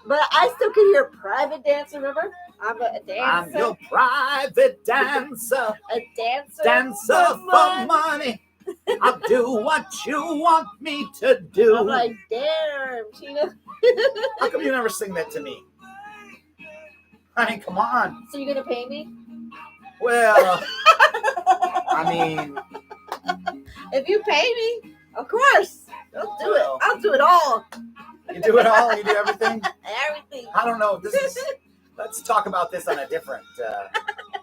S1: But I still can hear Private Dancer. Remember? I'm a dancer.
S2: I'm your private dancer.
S1: A dancer.
S2: Dancer for money. I'll do what you want me to do.
S1: I'm like, damn, Tina.
S2: How come you never sing that to me? I mean, come on.
S1: So you're gonna pay me?
S2: Well, I mean,
S1: if you pay me, of course, I'll do it.
S2: Well.
S1: I'll do it all.
S2: You do it all. You do everything.
S1: Everything.
S2: I don't know. Let's talk about this on a different.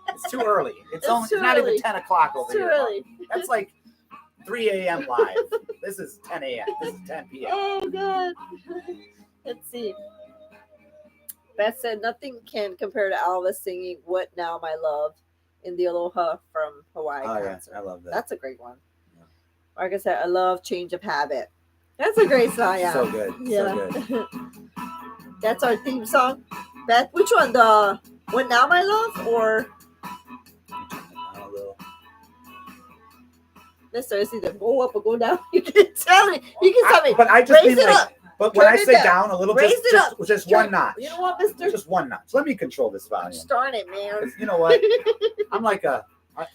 S2: It's too early. It's not
S1: early.
S2: even 10 o'clock over
S1: Too
S2: here.
S1: early.
S2: That's like 3 a.m. live. This is 10 a.m. This is 10 p.m.
S1: Oh God. Let's see. Beth said nothing can compare to Elvis singing "What Now, My Love" in the Aloha from Hawaii concert.
S2: I love that.
S1: That's a great one. Yeah. Like I said, I love "Change of Habit." That's a great song. Yeah.
S2: So good.
S1: Yeah.
S2: So good.
S1: That's our theme song. Beth, which one? The "What Now, My Love" or Mister? It's either go up or go down. You can tell me. You can tell me.
S2: But I just
S1: raise
S2: mean
S1: it
S2: like.
S1: up.
S2: But when
S1: Turn
S2: I
S1: it
S2: say
S1: down.
S2: down a little,
S1: Raise it up.
S2: just
S1: Turn-
S2: one notch.
S1: You know what, Mister?
S2: Just one notch. Let me control this volume.
S1: Darn it, man.
S2: You know what? I'm like a. I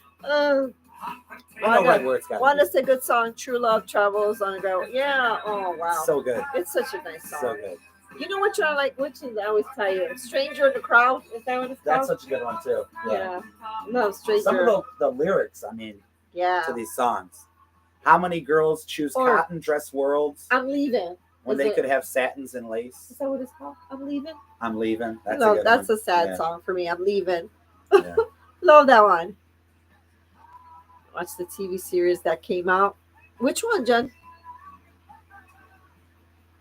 S2: know right where it's got.
S1: Wanda said good song. True Love Travels on the Ground. Yeah. Oh wow.
S2: So good.
S1: It's such a nice song.
S2: So good.
S1: You know what I like? Which is I always tell you, Stranger in the Crowd. Is that what it's called?
S2: That's such a good one too.
S1: Yeah. No, Stranger.
S2: Some of the lyrics, I mean,
S1: yeah.
S2: to these songs. How many girls choose
S1: Or-
S2: cotton dress worlds
S1: I'm leaving.
S2: when
S1: Is
S2: they
S1: it-
S2: could have satins and lace?
S1: Is that what it's called? I'm leaving.
S2: I'm leaving. That's
S1: No,
S2: a good
S1: that's
S2: one.
S1: a sad
S2: Yeah.
S1: song for me. I'm leaving.
S2: Yeah.
S1: Love that one. Watch the TV series that came out. Which one, Jen?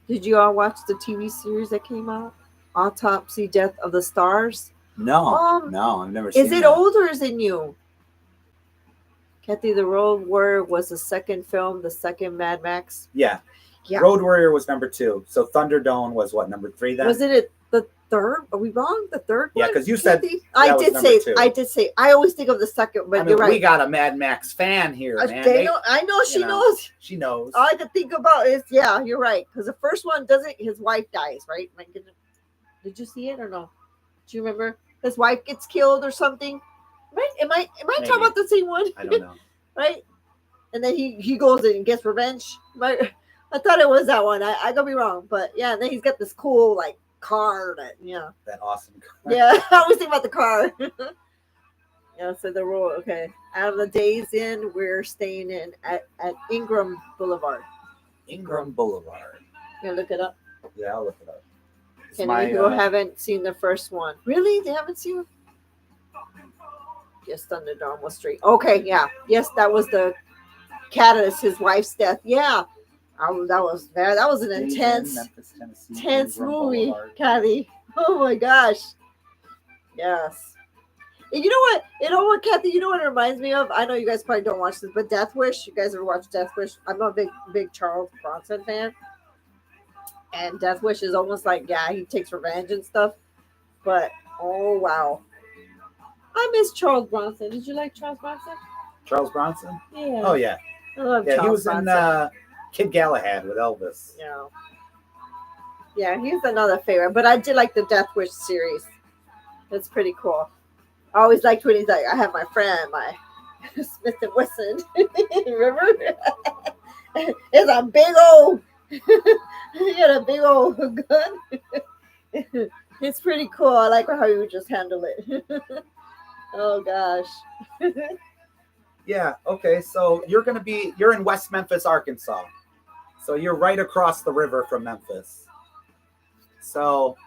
S1: Did you all watch the TV series that came out? Autopsy: Death of the Stars.
S2: No, no, I've never seen
S1: Is it
S2: that.
S1: old or is it new? Kathy, the Road Warrior was the second film, the second Mad Max.
S2: Yeah.
S1: Yeah.
S2: Road Warrior was number 2. So Thunderdome was what, number 3 then?
S1: Was it the third? Are we wrong? The third
S2: Yeah,
S1: one?
S2: 'cause you said
S1: Kathy?
S2: that
S1: I
S2: was
S1: did
S2: number
S1: say.
S2: 2.
S1: I did say. I always think of the second, but
S2: I mean,
S1: you're right.
S2: we got a Mad Max fan here, man.
S1: I know she
S2: you know.
S1: knows.
S2: She knows.
S1: All I could think about is, yeah, you're right. Because the first one doesn't, his wife dies, right? My goodness. Did you see it or no? Do you remember? His wife gets killed or something? Right? Am I
S2: Maybe.
S1: talking about the same one?
S2: I don't know.
S1: Right? And then he goes and gets revenge. Right? I thought it was that one. I could be wrong. But yeah, and then he's got this cool, like, car that, yeah.
S2: That awesome car.
S1: Yeah, I always think about the car. Yeah, so the rule, okay. Out of the Days Inn, we're staying in at Ingram Boulevard.
S2: Ingram Boulevard.
S1: You gonna look it up?
S2: Yeah, I'll look it up. It's
S1: And
S2: my,
S1: people haven't seen the first one. Really? They haven't seen it? Yes, Thunderdome was straight. Okay, yeah. Yes, that was the catalyst, his wife's death. Yeah. That was an intense,
S2: Memphis, Tennessee,
S1: intense
S2: Ingram
S1: movie,
S2: Boulevard.
S1: Kathy. Oh my gosh. Yes. And you know what, Kathy? You know what it reminds me of? I know you guys probably don't watch this, but Death Wish. You guys ever watch Death Wish? I'm a big Charles Bronson fan. And Death Wish is almost like, yeah, he takes revenge and stuff. But, oh, wow. I miss Charles Bronson. Did you like Charles Bronson?
S2: Charles Bronson?
S1: Yeah.
S2: Oh, yeah.
S1: I love
S2: Yeah,
S1: Charles
S2: he was
S1: Bronson.
S2: in Kid Galahad with Elvis.
S1: Yeah. Yeah, he's another favorite. But I did like the Death Wish series. It's pretty cool. I always liked when he's like, I have my friend, my Smith & Wesson. Remember? It's a big old, he had a big old gun. It's pretty cool. I like how you just handle it. Oh, gosh.
S2: Yeah, okay. So you're in West Memphis, Arkansas. So you're right across the river from Memphis. So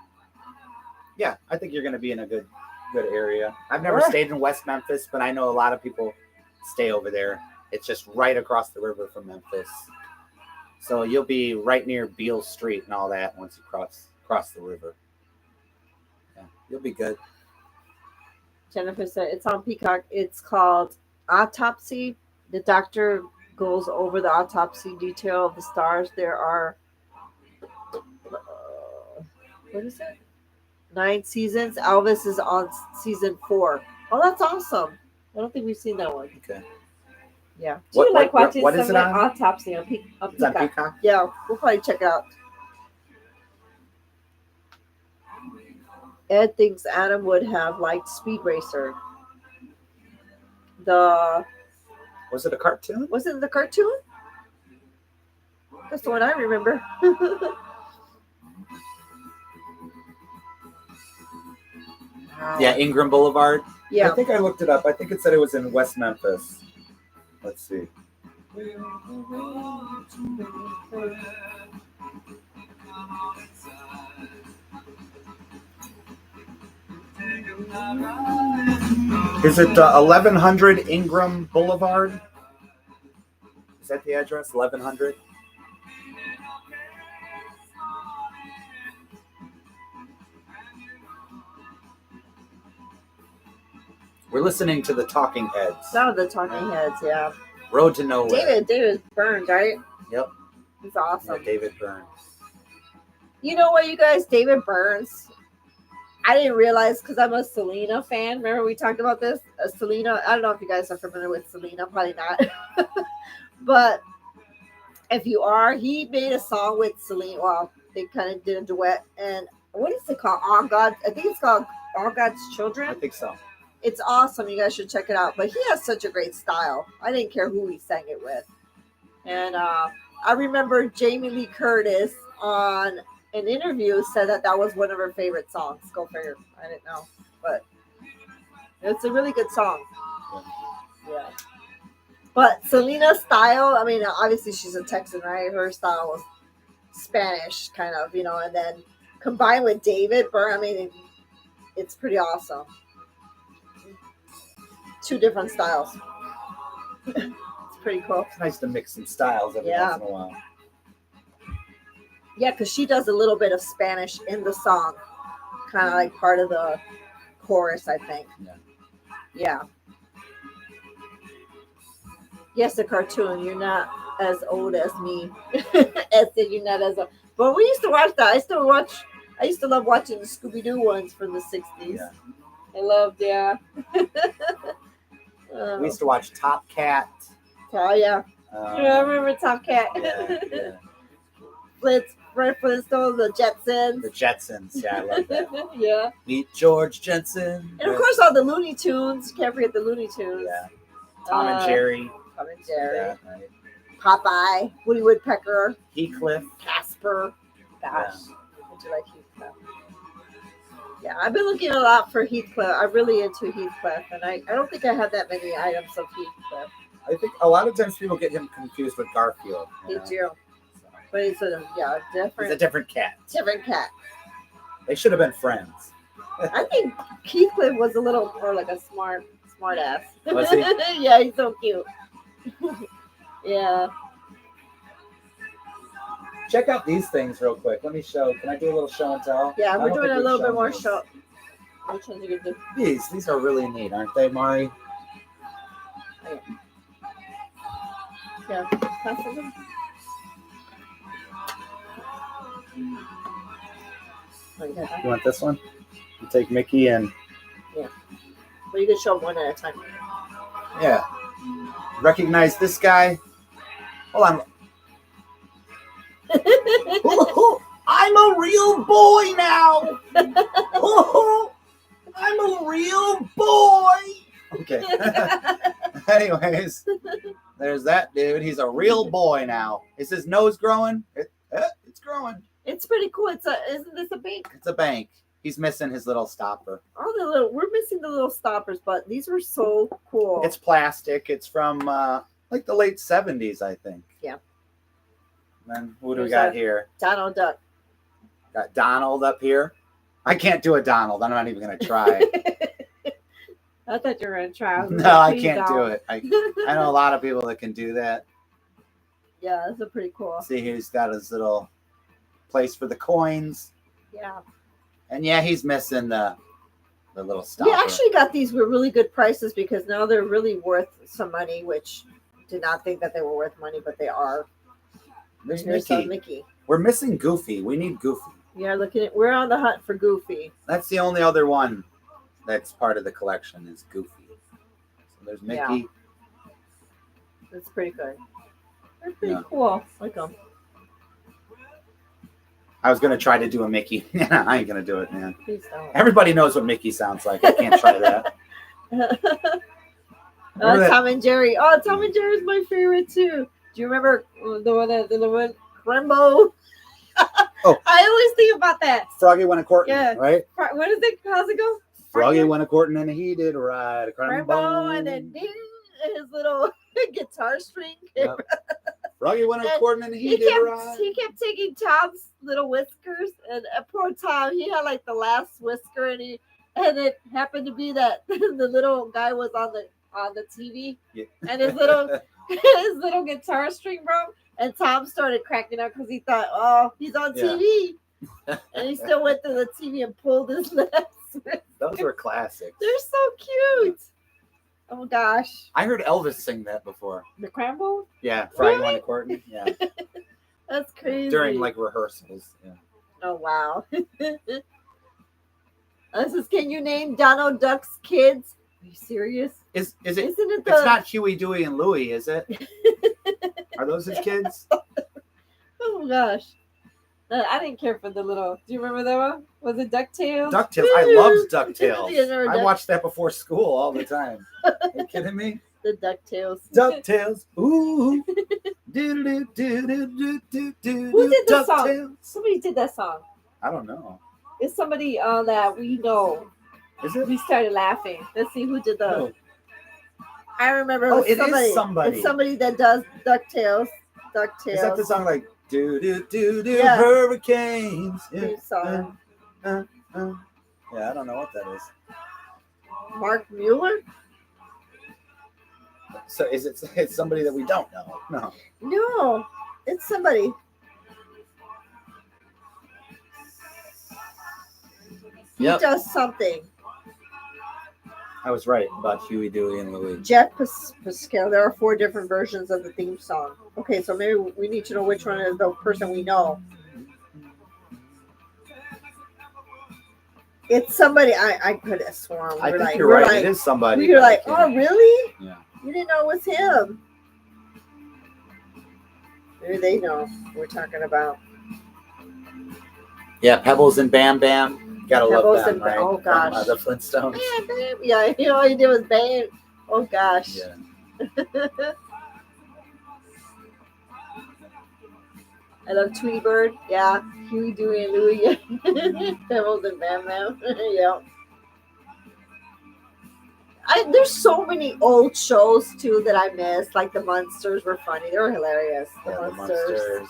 S2: yeah, I think you're going to be in a good area. I've never
S1: Sure.
S2: stayed in West Memphis, but I know a lot of people stay over there. It's just right across the river from Memphis. So you'll be right near Beale Street and all that once you cross the river. Yeah, you'll be good.
S1: Jennifer said it's on Peacock. It's called Autopsy. The doctor goes over the autopsy detail of the stars. There are what is it? 9 seasons. Elvis is on season 4. Oh, that's awesome. I don't think we've seen that one.
S2: Okay.
S1: Yeah. Do you like watching
S2: what is it on?
S1: Autopsy on
S2: It's
S1: Peacock?
S2: on Peacock?
S1: Yeah, we'll probably check it out. Ed thinks Adam would have liked Speed Racer.
S2: Was it a cartoon?
S1: Was it the cartoon? That's the one I remember. Wow.
S2: Yeah, Ingram Boulevard.
S1: Yeah.
S2: I think I looked it up. I think it said it was in West Memphis. Let's see. Is it 1100 Ingram Boulevard? Is that the address? 1100? We're listening to the Talking Heads.
S1: Some of the Talking Heads, yeah.
S2: Road to Nowhere.
S1: David Burns, right?
S2: Yep.
S1: He's awesome.
S2: Yeah, David Burns.
S1: You know what, you guys? David Burns. I didn't realize because I'm a Selena fan. Remember we talked about this? Selena. I don't know if you guys are familiar with Selena. Probably not. But if you are, he made a song with Selena. Well, they kind of did a duet. And what is it called? All God. I think it's called All God's Children.
S2: I think so.
S1: It's awesome. You guys should check it out. But he has such a great style. I didn't care who he sang it with. And I remember Jamie Lee Curtis on an interview said that was one of her favorite songs. Go figure. I didn't know. But it's a really good song. Yeah. But Selena's style, I mean, obviously she's a Texan, right? Her style was Spanish, kind of, and then combined with David Byrne, I mean, it's pretty awesome. 2 different styles. It's pretty cool.
S2: It's nice to mix some styles every once in a while.
S1: Yeah, because she does a little bit of Spanish in the song. Kind of like part of the chorus, I think. Yeah. Yes, the cartoon. You're not as old as me. As said, you're not as old. But we used to watch that. I used to love watching the Scooby-Doo ones from the 60s.
S2: Yeah.
S1: I loved,
S2: We used to watch Top Cat.
S1: Oh, yeah. I remember Top Cat.
S2: Yeah.
S1: Fred Flintstone, the Jetsons.
S2: The Jetsons. Yeah, I love that.
S1: Yeah.
S2: Meet George Jensen.
S1: And of course, all the Looney Tunes. Can't forget the Looney Tunes.
S2: Yeah. Tom and Jerry.
S1: Tom and Jerry.
S2: Yeah, right.
S1: Popeye. Woody Woodpecker.
S2: Heathcliff.
S1: Casper. Gosh. Would you like Heathcliff? Yeah, I've been looking a lot for Heathcliff. I'm really into Heathcliff. And I don't think I have that many items of Heathcliff.
S2: I think a lot of times people get him confused with Garfield.
S1: They do. But it's different.
S2: He's a different cat.
S1: Different cat.
S2: They should have been friends.
S1: I think Heathcliff was a little more like a smart ass.
S2: Was he?
S1: Yeah, he's so cute. Yeah.
S2: Check out these things real quick. Let me show. Can I do a little show and tell?
S1: Yeah, we're doing a little bit more show. Which ones are you gonna do?
S2: These are really neat, aren't they, Mari?
S1: Yeah. Pass them.
S2: You want this one? You take Mickey and...
S1: Yeah. Well, you can show them one at a time.
S2: Yeah. Recognize this guy? Hold on. I'm a real boy now! I'm a real boy! Okay. Anyways, there's that dude. He's a real boy now. Is his nose growing? It's growing.
S1: It's pretty cool. Isn't this a bank?
S2: It's a bank. He's missing his little stopper.
S1: We're missing the little stoppers, but these were so cool.
S2: It's plastic. It's from like the late 70s, I think.
S1: Yeah.
S2: And then who do we got here?
S1: Donald Duck.
S2: Got Donald up here. I can't do a Donald. I'm not even going to try.
S1: I thought you were going to try.
S2: No, I can't do it. I know a lot of people that can do that.
S1: Yeah, those are pretty cool.
S2: See, he's got his little place for the coins.
S1: Yeah.
S2: And yeah, he's missing the little stopper.
S1: We actually got these with really good prices because now they're really worth some money, which did not think that they were worth money, but they are.
S2: There's
S1: Here's
S2: Mickey.
S1: Mickey.
S2: We're missing Goofy. We need Goofy.
S1: We're on the hunt for Goofy.
S2: That's the only other one that's part of the collection is Goofy. So there's Mickey.
S1: Yeah. That's pretty good. They're pretty
S2: Yeah.
S1: cool. Like them.
S2: I was gonna try to do a Mickey. I ain't gonna do it, man.
S1: Please don't.
S2: Everybody knows what Mickey sounds like. I can't try that. Remember that-
S1: Tom and Jerry. Oh, Tom and Jerry is my favorite too. Do you remember the one Crembo?
S2: Oh.
S1: I always think about that.
S2: Froggy went a courting,
S1: Yeah.
S2: right?
S1: What is it? How's it go?
S2: Froggy went a courting and he did right.
S1: Crembo, and then ding, his little guitar string.
S2: Yep. Froggy went a courting and he did right.
S1: He kept taking Tom's little whiskers, and poor Tom, he had like the last whisker, and it happened to be that the little guy was on the TV,
S2: Yeah.
S1: and his little guitar string broke, and Tom started cracking up because he thought, oh, he's on TV, and he still went to the TV and pulled his last whisker.
S2: Those were classics.
S1: They're so cute. Oh gosh,
S2: I heard Elvis sing that before.
S1: the Cramble?
S2: Yeah, Froggy
S1: Really?
S2: went a courting. Yeah,
S1: That's crazy.
S2: during like rehearsals. Yeah.
S1: Oh wow. This is, can you name Donald Duck's kids? Are you serious?
S2: Is it?
S1: Isn't it
S2: It's not Huey, Dewey, and Louie, is it? Are those his kids?
S1: Oh gosh. I didn't care for the little. Do you remember that one? Was it DuckTales?
S2: DuckTales. I loved DuckTales.
S1: You never
S2: I
S1: done-
S2: watched that before school all the time. Are you kidding me?
S1: The DuckTales.
S2: DuckTales. Ooh. Do-do-do-do-do-do-do.
S1: Who did the song?
S2: DuckTales.
S1: Somebody did that song.
S2: I don't know.
S1: It's somebody that we know.
S2: Is it?
S1: We started laughing. Let's see who did the.
S2: Oh,
S1: I remember.
S2: Oh,
S1: was
S2: it is somebody.
S1: It's somebody that does DuckTales. DuckTales.
S2: is that the song like do do do do
S1: Yeah.
S2: hurricanes?
S1: Theme song.
S2: Yeah, I don't know what that is.
S1: Mark Mueller?
S2: So is it? It's somebody that we don't know. No.
S1: No, it's somebody. He
S2: Yep.
S1: does something.
S2: I was right about Huey, Dewey, and Louie.
S1: Jeff Pascal. There are 4 different versions of the theme song. Okay, so maybe we need to know which one is the person we know. It's somebody I could have sworn.
S2: I think you're right. It is somebody.
S1: We were like,
S2: but I
S1: oh,
S2: can't-
S1: really?
S2: Yeah.
S1: We didn't know it was him. Maybe they know what we're talking about.
S2: Yeah, Pebbles and Bam Bam. Gotta
S1: Pebbles
S2: love them,
S1: and
S2: right?
S1: oh,
S2: From,
S1: gosh.
S2: the Flintstones.
S1: Yeah, babe. Yeah, you know, all you did was bang. Oh gosh.
S2: Yeah.
S1: I love Tweety Bird. Yeah. Huey, Dewey, and Louie. Yeah. Pebbles and Bam Bam. Yeah. There's so many old shows too that I missed. Like the Munsters were funny. They were hilarious. The
S2: Yeah, the
S1: Munsters.
S2: Munsters.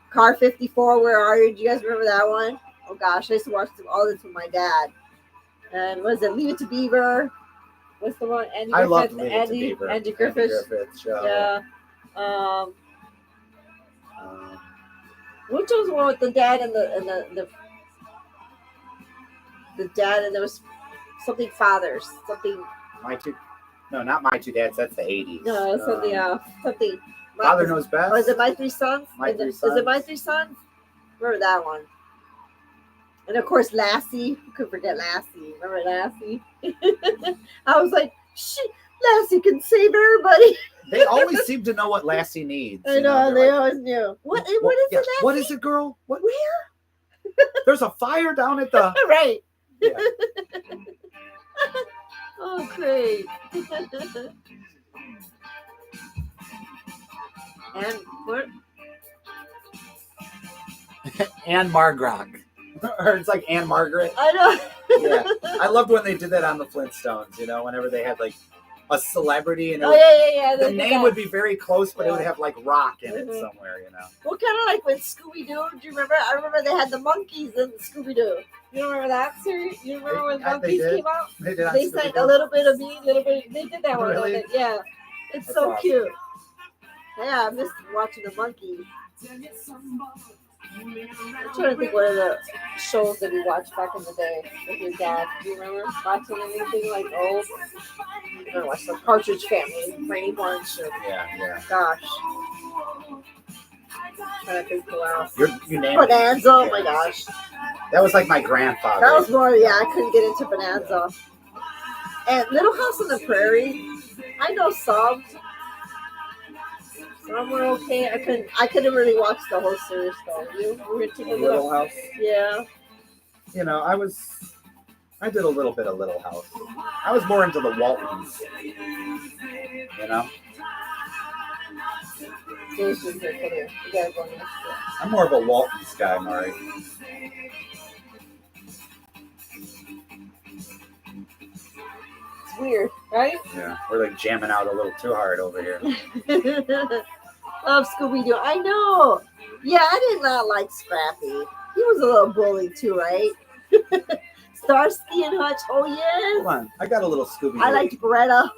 S1: Car 54, Where Are You? Do you guys remember that one? Oh gosh, I used to watch all this with my dad. And what is it? Leave It to Beaver. What's the one? Andy
S2: I love
S1: Griffith.
S2: Leave It to Beaver.
S1: Andy Griffith.
S2: show.
S1: Yeah. Which was the one with the dad and the dad, and there was something fathers, something.
S2: Not My Two Dads. That's the 80s.
S1: No, something.
S2: Father Knows Best.
S1: Oh, is it My Three Sons?
S2: My Three
S1: Is it
S2: Sons.
S1: My Three Sons? Remember that one? And of course, Lassie. Who could forget Lassie? Remember Lassie? I was like, shit, Lassie can save everybody.
S2: They always seem to know what Lassie needs.
S1: I
S2: you
S1: know,
S2: they're
S1: they
S2: like,
S1: always knew. What is
S2: yeah,
S1: it, Lassie?
S2: what is it, girl? What?
S1: Where?
S2: There's a fire down at the.
S1: Right.
S2: Yeah.
S1: Oh, great. And what?
S2: Anne Margrog. Or it's like Anne Margaret.
S1: I know.
S2: Yeah. I loved when they did that on the Flintstones, whenever they had like a celebrity and
S1: Oh, yeah.
S2: the
S1: they did
S2: name
S1: that.
S2: would be very close, but it would
S1: Yeah.
S2: have like rock in it
S1: Mhm.
S2: somewhere,
S1: Well, kind of like when Scooby-Doo. Do you remember? I remember they had the monkeys in Scooby-Doo. You remember that series? You remember when
S2: They
S1: monkeys
S2: did.
S1: came out?
S2: They did on
S1: They sang
S2: Scooby-Doo.
S1: a little bit of me, a little bit. They did that one.
S2: Really?
S1: Yeah. It's
S2: That's
S1: so
S2: awesome.
S1: cute. Yeah, I missed watching the monkey. I'm trying to think what are the shows that we watched back in the day with your dad. Do you remember watching anything like old? I don't know, watch the Partridge Family, Brady Bunch, or
S2: Yeah.
S1: gosh. Trying to think who else.
S2: You named
S1: Bonanza, oh my gosh.
S2: That was like my grandfather.
S1: That was more, yeah, I couldn't get into Bonanza. And Little House on the Prairie, I know some. Some were okay. I couldn't really watch the whole series though. You were into the
S2: Little House.
S1: Yeah.
S2: You know, I did a little bit of Little House. I was more into the Waltons. You know? I'm more of a Waltons guy, Mari.
S1: It's weird, right?
S2: Yeah, we're like jamming out a little too hard over here.
S1: Love Scooby-Doo. I know. Yeah, I did not like Scrappy. He was a little bully too, right? Starsky and Hutch. Oh, yes.
S2: Come on, I got a little Scooby.
S1: I liked Beretta.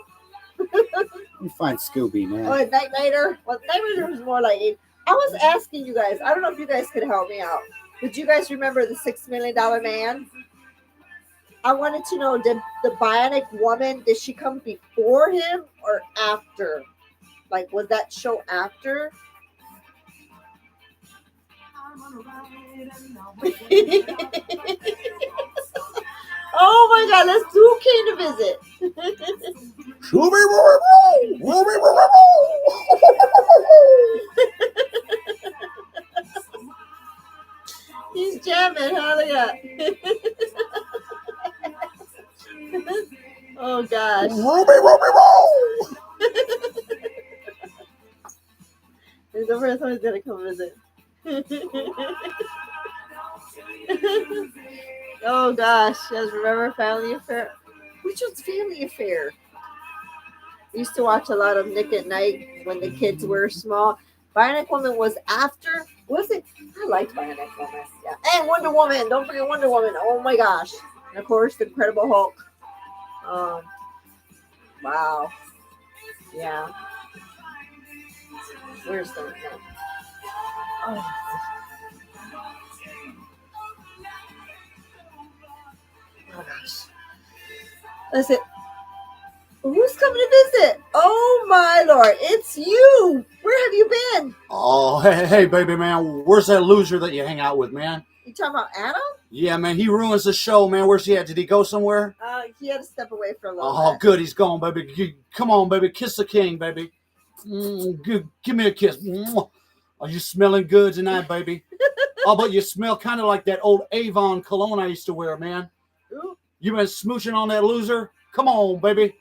S2: Let me find Scooby, man.
S1: Oh, and Night Rider. Well, Night Rider was more like it. I was asking you guys. I don't know if you guys could help me out. Did you guys remember the $6 Million Man? I wanted to know, did the Bionic Woman, did she come before him or after? Like, was that show after? Oh my God, let's do Who Came to Visit. He's jamming, huh? Look at that. Oh gosh. There's the first one's gonna come visit. Oh gosh, you guys remember Family Affair? Which one's Family Affair? We used to watch a lot of Nick at Night when the kids were small. Bionic Woman was after. Was it? I liked Bionic Woman. Yeah, and Wonder Woman. Don't forget Wonder Woman. Oh my gosh! And of course, the Incredible Hulk. Wow. Yeah. Where's the? No. Oh. Oh gosh. That's it. Who's coming to visit? Oh my Lord, it's you. Where have you been?
S4: Oh, hey, baby, man. Where's that loser that you hang out with, man?
S1: You talking about Adam?
S4: Yeah, man. He ruins the show, man. Where's he at? Did he go somewhere?
S1: He had to step away for a little
S4: Oh,
S1: bit.
S4: good. He's gone, baby. Come on, baby. Kiss the king, baby. Give me a kiss. Are you smelling good tonight, baby? Oh, but you smell kind of like that old Avon cologne I used to wear, man.
S1: Ooh.
S4: You been smooching on that loser? Come on, baby.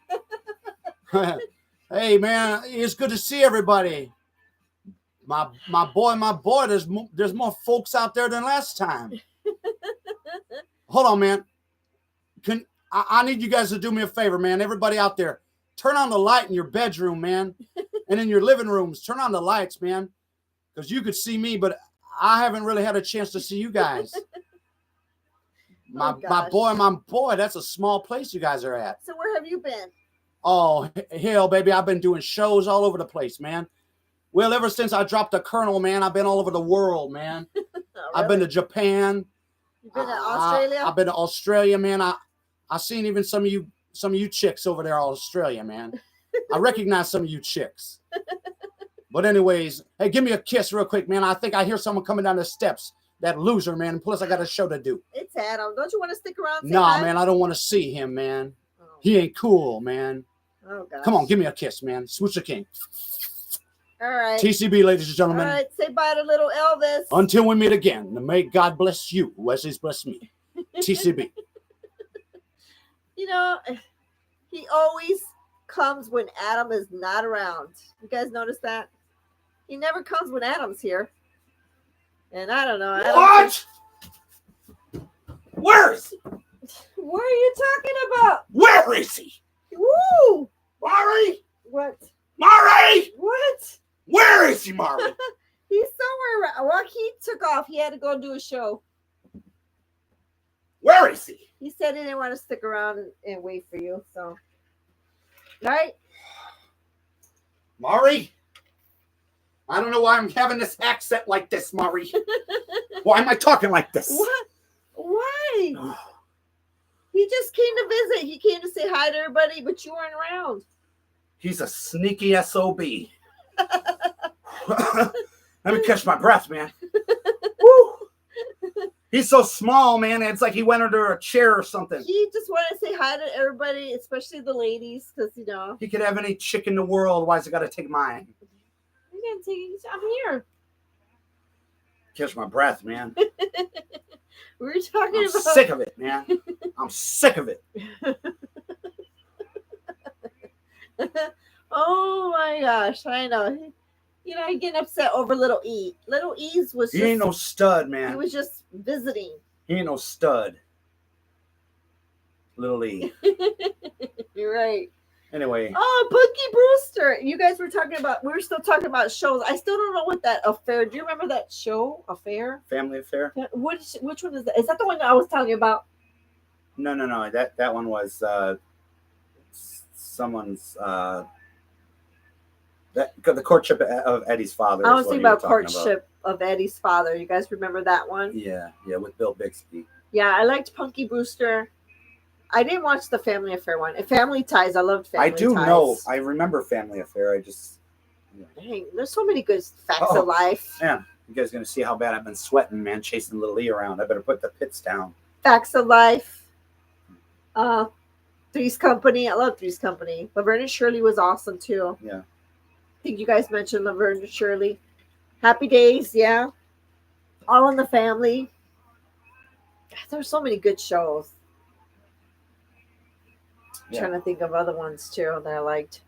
S4: Hey, man, it's good to see everybody. My boy, there's more folks out there than last time. Hold on, man. I need you guys to do me a favor, man. Everybody out there, turn on the light in your bedroom, man, and in your living rooms. Turn on the lights, man, because you could see me, but I haven't really had a chance to see you guys. My boy, that's a small place you guys are at.
S1: So where have you been?
S4: Oh, hell, baby, I've been doing shows all over the place, man. Well, ever since I dropped the Colonel, man, I've been all over the world, man.
S1: Oh, really?
S4: I've been to Japan.
S1: You've been to Australia?
S4: I've been to Australia, man. I seen even some of you chicks over there in Australia, man. I recognize some of you chicks. But anyways, hey, give me a kiss real quick, man. I think I hear someone coming down the steps. That loser, man. And plus, I got a show to do.
S1: It's Adam. Don't you want to stick around?
S4: Nah, man. I don't want to see him, man.
S1: Oh.
S4: He ain't cool, man.
S1: Oh, gosh.
S4: Come on, give me a kiss, man. Smooch the king.
S1: All right.
S4: TCB, ladies and
S1: All
S4: gentlemen.
S1: right. Say bye to little Elvis.
S4: Until we meet again, may God bless you as He's blessed me. TCB.
S1: You know, he always comes when Adam is not around. You guys notice that? He never comes when Adam's here. And I don't know.
S2: What? Where is he?
S1: What are you talking about?
S2: Where is he?
S1: Woo!
S2: Mari?
S1: What?
S2: Mari?
S1: What?
S2: Where is he, Mari?
S1: He's somewhere around. Well, he took off. He had to go do a show.
S2: Where is he?
S1: He said he didn't want to stick around and wait for you. So, right?
S2: Mari?
S4: I don't know why I'm having this accent like this, Maury. Why am I talking like this?
S1: What? Why? He just came to visit. He came to say hi to everybody, but you weren't around.
S4: He's a sneaky SOB. Let me catch my breath, man. Woo! He's so small, man. It's like he went under a chair or something.
S1: He just wanted to say hi to everybody, especially the ladies, because, you know.
S4: He could have any chick in the world. Why's he got to take mine?
S1: You gotta take. I'm here.
S4: Catch my breath, man.
S1: We were talking
S4: I'm
S1: about.
S4: sick of it, man. I'm sick of it.
S1: Oh my gosh, I know. You know, he getting upset over Little E. Little E's was
S4: He
S1: just,
S4: ain't no stud,
S1: he
S4: man.
S1: was just visiting.
S4: He ain't no stud. Little E.
S1: You're right.
S4: Anyway.
S1: Oh, Punky Brewster. You guys were talking about, we were still talking about shows. I still don't know what that affair. Do you remember that show, Affair?
S4: Family Affair?
S1: Which one is that? Is that the one that I was telling you about?
S2: No. That one was someone's the courtship of Eddie's father.
S1: I
S2: is
S1: was
S2: what
S1: thinking
S2: you were
S1: about
S2: talking
S1: Courtship of Eddie's Father. You guys remember that one?
S2: Yeah, with Bill Bixby.
S1: Yeah, I liked Punky Brewster. I didn't watch the Family Affair one. Family Ties. I loved Family Ties.
S2: I remember Family Affair. I just.
S1: Dang, there's so many good facts of life.
S2: Yeah, you guys gonna see how bad I've been sweating, man, chasing Little E around. I better put the pits down.
S1: Facts of Life. Three's Company. I love Three's Company. Laverne and Shirley was awesome too.
S2: Yeah.
S1: I think you guys mentioned Laverne and Shirley. Happy Days, yeah. All in the Family. There's so many good shows.
S2: Yeah.
S1: Trying to think of other ones too that I liked.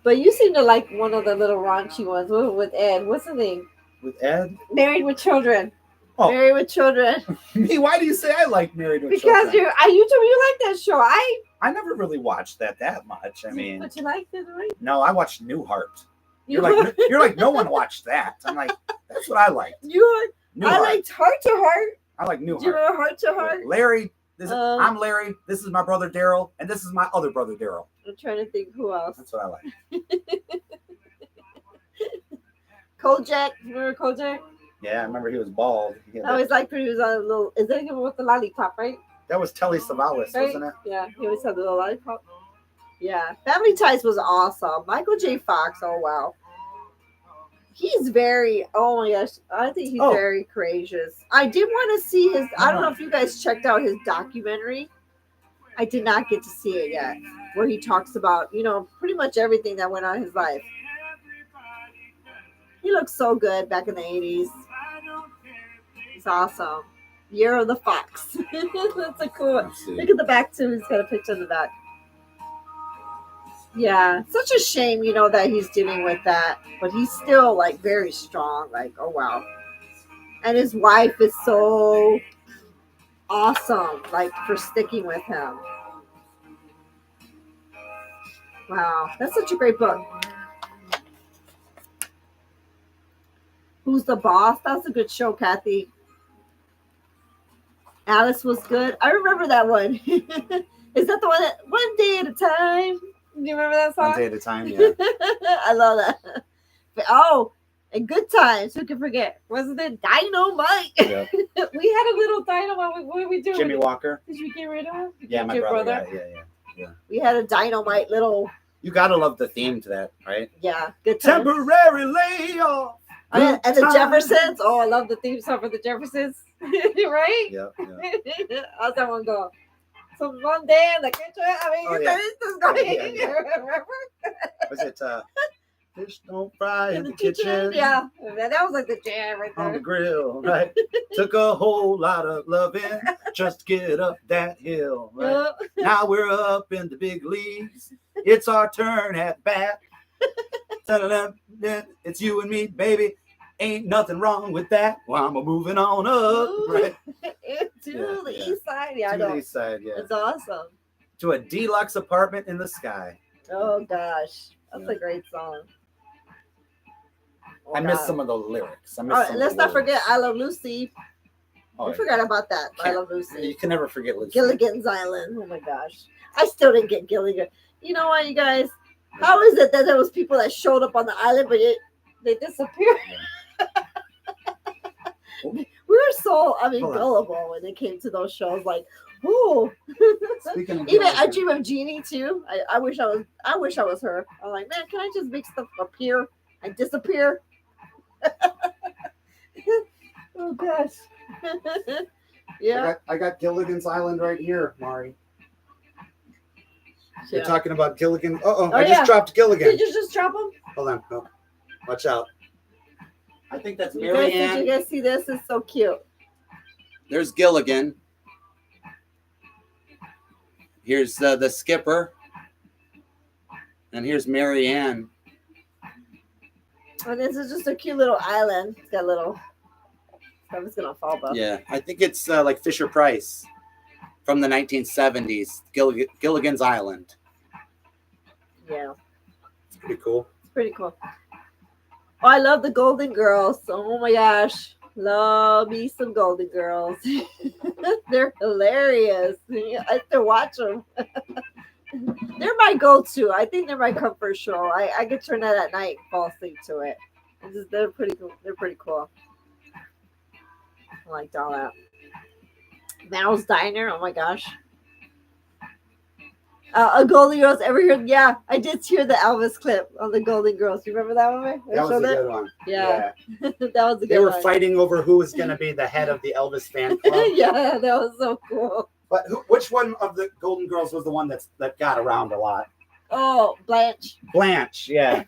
S1: But you seem to like one of the little raunchy ones with Ed. What's the name?
S2: With Ed?
S1: Married with Children.
S2: Oh.
S1: Married with Children.
S2: Me? Why do you say I like Married with
S1: Because
S2: Children?
S1: you told me you like that show.
S2: I never really watched that much. I mean,
S1: But you liked it, right?
S2: no, I watched Newhart. You're like no one watched that. I'm like, that's what I liked.
S1: I
S2: Newhart.
S1: liked Heart to Heart.
S2: I like
S1: Do you
S2: Newhart.
S1: remember Heart to Heart?
S2: Larry. I'm Larry. This is my brother Daryl, and this is my other brother Daryl.
S1: I'm trying to think who else.
S2: That's what I like.
S1: Kojak. Remember Kojak?
S2: Yeah, I remember he was bald. He had
S1: I always liked when he was on a little. Is that him with the lollipop, right?
S2: that was Telly Savalas,
S1: Right?
S2: wasn't it?
S1: Yeah, he always had the little lollipop. Yeah, Family Ties was awesome. Michael J. Fox. Oh wow, he's very. Oh my gosh, I think he's very courageous. I did want to see his. I don't know if you guys checked out his documentary. I did not get to see it yet, where he talks about pretty much everything that went on in his life. He looks so good back in the 80s. It's awesome. Year of the Fox. That's a cool one. Look at the back too. He's got a picture in the back. Yeah, such a shame, that he's dealing with that, but he's still like very strong. Like, oh wow. And his wife is so awesome, like for sticking with him. Wow, that's such a great book. Who's the Boss? That's a good show, Kathy. Alice was good. I remember that one. Is that the one that One Day at a Time? Do you remember that song?
S2: One Day at a Time, yeah.
S1: I love that. But, and Good Times. Who can forget? Wasn't it Dynamite?
S2: Yeah.
S1: We had a little dynamite. What did we do?
S2: Jimmy Walker.
S1: Did we get rid of?
S2: Yeah, my
S1: Your
S2: brother. Yeah.
S1: We had a dynamite little.
S2: You gotta love the theme to that, right?
S1: Yeah, Good Times.
S2: Temporary layoff.
S1: And the Jeffersons. Oh, I love the theme song for the Jeffersons. Right?
S2: Yeah.
S1: How's that one go? So one day in the kitchen. I mean, it's just going.
S2: Yeah.
S1: Remember?
S2: Was it fish don't fry in the kitchen?
S1: Yeah, that was like the jam right
S2: On the
S1: there.
S2: grill, right? Took a whole lot of loving just to get up that hill, right? Now we're up in the big leagues. It's our turn at bat. It's you and me, baby. Ain't nothing wrong with that. Well, I'm moving on up, right?
S1: To the east side. Yeah, I
S2: To
S1: know.
S2: the east side, yeah.
S1: It's awesome.
S2: To a deluxe apartment in the sky.
S1: Oh gosh, that's a great song.
S2: I missed some of the lyrics. All right,
S1: let's not forget I Love Lucy. We forgot about that. I Love Lucy.
S2: You can never forget Lucy.
S1: Gilligan's Island. Oh my gosh. I still didn't get Gilligan. You know what, you guys? How is it that there was people that showed up on the island, but they disappeared? We were so, gullible when it came to those shows. Like, ooh.
S2: Speaking of
S1: Even I
S2: Gilligan.
S1: Dream of Jeannie too. I wish I was her. I'm like, man, can I just make stuff appear and disappear? Oh gosh. Yeah.
S2: I got Gilligan's Island right here, Mari.
S1: Yeah.
S2: You're talking about Gilligan. I
S1: yeah.
S2: just dropped Gilligan.
S1: Did you just drop them?
S2: Hold on. No. Watch out. I think that's
S1: Did
S2: Mary
S1: you
S2: Ann.
S1: guys see this? It's so cute.
S2: There's Gilligan. Here's the skipper. And here's Mary Ann.
S1: And this is just a cute little island. It's got little. It's gonna fall off.
S2: Yeah, I think it's like Fisher Price from the 1970s. Gilligan's Island.
S1: Yeah.
S2: It's pretty cool.
S1: It's pretty cool. Oh, I love the Golden Girls. Oh my gosh. Love me some Golden Girls. They're hilarious. I have to watch them. They're my go-to. I think they're my comfort show. I could turn that at night and fall asleep to it. They're pretty cool. They're pretty cool. I liked all that. Mal's Diner. Oh my gosh. A Golden Girls ever heard? Yeah, I did hear the Elvis clip on the Golden Girls. You remember that one?
S2: That was a good one.
S1: Yeah. That was a good
S2: They were
S1: one.
S2: fighting over who was going to be the head of the Elvis fan club.
S1: Yeah, that was so cool.
S2: But which one of the Golden Girls was the one that got around a lot?
S1: Oh, Blanche.
S2: Blanche, yeah.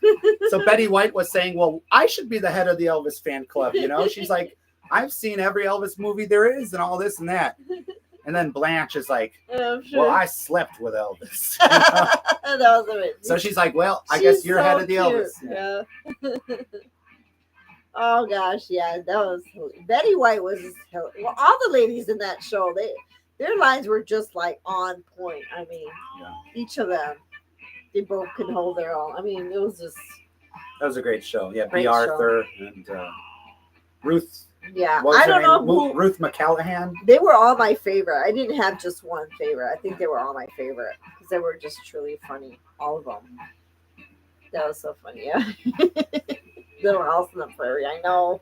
S2: So Betty White was saying, well, I should be the head of the Elvis fan club, you know? She's like, I've seen every Elvis movie there is and all this and that. And then Blanche is like,
S1: I'm sure.
S2: well, I slept with Elvis.
S1: That was amazing.
S2: So she's like, well, I
S1: She's
S2: guess you're
S1: so
S2: head of the
S1: cute.
S2: Elvis.
S1: Yeah. Oh gosh, yeah, that was Betty White was well, all the ladies in that show. Their lines were just like on point. I mean,
S2: Yeah.
S1: each of them, they both could hold their own. I mean, it was just
S2: That was a great show. Yeah,
S1: Great
S2: B. Arthur and Ruth.
S1: yeah.
S2: What was
S1: I
S2: her
S1: don't know
S2: name?
S1: who.
S2: Ruth McCallahan.
S1: They were all my favorite. I didn't have just one favorite. I think they were all my favorite because they were just truly funny, all of them. That was so funny. Yeah. Little House on the Prairie. I know.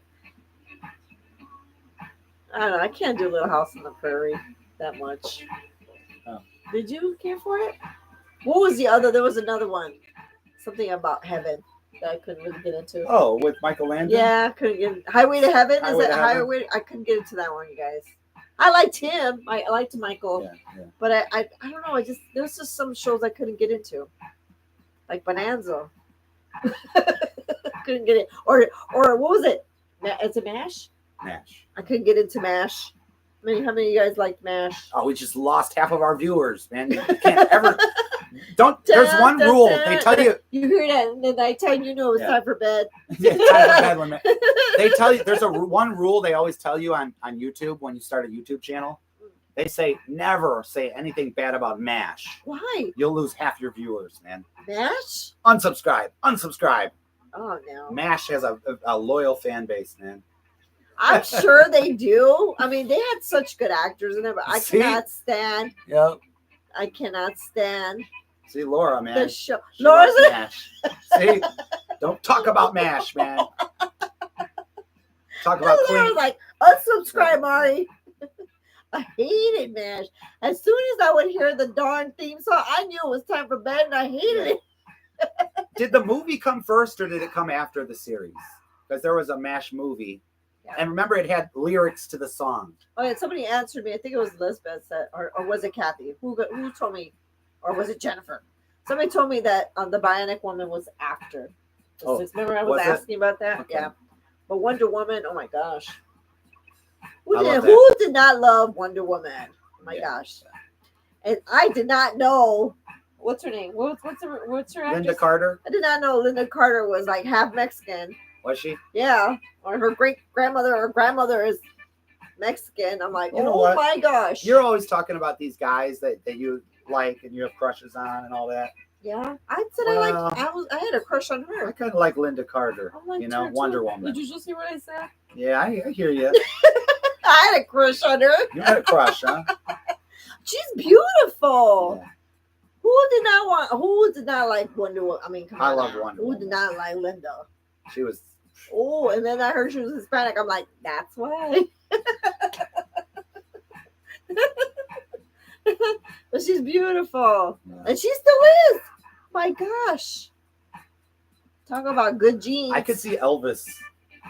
S1: I don't know. I can't do Little House on the Prairie that much.
S2: Oh.
S1: Did you care for it? What was the other? There was another one. Something about heaven that I couldn't really get into.
S2: Oh, with Michael Landon?
S1: Yeah, I couldn't get Highway to Heaven.
S2: Highway
S1: Is
S2: to
S1: it
S2: Heaven?
S1: Highway? I couldn't get into that one, you guys. I liked him. I liked Michael,
S2: Yeah.
S1: but I don't know. There was just some shows I couldn't get into, like Bonanza. Couldn't get it. Or what was it? Is it MASH?
S2: MASH.
S1: I couldn't get into MASH. How many of you guys liked MASH?
S2: Oh, we just lost half of our viewers, man. You can't ever. There's one rule. They tell you.
S1: You hear that in the nighttime, you know it's
S2: Yeah.
S1: time for bed.
S2: Yeah, it's time for bed when they tell you there's one rule they always tell you on YouTube when you start a YouTube channel. They say never say anything bad about MASH.
S1: Why?
S2: You'll lose half your viewers, man.
S1: MASH?
S2: Unsubscribe.
S1: Oh no.
S2: MASH has a loyal fan base, man.
S1: I'm sure they do. I mean, they had such good actors in it, but I
S2: See?
S1: cannot stand.
S2: Yep.
S1: I cannot stand
S2: See, Laura, man.
S1: the show.
S2: She
S1: Laura's
S2: loves MASH. See? Don't talk about MASH, man. Talk about
S1: Laura was
S2: clean.
S1: like, unsubscribe, Mari. I hated MASH. As soon as I would hear the darn theme song, I knew it was time for bed, and I hated it.
S2: Did the movie come first or did it come after the series? Because there was a MASH movie.
S1: Yeah.
S2: And remember, it had lyrics to the song.
S1: Oh, yeah, somebody answered me. I think it was Elizabeth said, or was it Kathy? Who told me? Or was it Jennifer? Somebody told me that the Bionic Woman was after.
S2: Oh,
S1: Remember I was
S2: was it?
S1: asking about that?
S2: Okay.
S1: Yeah. But Wonder Woman, oh my gosh.
S2: I love that.
S1: Who did not love Wonder Woman? Oh my
S2: Yeah.
S1: gosh. And I did not know, what's her name? What's her actress?
S2: Linda Carter,
S1: I did not know Linda Carter was like half Mexican.
S2: was she?
S1: Yeah. Or her great grandmother or grandmother is Mexican. I'm like,
S2: You know
S1: oh
S2: what?
S1: my gosh.
S2: You're always talking about these guys that you like and you have crushes on and all that.
S1: Yeah. I said
S2: Well,
S1: I had a crush on
S2: I
S1: her.
S2: kind of like Linda Carter,
S1: I liked
S2: you know,
S1: her, too.
S2: Wonder Woman.
S1: Did you just hear what I said?
S2: Yeah, I hear you.
S1: I had a crush on her.
S2: You had a crush, huh?
S1: She's beautiful.
S2: Yeah.
S1: Who did not like Wonder Woman? I mean, come on.
S2: I love
S1: now.
S2: Wonder
S1: Who
S2: Woman.
S1: did not like Linda?
S2: She was.
S1: Oh, and then I heard she was Hispanic. I'm like, that's why. But she's beautiful.
S2: Yeah.
S1: And she still is. My gosh. Talk about good genes.
S2: I could see Elvis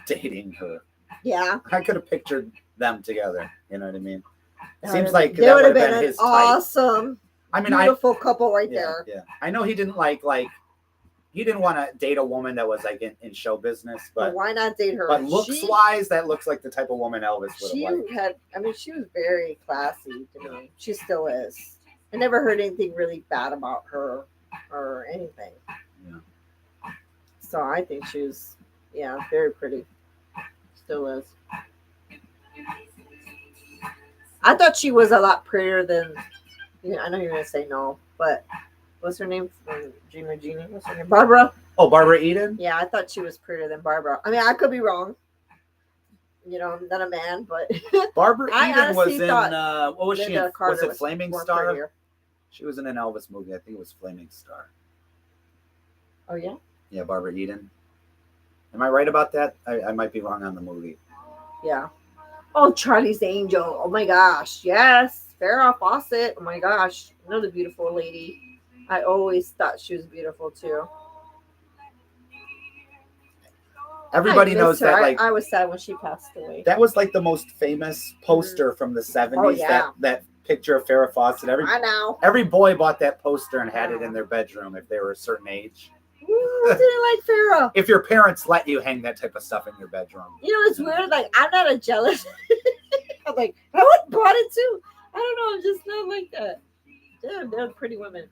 S2: dating her.
S1: Yeah.
S2: I could have pictured them together. You know what I mean? It
S1: That
S2: seems
S1: would've-
S2: like
S1: they
S2: that
S1: would have
S2: would have
S1: been
S2: been
S1: an
S2: his type.
S1: awesome,
S2: I mean,
S1: beautiful couple right
S2: yeah,
S1: there.
S2: yeah. I know he didn't like he didn't want to date a woman that was like in show business,
S1: But
S2: but
S1: why not date her?
S2: looks wise, that looks like the type of woman Elvis would
S1: She
S2: have liked.
S1: had, I mean, she was very classy to me. She still is. I never heard anything really bad about her or anything.
S2: Yeah.
S1: So I think she was, yeah, very pretty. Still is. I thought she was a lot prettier than, I know you're going to say no, but what's her name from Dreamer Genie? What's her name? Barbara?
S2: Oh, Barbara Eden?
S1: Yeah, I thought she was prettier than Barbara. I mean, I could be wrong. I'm not a man, but
S2: Barbara
S1: I
S2: Eden was
S1: honestly
S2: in
S1: thought
S2: what was she
S1: Linda
S2: in?
S1: Carter
S2: Was it Flaming
S1: more
S2: Star?
S1: prettier.
S2: She was in an Elvis movie. I think it was Flaming Star.
S1: Oh, yeah?
S2: Yeah, Barbara Eden. Am I right about that? I might be wrong on the movie.
S1: Yeah. Oh, Charlie's Angel. Oh my gosh. Yes. Farrah Fawcett. Oh my gosh. Another beautiful lady. I always thought she was beautiful too.
S2: Everybody
S1: I
S2: knows
S1: missed her.
S2: that like
S1: I was sad when she passed away.
S2: that was like the most famous poster from the 70s.
S1: Oh, yeah.
S2: That picture of Farrah Fawcett.
S1: I know.
S2: Every boy bought that poster and had it in their bedroom if they were a certain age.
S1: Who didn't like Farrah?
S2: If your parents let you hang that type of stuff in your bedroom.
S1: It's weird. Like, I'm not a jealous. I'm like, I would bought it too. I don't know. I'm just not like that. They're pretty women.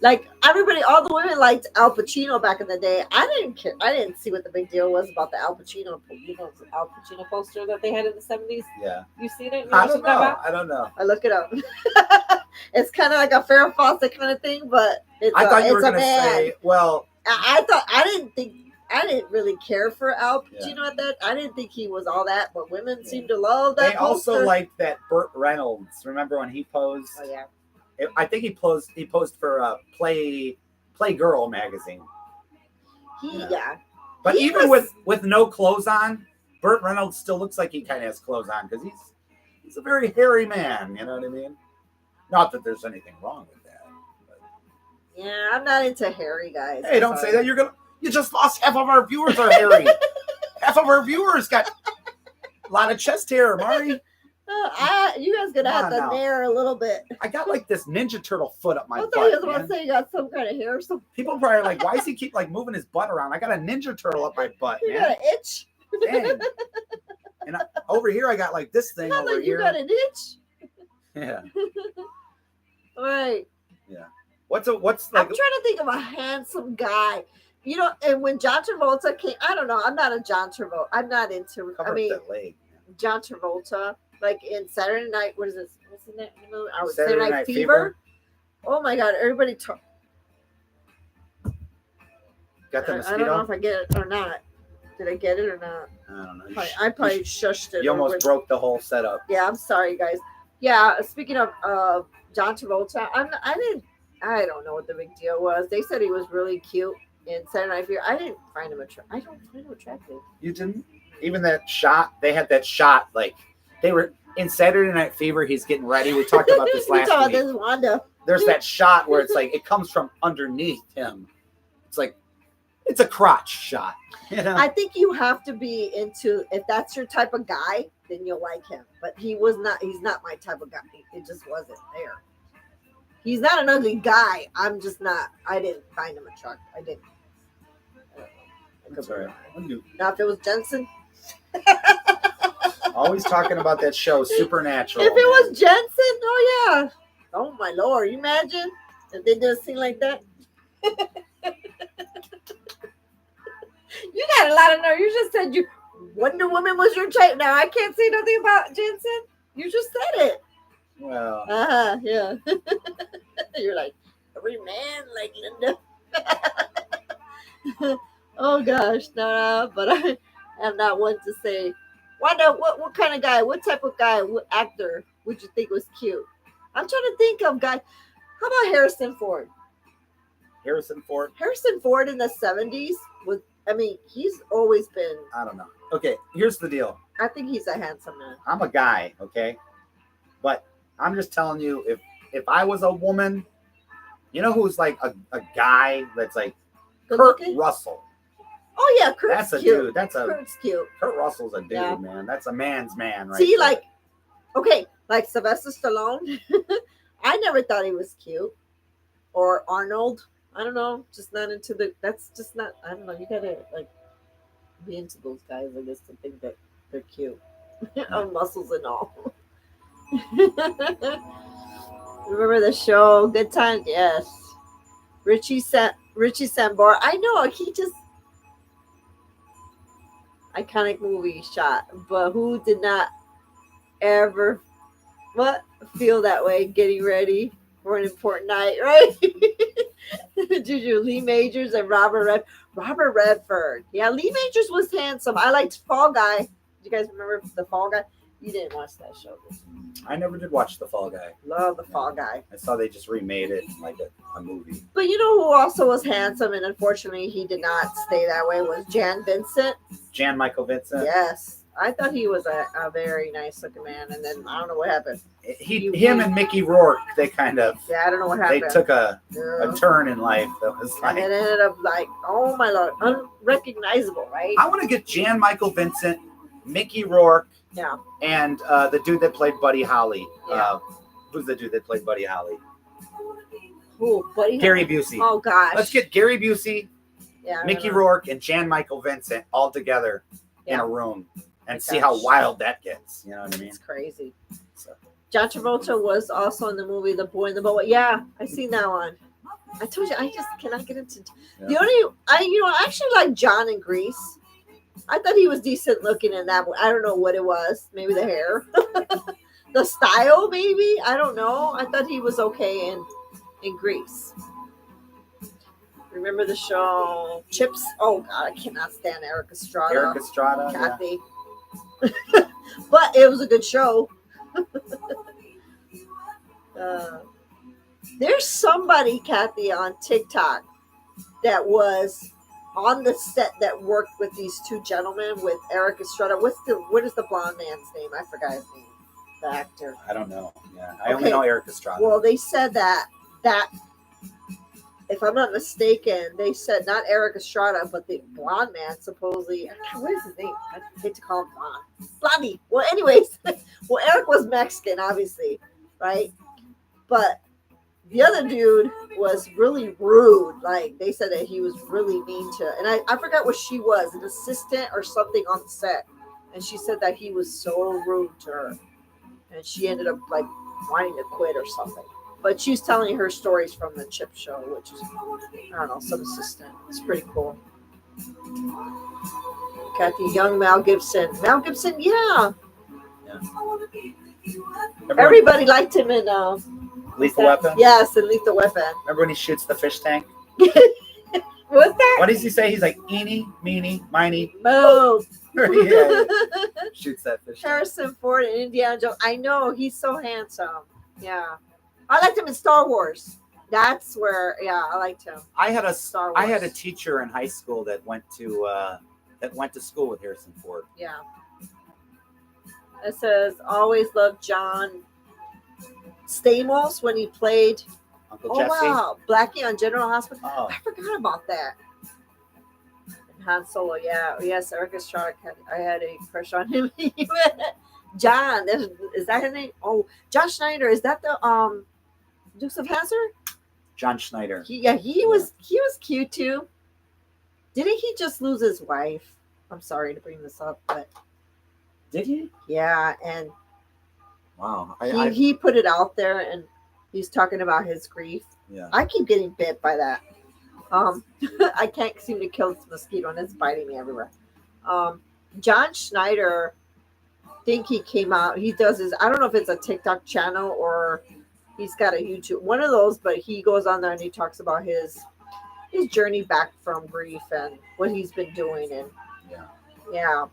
S1: Like everybody, all the women liked Al Pacino back in the day. I didn't care. I didn't see what the big deal was about the Al Pacino, the Al Pacino poster that they had in the 70s.
S2: Yeah.
S1: You seen it? You
S2: I
S1: know
S2: don't
S1: what I'm talking
S2: know.
S1: about?
S2: I don't know.
S1: I look it up. It's kind of like a Farrah Fawcett kind of thing, but it's
S2: I thought you
S1: it's
S2: were
S1: a
S2: going to
S1: man.
S2: say, well,
S1: I didn't really care for Al Pacino
S2: Yeah.
S1: at that. I didn't think he was all that, but women seem to love that.
S2: they also
S1: poster.
S2: liked that Burt Reynolds. Remember when he posed?
S1: Oh yeah.
S2: I think he posed for Playgirl magazine.
S1: Yeah.
S2: But
S1: He
S2: even
S1: was-
S2: with no clothes on, Burt Reynolds still looks like he kind of has clothes on because he's a very hairy man. You know what I mean? Not that there's anything wrong with that. But.
S1: Yeah, I'm not into hairy guys.
S2: Hey, don't say that. You just lost half of our viewers are hairy. Half of our viewers got a lot of chest hair, Mari.
S1: You guys gonna have
S2: Come
S1: to
S2: on now.
S1: nair a little bit.
S2: I got like this Ninja Turtle foot up my
S1: I thought
S2: butt.
S1: you was about
S2: man.
S1: to say you got some kind of hair or something.
S2: People probably are like, why does he keep like moving his butt around? I got a Ninja Turtle up my butt,
S1: You
S2: man.
S1: got an itch.
S2: Dang. And over here, I got like this thing
S1: Not
S2: over
S1: like you
S2: here.
S1: got an itch.
S2: Yeah.
S1: Right.
S2: What's
S1: I'm
S2: like?
S1: trying to think of a handsome guy. And when John Travolta came, I don't know. I'm not a John Travolta. I'm not into.
S2: Cover
S1: I mean,
S2: that leg.
S1: John Travolta, like in Saturday Night. What is this? What's the name?
S2: Saturday Night Fever?
S1: Oh my God! Everybody talk.
S2: Got the
S1: I
S2: mosquito?
S1: don't know if I get it or not. Did I get it or not?
S2: I don't know.
S1: I probably shushed it.
S2: You
S1: or
S2: almost
S1: went-
S2: broke the whole setup.
S1: Yeah, I'm sorry, guys. Yeah, speaking of John Travolta, I don't know what the big deal was. They said he was really cute in Saturday Night Fever. I didn't find him I don't find him attractive.
S2: You didn't? Even that shot, they had that shot, like, they were in Saturday Night Fever, he's getting ready. We talked about this
S1: We
S2: last
S1: talked
S2: week.
S1: about this Wanda.
S2: There's that shot where it's like, it comes from underneath him. It's like, it's a crotch shot. You know?
S1: I think you have to be into, if that's your type of guy, then you'll like him. But he's not my type of guy. It just wasn't there. He's not an ugly guy. I'm just not, I didn't find him attractive. I didn't.
S2: That's all right.
S1: Now, if it was Jensen,
S2: Always talking about that show, Supernatural.
S1: if it was Jensen, oh yeah. Oh my Lord, you imagine if they did a scene like that? You got a lot of nerve. You just said Wonder Woman was your type. Now I can't say nothing about Jensen. You just said it.
S2: Well,
S1: Yeah. You're like, every man like Linda. Oh gosh, no, but I am not one to say. Wanda, what kind of guy, what type of guy, what actor would you think was cute? I'm trying to think of guys. How about Harrison Ford?
S2: Harrison Ford.
S1: Harrison Ford in the 70s was. I mean, he's always been.
S2: I don't know. Okay, here's the deal.
S1: I think he's a handsome man.
S2: I'm a guy, okay, but I'm just telling you, if I was a woman, you know who's like a guy that's like
S1: Good
S2: Kurt
S1: looking?
S2: Russell.
S1: Oh yeah, Kurt's
S2: That's a
S1: cute.
S2: dude.
S1: Kurt's cute.
S2: Kurt Russell's a dude,
S1: Yeah.
S2: man. That's a man's man, right?
S1: See,
S2: there.
S1: like, okay, like Sylvester Stallone. I never thought he was cute. Or Arnold. I don't know. Just not into the. That's just not. I don't know. You gotta like be into those guys, I guess, to think that they're cute. On muscles and all. Remember the show Good Times? Yes. Richie Sambora. I know he just iconic movie shot, but who did not ever feel that way getting ready for an important night, right? Juju Lee Majors and Robert Redford. Yeah, Lee Majors was handsome. I liked Fall Guy. Do you guys remember the Fall Guy? You didn't watch that show.
S2: I never did watch The Fall Guy.
S1: Love the Fall Guy.
S2: I saw they just remade it like a movie.
S1: But you know who also was handsome, and unfortunately he did not stay that way, was Jan Vincent.
S2: Jan Michael Vincent.
S1: Yes. I thought he was a very nice looking man, and then I don't know what happened.
S2: Him and Mickey Rourke, they kind of
S1: Yeah, I don't know what happened.
S2: they took a
S1: Yeah.
S2: turn in life that was
S1: And
S2: like,
S1: it ended up like, oh my lord, unrecognizable, right?
S2: I want to get Jan Michael Vincent, Mickey Rourke,
S1: Yeah.
S2: and the dude that played Buddy Holly.
S1: Yeah.
S2: Who's the dude that played Buddy Holly?
S1: Who? Buddy?
S2: Gary Busey.
S1: Oh gosh.
S2: Let's get Gary Busey,
S1: yeah, I
S2: Mickey
S1: don't know.
S2: Rourke, and Jan Michael Vincent all together in
S1: Yeah.
S2: a room and see
S1: Gosh.
S2: how wild that gets. You know what I mean?
S1: It's crazy.
S2: So,
S1: John Travolta was also in the movie The Boy in the Boat. Yeah, I seen that one. I told you I just cannot get into
S2: Yeah.
S1: the only I actually like John in Grease. I thought he was decent looking in that one. I don't know what it was. Maybe the hair. The style, maybe. I don't know. I thought he was okay in Grease. Remember the show Chips? Oh god, I cannot stand Eric Estrada.
S2: Eric Estrada. Yeah.
S1: Kathy. But it was a good show. There's somebody, Kathy, on TikTok that was on the set that worked with these two gentlemen with Eric Estrada. What is the blonde man's name? I forgot his name. The actor.
S2: I don't know. Yeah, I only
S1: Okay.
S2: know Eric Estrada.
S1: Well, they said that if I'm not mistaken, they said not Eric Estrada, but the blonde man supposedly. What is his name? I hate to call him blonde. Blondie. Well, anyways, well, Eric was Mexican, obviously, right? But the other dude was really rude. Like they said that he was really mean to, and I forgot what she was, an assistant or something on the set, and she said that he was so rude to her, and she ended up like wanting to quit or something. But she's telling her stories from the Chip show, which is, I don't know, some assistant. It's pretty cool. Kathy Young, Mel Gibson. Mel Gibson, yeah. Everybody liked him in
S2: Lethal Weapon?
S1: Yes, in Lethal Weapon.
S2: Remember when he shoots the fish tank?
S1: What's that?
S2: What does he say? He's like, eeny, meeny, miny.
S1: Boom.
S2: Yeah, shoots that fish tank.
S1: Harrison Ford and Indiana Jones. I know, he's so handsome. Yeah. I liked him in Star Wars. That's where, yeah, I liked him.
S2: I had
S1: Star Wars.
S2: I had a teacher in high school that went to school with Harrison Ford.
S1: Yeah. It says, always loved John Stamos when he played,
S2: Uncle Jesse.
S1: wow, Blackie on General Hospital.
S2: Oh,
S1: I forgot about that. And Han Solo, yeah. Yes, Eric Estrada, I had a crush on him. John, is that his name? Oh, John Schneider, is that the Dukes of Hazzard?
S2: John Schneider.
S1: He was cute too. Didn't he just lose his wife? I'm sorry to bring this up, but
S2: Did he?
S1: yeah, and
S2: Wow.
S1: he put it out there, and he's talking about his grief.
S2: Yeah.
S1: I keep getting bit by that. I can't seem to kill this mosquito, and it's biting me everywhere. John Schneider, I think he came out. He does his. I don't know if it's a TikTok channel or he's got a YouTube, one of those. But he goes on there and he talks about his journey back from grief and what he's been doing, and yeah.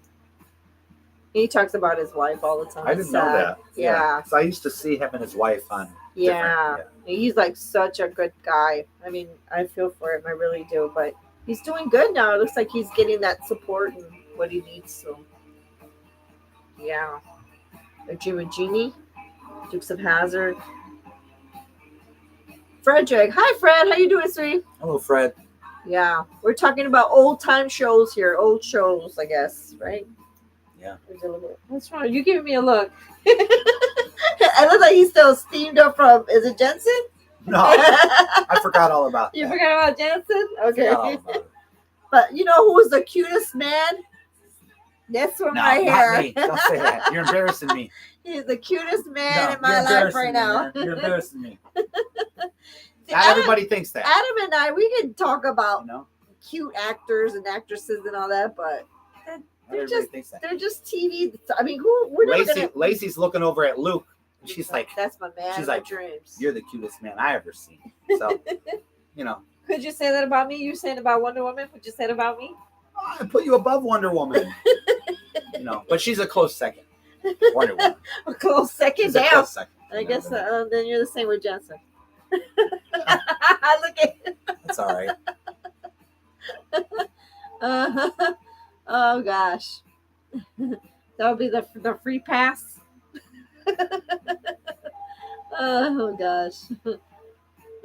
S1: He talks about his wife all the time.
S2: I didn't know that.
S1: Yeah.
S2: So I used to see him and his wife on
S1: Yeah. He's like such a good guy. I mean, I feel for him. I really do. But he's doing good now. It looks like he's getting that support and what he needs. So, yeah. A Jim and Jeannie, Dukes of Hazzard. Frederick. Hi, Fred. How you doing, sweetie?
S2: Hello, Fred.
S1: Yeah. We're talking about old time shows here. Old shows, I guess, right?
S2: Yeah.
S1: What's wrong? You giving me a look. I look like he's still steamed up from, is it Jensen?
S2: No, I forgot all about
S1: You
S2: that.
S1: forgot about Jensen? Okay.
S2: Forgot all about it.
S1: But you know who was the cutest man? That's from
S2: No,
S1: my hair.
S2: not me. Don't say that. You're embarrassing me.
S1: He's the cutest man
S2: No,
S1: in my
S2: you're
S1: life
S2: embarrassing
S1: right
S2: me,
S1: now.
S2: man. You're embarrassing me.
S1: See,
S2: Not everybody thinks that.
S1: Adam and I, we can talk about
S2: You know,
S1: cute actors and actresses and all that, but
S2: not
S1: they're
S2: everybody
S1: just
S2: thinks that.
S1: they're just TV. I mean, we're not gonna.
S2: Lacey's looking over at Luke. And she's like,
S1: "That's my man."
S2: she's
S1: my
S2: like,
S1: dreams.
S2: "You're the cutest man I ever seen." So, you know,
S1: Could you say that about me? You saying about Wonder Woman? Would you say it about me?
S2: I put you above Wonder Woman. You know, but she's a close second. Wonder Woman.
S1: A close second
S2: She's a
S1: down.
S2: close second.
S1: I guess then you're the same with Jensen. Look at.
S2: That's all right.
S1: Oh gosh, that'll be the free pass. Oh gosh.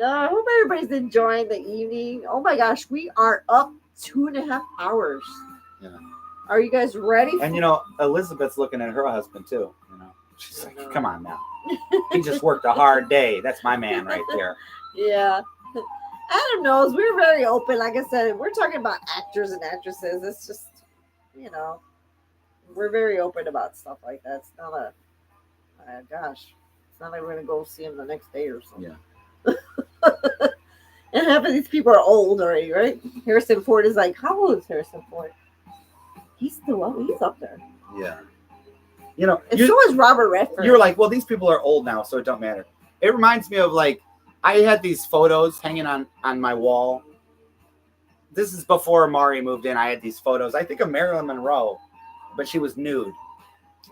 S1: I hope everybody's enjoying the evening. Oh my gosh, we are up 2.5 hours.
S2: Yeah.
S1: Are you guys ready?
S2: And you know, Elizabeth's looking at her husband too. You know, she's like, "Come on now, he just worked a hard day. That's my man right there."
S1: Yeah. Adam knows we're very open. Like I said, we're talking about actors and actresses. It's just, you know, we're very open about stuff like that. It's not a, gosh, it's not like we're going to go see him the next day or something.
S2: Yeah.
S1: And half of these people are old already, right? Harrison Ford is like, how old is Harrison Ford? He's still up. He's up there.
S2: Yeah. You know,
S1: And so is Robert Redford.
S2: you're like, well, these people are old now, so it don't matter. It reminds me of like, I had these photos hanging on my wall. This is before Mari moved in. I had these photos. I think of Marilyn Monroe, but she was nude.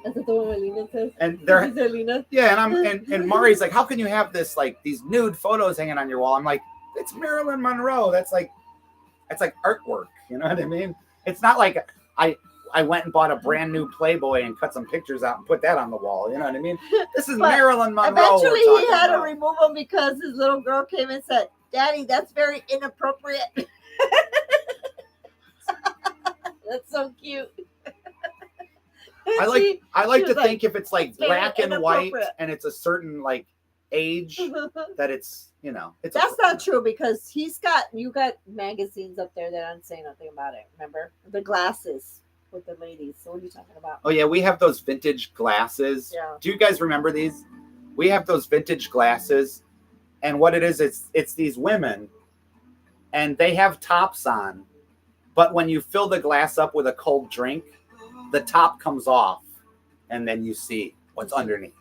S1: Is that the one where Lena says?
S2: And they're
S1: Is it Lena?
S2: yeah, and Mari's like, how can you have this like these nude photos hanging on your wall? I'm like, it's Marilyn Monroe. That's like artwork. You know what I mean? It's not like I went and bought a brand new Playboy and cut some pictures out and put that on the wall. You know what I mean? This is
S1: But
S2: Marilyn Monroe.
S1: Eventually,
S2: we're
S1: he
S2: talking
S1: had to
S2: about.
S1: remove him because his little girl came and said, "Daddy, that's very inappropriate." That's so cute.
S2: I like
S1: she
S2: to
S1: was
S2: think if it's like
S1: very
S2: black and white
S1: inappropriate.
S2: and it's a certain like age that it's, you know, it's
S1: That's not true because you got magazines up there that aren't saying nothing about it. Remember the glasses with the ladies. So what are you talking about?
S2: Oh yeah, we have those vintage glasses.
S1: Yeah.
S2: Do you guys remember these? We have those vintage glasses, and what it is, it's these women, and they have tops on, but when you fill the glass up with a cold drink, the top comes off, and then you see what's underneath.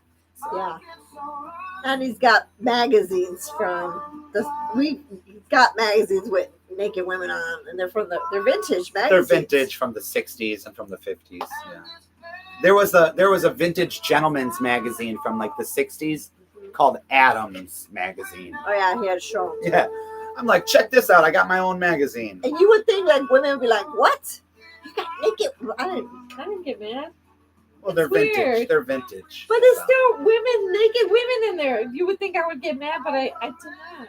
S1: Yeah. And he's got magazines from he's got magazines with naked women on, and they're vintage magazines.
S2: They're vintage from the 60s and from the 50s. Yeah. There was a vintage gentleman's magazine from like the 60s called Adams magazine.
S1: Oh yeah, he had a show.
S2: Yeah. I'm like, check this out. I got my own magazine.
S1: And you would think like women would be like, "What? You got naked?" I didn't get mad.
S2: Well, they're
S1: It's
S2: vintage.
S1: weird.
S2: They're vintage.
S1: But there's still naked women in there. You would think I would get mad, but I did not.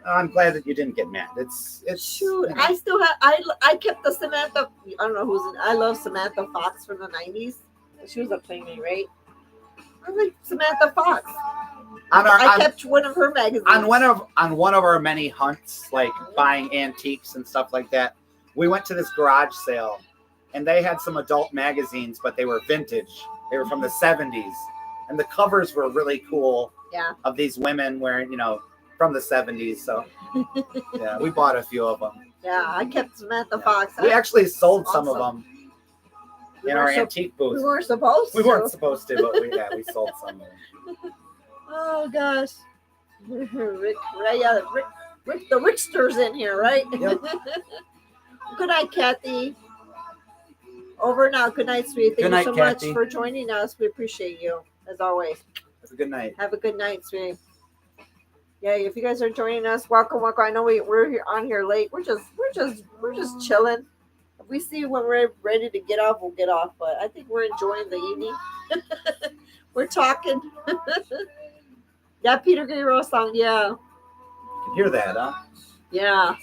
S2: I'm glad that you didn't get mad. It's
S1: Shoot,
S2: you know.
S1: I still have. I kept the Samantha. I don't know who's in. I love Samantha Fox from the '90s. She was a playmate, right? I like Samantha Fox. I kept one of her magazines.
S2: on one of our many hunts, like buying antiques and stuff like that. We went to this garage sale, and they had some adult magazines, but they were vintage. They were from the 70s, and the covers were really cool.
S1: Yeah.
S2: Of these women wearing, you know, from the 70s. So yeah, we bought a few of them.
S1: Yeah, I kept Samantha
S2: Yeah.
S1: Fox.
S2: We actually sold some of
S1: Awesome.
S2: them in our antique booth.
S1: We weren't supposed to.
S2: We weren't supposed to, but we sold some of them.
S1: Oh gosh. Rick, the Rickster's in here, right?
S2: Yep.
S1: Good night, Kathy. Over now. Good night, sweetie. Thank
S2: Good night,
S1: you so
S2: Kathy.
S1: much for joining us. We appreciate you, as always.
S2: Have a good night.
S1: Have a good night, sweetie. Yeah, if you guys are joining us, welcome. I know we're here on here late. We're just chilling. If we see when we're ready to get off, we'll get off. But I think we're enjoying the evening. We're talking. That Peter Gabriel song, yeah.
S2: You can hear that, huh?
S1: Yeah.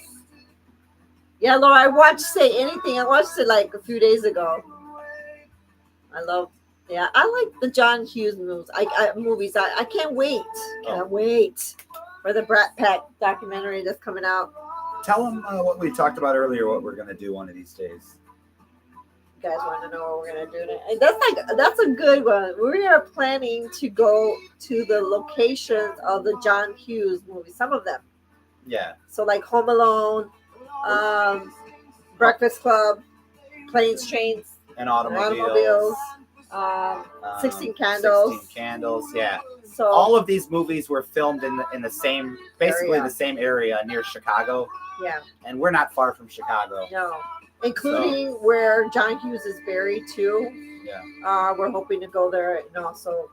S1: Yeah, Laura, I watched Say Anything. I watched it like a few days ago. I like the John Hughes movies. I can't wait. Can't wait for the Brat Pack documentary that's coming out.
S2: Tell them what we talked about earlier, what we're going to do one of these days.
S1: You guys want to know what we're going to do? And that's a good one. We are planning to go to the locations of the John Hughes movies, some of them.
S2: Yeah.
S1: So like Home Alone, Breakfast Club, Planes, Trains,
S2: And automobiles.
S1: 16 Candles.
S2: 16 Candles, yeah.
S1: So
S2: all of these movies were filmed in the same, basically
S1: area.
S2: the same area near Chicago.
S1: Yeah.
S2: And we're not far from Chicago.
S1: No. Including where John Hughes is buried too.
S2: Yeah.
S1: We're hoping to go there and also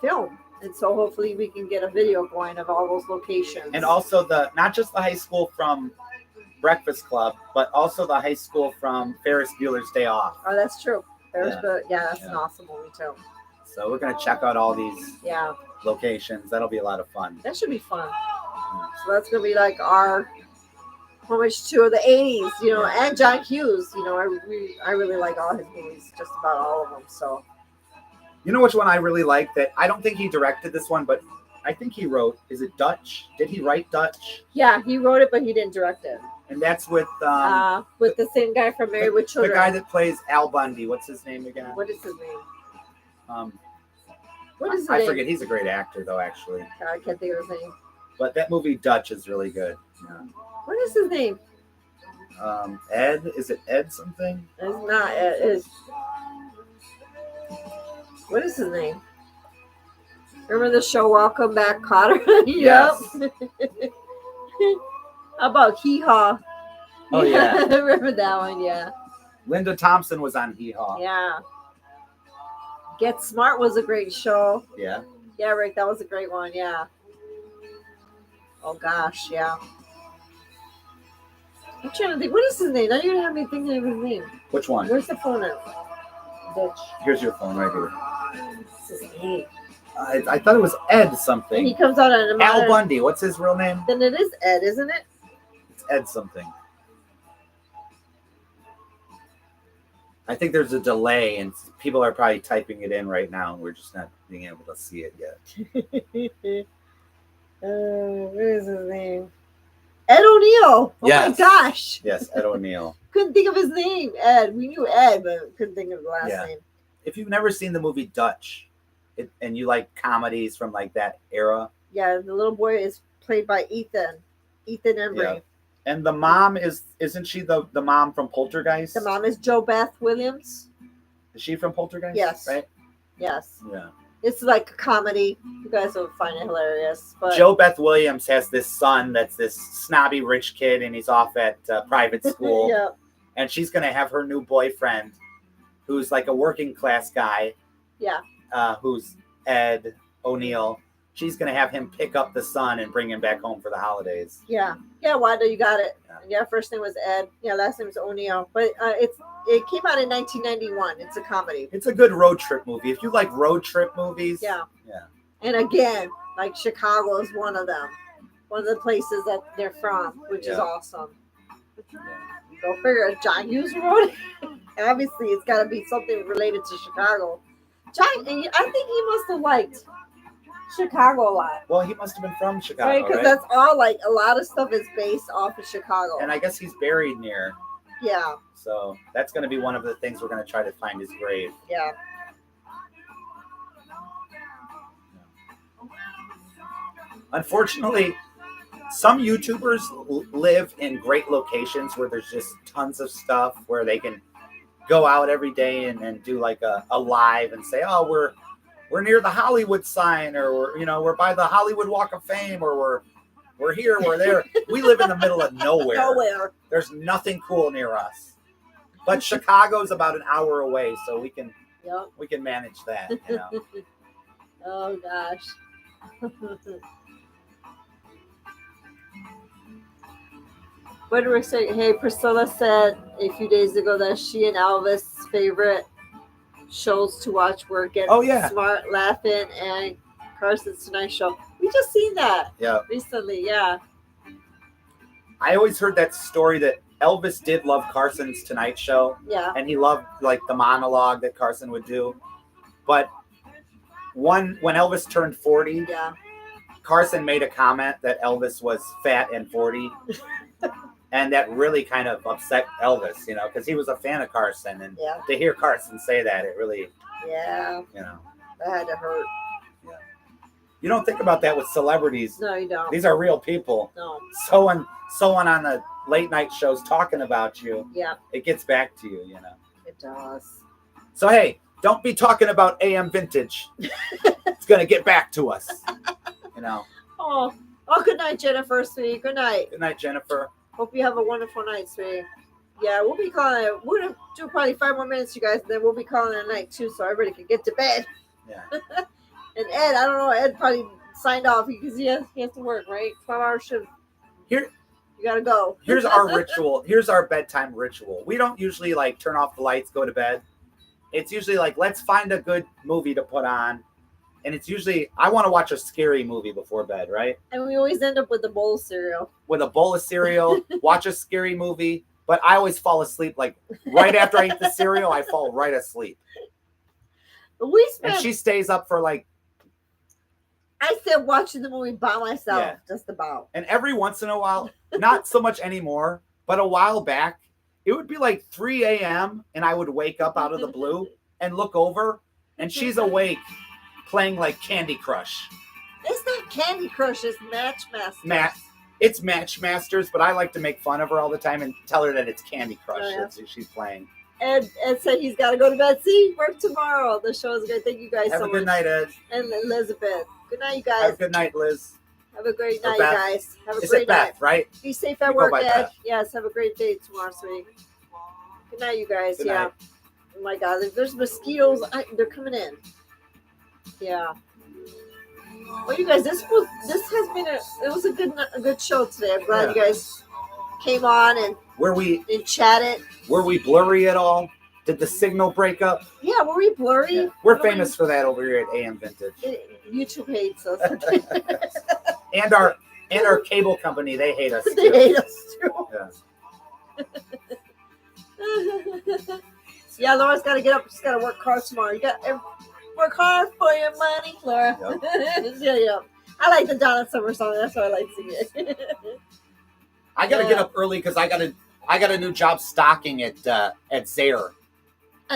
S1: film. And so hopefully we can get a video going of all those locations.
S2: And also not just the high school from Breakfast Club, but also the high school from Ferris Bueller's Day Off.
S1: Oh, that's true. That's
S2: Yeah.
S1: an awesome movie too.
S2: So we're going to check out all these
S1: Yeah.
S2: locations. That'll be a lot of fun.
S1: That should be fun. So that's gonna be like our homage to the 80s, and John Hughes. I really like all his movies, just about all of them. So
S2: You know which one I really like that I don't think he directed this one, but I think he wrote, is it Dutch? Did he write Dutch?
S1: yeah, he wrote it, but he didn't direct it.
S2: And that's with
S1: With the same guy from Married with
S2: the
S1: Children.
S2: guy that plays Al Bundy. What's his name again?
S1: What is his name? What is his
S2: I
S1: name?
S2: forget. He's a great actor, though, actually.
S1: I can't think of his name.
S2: But that movie Dutch is really good.
S1: What is his name?
S2: Ed? Is it Ed something?
S1: It's not. It's what is his name? Remember the show Welcome Back, Cotter?
S2: Yes.
S1: Yep. How about Hee Haw?
S2: Oh, yeah.
S1: Remember that one? Yeah.
S2: Linda Thompson was on Hee Haw.
S1: Yeah. Get Smart was a great show.
S2: Yeah.
S1: Yeah, Rick, that was a great one. Yeah. Oh gosh, yeah. I'm trying to think. What is his name? I don't even have me thinking of his name.
S2: Which one?
S1: Where's the phone at? Dutch.
S2: Here's your phone right here.
S1: What's his name?
S2: I thought it was Ed
S1: And
S2: something.
S1: he comes out on a
S2: Al Bundy. What's his real name?
S1: Then it is Ed, isn't it?
S2: It's Ed something. I think there's a delay, and people are probably typing it in right now, and we're just not being able to see it yet.
S1: What is his name? Ed O'Neill. Oh
S2: Yes.
S1: my gosh.
S2: Yes, Ed O'Neill.
S1: Couldn't think of his name. Ed. We knew Ed, but couldn't think of the last name.
S2: If you've never seen the movie Dutch, and you like comedies from like that era,
S1: Yeah, the little boy is played by Ethan Embry.
S2: Yeah. And the mom isn't she the mom from Poltergeist?
S1: The mom is Jo Beth Williams.
S2: Is she from Poltergeist?
S1: Yes.
S2: Right?
S1: Yes.
S2: Yeah.
S1: It's like a comedy. You guys will find it hilarious. But
S2: Jo Beth Williams has this son that's this snobby rich kid, and he's off at private school.
S1: yeah.
S2: And she's going to have her new boyfriend, who's like a working class guy.
S1: Yeah.
S2: Who's Ed O'Neill. She's going to have him pick up the son and bring him back home for the holidays.
S1: Yeah. Yeah, Wanda, you got it.
S2: Yeah.
S1: Yeah, first name was Ed. Yeah, last name is O'Neill. But it came out in 1991. It's a comedy.
S2: It's a good road trip movie. If you like road trip movies.
S1: Yeah.
S2: Yeah.
S1: And again, like Chicago is one of them. One of the places that they're from, which is awesome. Go figure. John Hughes wrote it. Obviously, it's got to be something related to Chicago. I think he must have liked Chicago a lot.
S2: Well, he must have been from Chicago,
S1: Right? Because that's all, like, a lot of stuff is based off of Chicago.
S2: And I guess he's buried near.
S1: Yeah.
S2: So that's going to be one of the things we're going to try to find his grave.
S1: Yeah.
S2: Unfortunately, some YouTubers live in great locations where there's just tons of stuff where they can go out every day and do like a live and say, oh, we're near the Hollywood sign, or we're by the Hollywood Walk of Fame, or we're here, we're there. We live in the middle of nowhere.
S1: Nowhere.
S2: There's nothing cool near us. But Chicago's about an hour away, so we can manage that.
S1: Oh gosh. What did we say? Hey, Priscilla said a few days ago that she and Elvis' favorite shows to watch were Get
S2: Oh, yeah.
S1: Smart, Laughing, and Carson's Tonight Show. We just seen that
S2: Yeah.
S1: recently. Yeah.
S2: I always heard that story that Elvis did love Carson's Tonight Show,
S1: Yeah.
S2: and he loved like the monologue that Carson would do. But when Elvis turned 40,
S1: Yeah.
S2: Carson made a comment that Elvis was fat and 40. And that really kind of upset Elvis, you know, because he was a fan of Carson. And
S1: Yeah.
S2: to hear Carson say that, it really,
S1: Yeah.
S2: you know.
S1: That had to hurt.
S2: You don't think about that with celebrities.
S1: No, you don't.
S2: These are real people.
S1: No.
S2: Someone on the late night shows talking about you.
S1: Yeah,
S2: It gets back to you, you know.
S1: it does.
S2: So, hey, don't be talking about AM Vintage. It's going to get back to us, you know.
S1: Oh, good night, Jennifer, sweetie. Good night.
S2: Good night, Jennifer.
S1: Hope you have a wonderful night, sweetie. Yeah, we'll be calling it. We're going to do probably 5 more minutes, you guys, and then we'll be calling it a night, too, so everybody can get to bed.
S2: Yeah.
S1: And Ed, I don't know, Ed probably signed off because he has to work, right? 12-hour shift.
S2: Here,
S1: You got to go.
S2: here's our ritual. Here's our bedtime ritual. We don't usually like turn off the lights, go to bed. It's usually like, let's find a good movie to put on. And it's usually, I want to watch a scary movie before bed, right?
S1: And we always end up with a bowl of cereal.
S2: With a bowl of cereal, watch a scary movie. But I always fall asleep. Like right after I eat the cereal, I fall right asleep.
S1: We spent,
S2: And she stays up for like,
S1: I said watching the movie by myself,
S2: Yeah.
S1: just about.
S2: and every once in a while, not so much anymore, but a while back, it would be like 3 a.m. and I would wake up out of the blue and look over and she's awake playing like Candy Crush.
S1: It's not Candy Crush, it's Match Master.
S2: It's Match Masters, but I like to make fun of her all the time and tell her that it's Candy Crush.
S1: Oh, yeah.
S2: That's who she's playing.
S1: Ed said he's got to go to bed. See, work tomorrow. The show is good. Thank you guys
S2: Have
S1: so
S2: a good
S1: much.
S2: night, Ed.
S1: And Elizabeth. Good night, you
S2: Have
S1: guys.
S2: a good night, Liz.
S1: Have a great
S2: Or
S1: night,
S2: Beth.
S1: you guys. Have a
S2: Is
S1: great
S2: it Beth,
S1: night.
S2: right?
S1: Be safe at
S2: We go
S1: work,
S2: by
S1: Ed.
S2: Beth.
S1: Yes, have a great day tomorrow, sweetie. Good night, you guys.
S2: Good
S1: yeah.
S2: night.
S1: Oh my God, if there's mosquitoes, they're coming in. Yeah. Well, you guys, this has been it was a good show today. I'm glad you guys came on and chatted.
S2: Were we blurry at all? Did the signal break up?
S1: Yeah, were we blurry?
S2: Yeah. We're famous for that over here at AM Vintage.
S1: YouTube hates us.
S2: And our cable company, they hate us
S1: They
S2: too.
S1: hate us too.
S2: Yeah.
S1: Yeah, Laura's got to get up. She's got to work hard tomorrow. You got to work hard for your money, Laura. Yeah. I like the Donna Summer song. That's why I like singing it.
S2: I gotta get up early because I got a new job stocking at Zare.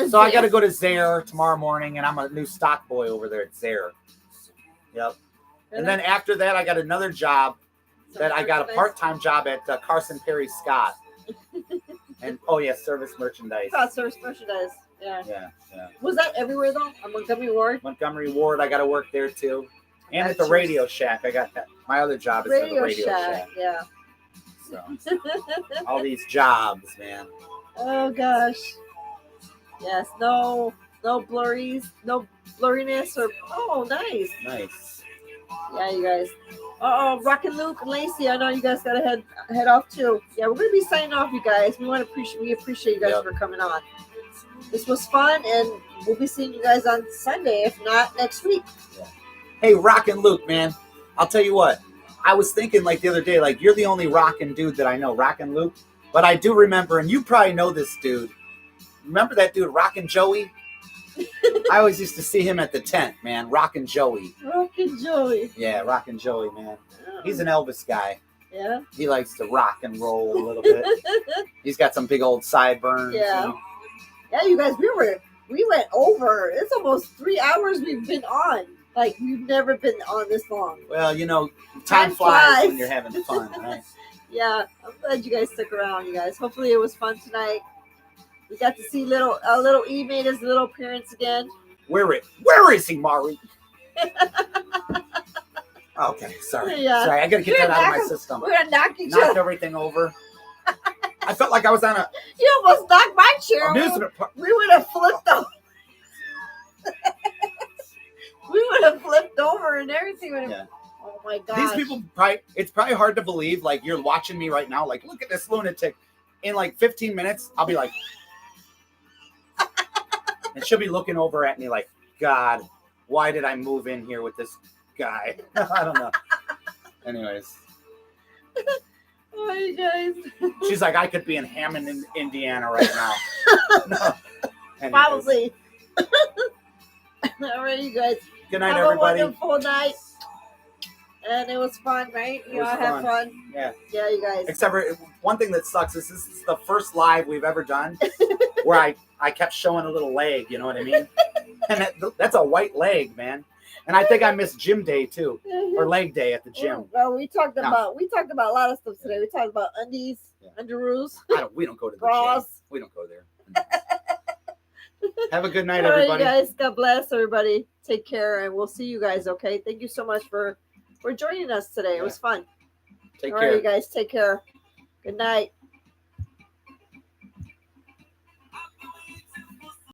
S2: So I got to go to Zare tomorrow morning, and I'm a new stock boy over there at Zare. Yep. And then after that, I got another job that I got a part-time job at Carson Perry Scott. And service merchandise.
S1: Service merchandise. Yeah.
S2: Yeah.
S1: Was that everywhere though? On Montgomery Ward?
S2: Montgomery Ward, I got to work there too. And at the Radio Shack, I got that. My other job is at the Radio Shack.
S1: Yeah.
S2: So all these jobs, man.
S1: Oh gosh. Yes. No blurries. No blurriness or nice.
S2: Nice.
S1: Yeah, you guys. Rockin' Luke and Lacey. I know you guys gotta head off too. Yeah, we're gonna be signing off, you guys. We appreciate you guys for coming on. This was fun, and we'll be seeing you guys on Sunday, if not next week.
S2: Yeah. Hey, Rockin' Luke, man. I'll tell you what. I was thinking like the other day, like you're the only rockin' dude that I know, Rockin' Luke. But I do remember, and you probably know this dude. Remember that dude, Rockin' Joey? I always used to see him at the tent, man. Rockin' Joey.
S1: Rockin' Joey.
S2: Yeah, Rockin' Joey, man. He's an Elvis guy.
S1: Yeah.
S2: He likes to rock and roll a little bit. He's got some big old sideburns.
S1: Yeah.
S2: You know?
S1: Yeah, you guys, we went over. It's almost 3 hours we've been on. Like, we've never been on this long.
S2: Well, time flies when you're having fun, right?
S1: Yeah, I'm glad you guys stuck around, you guys. Hopefully it was fun tonight. We got to see little E made his little appearance again.
S2: Where is he, Mari? Okay, sorry.
S1: Yeah.
S2: Sorry, I gotta get that out of my system.
S1: We're gonna knock
S2: Knocked everything over. I felt like I was on a
S1: You almost knocked my chair.
S2: amusement park.
S1: We would have flipped them. We would have flipped over and everything.
S2: Yeah.
S1: Oh my god.
S2: These people it's probably hard to believe, like you're watching me right now, like look at this lunatic. In like 15 minutes, I'll be like, and she'll be looking over at me like, God, why did I move in here with this guy? I don't know. Anyways.
S1: Oh, you guys.
S2: She's like, I could be in Hammond, Indiana right now. No. Anyways.
S1: Probably. All right, you guys.
S2: Good night,
S1: Have
S2: everybody.
S1: a wonderful night. And it was fun, right? You all had fun.
S2: Yeah.
S1: Yeah, you guys.
S2: Except for one thing that sucks is this is the first live we've ever done where I kept showing a little leg, you know what I mean? And that's a white leg, man. And I think I missed gym day too, or leg day at the gym.
S1: Well, we talked about a lot of stuff today. We talked about undies, underoos,
S2: We don't go to the
S1: bras.
S2: gym. We don't go there. Have a good night,
S1: All right,
S2: everybody.
S1: guys. God bless everybody. Take care, and we'll see you guys. Okay. Thank you so much for joining us today. It was fun.
S2: Take
S1: All
S2: care.
S1: right, you guys. Take care. Good night.